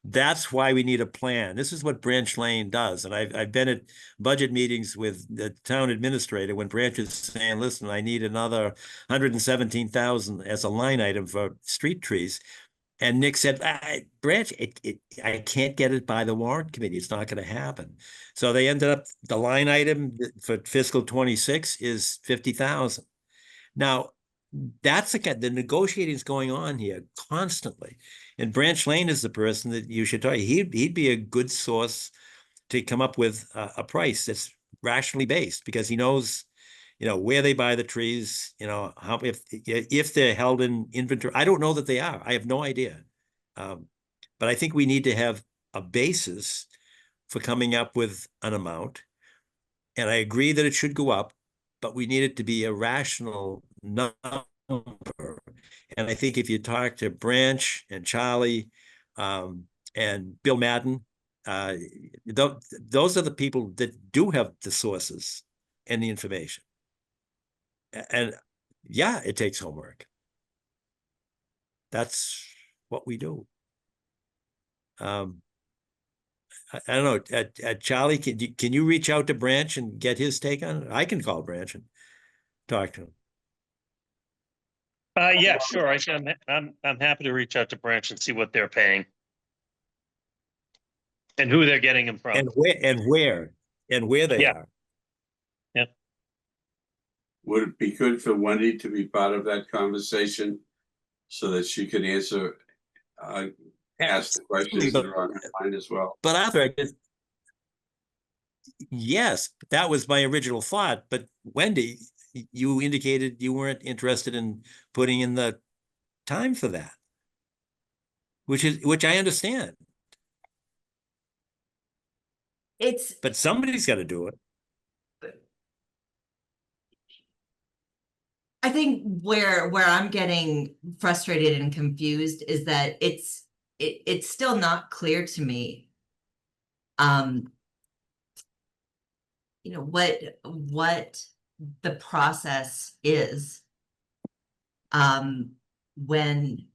That's why we need a plan. This is what Branch Lane does. And I've been at budget meetings with the town administrator when Branch is saying, listen, I need another 117,000 as a line item for street trees. And Nick said, Branch, I can't get it by the warrant committee. It's not going to happen. So they ended up, the line item for fiscal 26 is 50,000. Now, that's the negotiating is going on here constantly. And Branch Lane is the person that you should talk. He'd be a good source to come up with a price that's rationally based because he knows, where they buy the trees, how if they're held in inventory. I don't know that they are. I have no idea. But I think we need to have a basis for coming up with an amount. And I agree that it should go up, but we need it to be a rational number. And I think if you talk to Branch and Charlie and Bill Madden, those are the people that do have the sources and the information. And yeah, it takes homework. That's what we do. I don't know, Charlie, can you reach out to Branch and get his take on it? I can call Branch and talk to him. Yeah, sure. I'm happy to reach out to Branch and see what they're paying and who they're getting them from, and where they are. Yeah. Would it be good for Wendy to be part of that conversation so that she could ask the questions that are on her mind as well? But Arthur, yes, that was my original thought. But Wendy, you indicated you weren't interested in putting in the time for that, which I understand. But somebody's got to do it. I think where I'm getting frustrated and confused is that it's still not clear to me what the process is when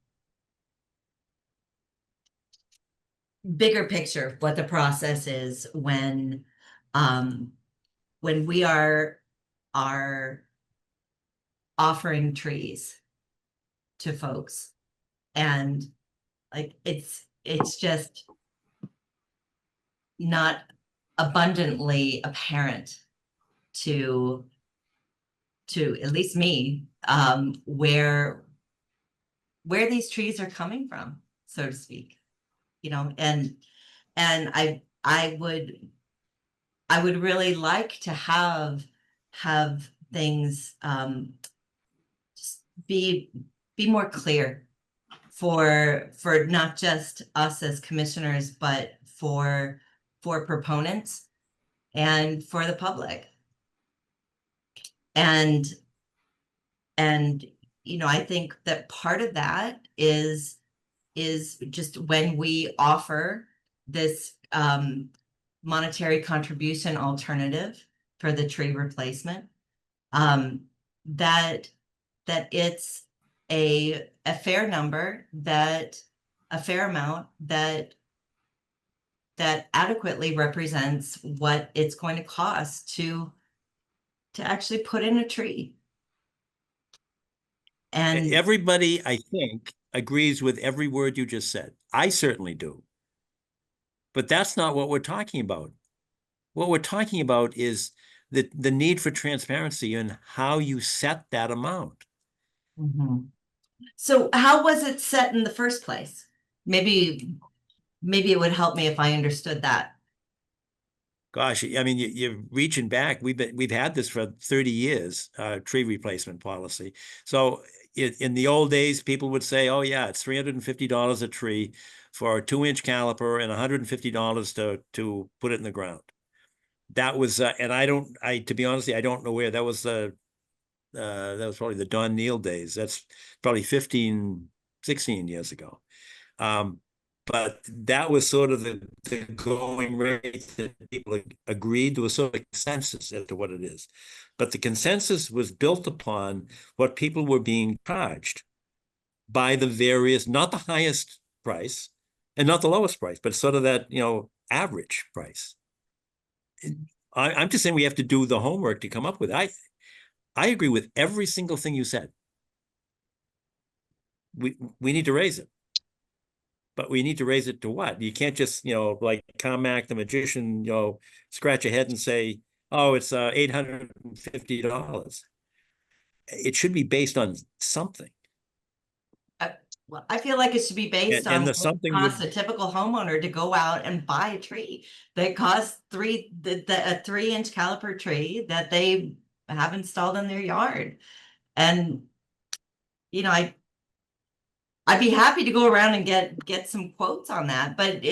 bigger picture what the process is when we are offering trees to folks and like it's just not abundantly apparent to at least me where these trees are coming from, so to speak. you know, and I would really like to have things just be more clear for not just us as commissioners, but for proponents and for the public. And you know, I think that part of that is just when we offer this monetary contribution alternative for the tree replacement, that it's a fair number, that a fair amount that adequately represents what it's going to cost to actually put in a tree. And everybody, I think, agrees with every word you just said. I certainly do. But that's not what we're talking about. What we're talking about is the need for transparency and how you set that amount. Mhm. So how was it set in the first place? Maybe it would help me if I understood that. Gosh, I mean, you're reaching back. We've had this for 30 years, tree replacement policy. So in the old days, people would say, "Oh yeah, it's $350 a tree for a 2-inch caliper and $150 to put it in the ground." That was, and to be honest, I don't know where that was. That was probably the Don Neal days. That's probably 15, 16 years ago. But that was sort of the going rate that people agreed. There was sort of a consensus as to what it is. But the consensus was built upon what people were being charged by the various, not the highest price and not the lowest price, but sort of that, you know, average price. I'm just saying we have to do the homework to come up with it. I agree with every single thing you said. We need to raise it. But we need to raise it to what? You can't just, you know, like Carmack the magician, you know, scratch your head and say, oh, it's $850. It should be based on something. Well, I feel like it should be based on the what something it costs would, a typical homeowner to go out and buy a tree that costs a 3-inch caliper tree that they have installed in their yard. And, you know, I'd be happy to go around and get some quotes on that, but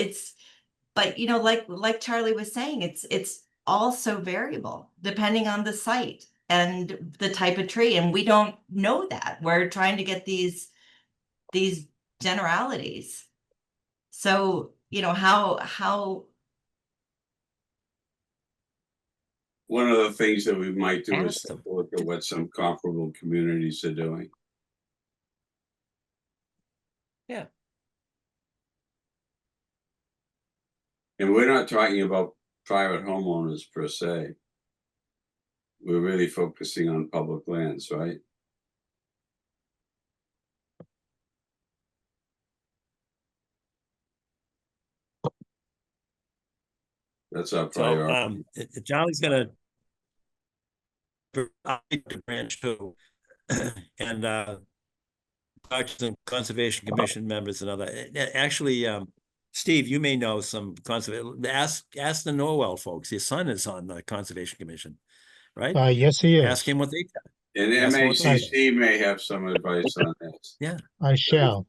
you know, like Charlie was saying, it's all so variable depending on the site and the type of tree. And we don't know that. We're trying to get these generalities. So, you know, how One of the things that we might do is Ask them. look at what some comparable communities are doing. Yeah. And we're not talking about private homeowners per se. We're really focusing on public lands, right? That's our priority. So Charlie's gonna branch too. And Parks and Conservation Commission members and other, actually, Steve, you may know some conservation, ask the Norwell folks. His son is on the Conservation Commission, right? Yes, he is. Ask him what they think. And Ask them what they think. MACC may have some advice on this. Yeah. I shall.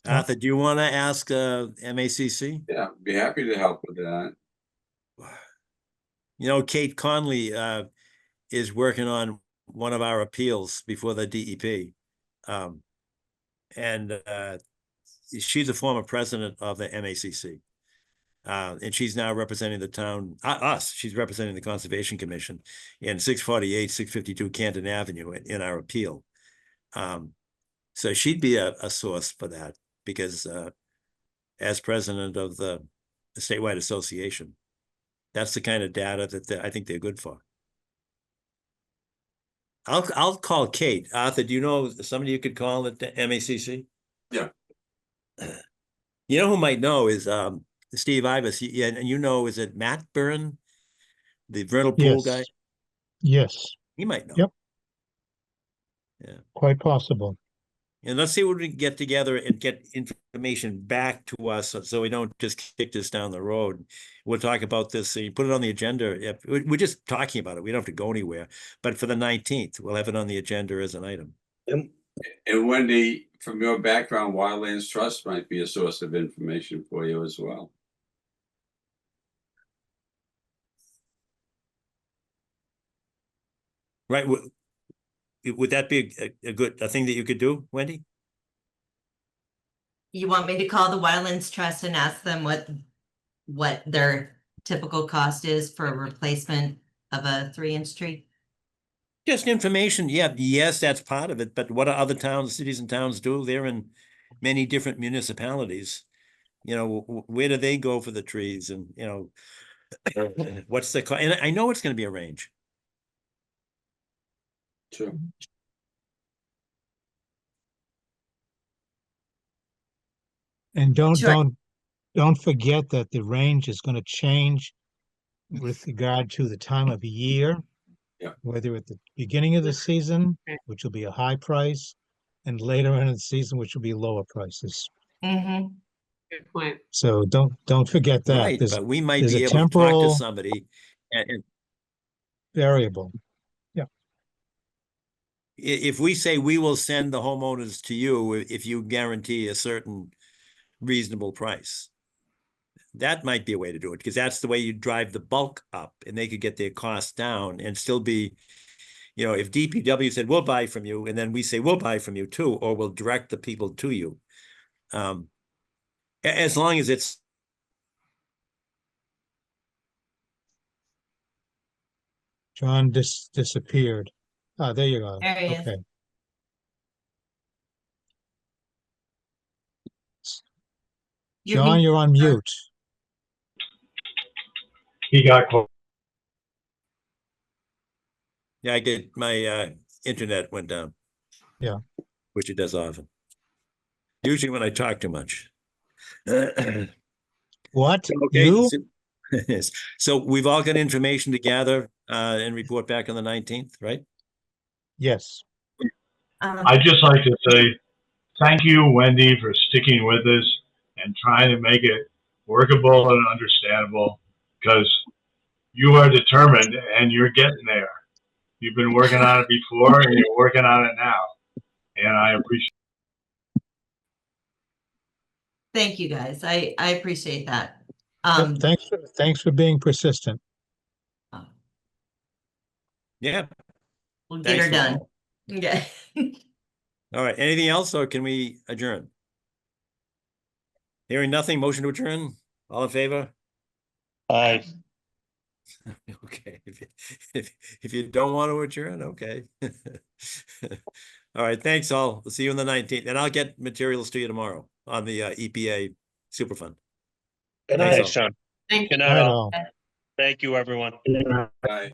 Arthur, do you want to ask MACC? Yeah, be happy to help with that. You know, Kate Conley is working on one of our appeals before the DEP. And she's a former president of the MACC. And she's now representing the town, us. She's representing the Conservation Commission in 648, 652 Canton Avenue in our appeal. So she'd be a source for that because as president of the statewide association, that's the kind of data that I think they're good for. I'll call Kate. Arthur, do you know somebody you could call at the MACC? Yeah. You know who might know is Steve Ibis. And you know, is it Matt Byrne, the vernal pool guy? Yes. He might know. Yep. Yeah. Quite possible. And let's see what we can get together and get information back to us so we don't just kick this down the road. We'll talk about this. So you put it on the agenda. Yep, we're just talking about it. We don't have to go anywhere. But for the 19th, we'll have it on the agenda as an item. And Wendy, from your background, Wildlands Trust might be a source of information for you as well. Right. Would that be a thing that you could do, Wendy? You want me to call the Wildlands Trust and ask them what their typical cost is for a replacement of a 3-inch tree? Just information. Yeah. Yes, that's part of it. But what do other towns, cities and towns do? They're in many different municipalities. You know, where do they go for the trees? And, you know, what's the cost? And I know it's going to be a range. Sure. And don't Sure. don't forget that the range is going to change with regard to the time of year. Yeah. Whether at the beginning of the season, which will be a high price, and later in the season, which will be lower prices. Mm-hmm. Good point. So don't forget that. Right. But we might there's be a able to talk to temporal somebody and variable. if we say we will send the homeowners to you if you guarantee a certain reasonable price, that might be a way to do it, because that's the way you drive the bulk up and they could get their costs down and still be, you know, if DPW said, we'll buy from you, and then we say, we'll buy from you too, or we'll direct the people to you. As long as it's. John disappeared. Ah, there you go. There he is. Okay. John, you're on mute. He got close. Yeah, I get my internet went down. Yeah. Which it does often. Usually when I talk too much. What? Okay. You? So we've all got information to gather and report back on the 19th, right? Yes. I'd just like to say thank you, Wendy, for sticking with us and trying to make it workable and understandable, because you are determined and you're getting there. You've been working on it before and you're working on it now. And I appreciate it. Thank you, guys. I appreciate that. Yep, thanks for being persistent. Yeah. We'll get her done. Okay. All right. Anything else, or can we adjourn? Hearing nothing, motion to adjourn. All in favor? Aye. Okay. If you don't want to adjourn, okay. All right. Thanks all. We'll see you on the 19th, and I'll get materials to you tomorrow on the EPA Superfund. Good night, Sean. Thank Good you. night, all. Thank you, everyone. Bye.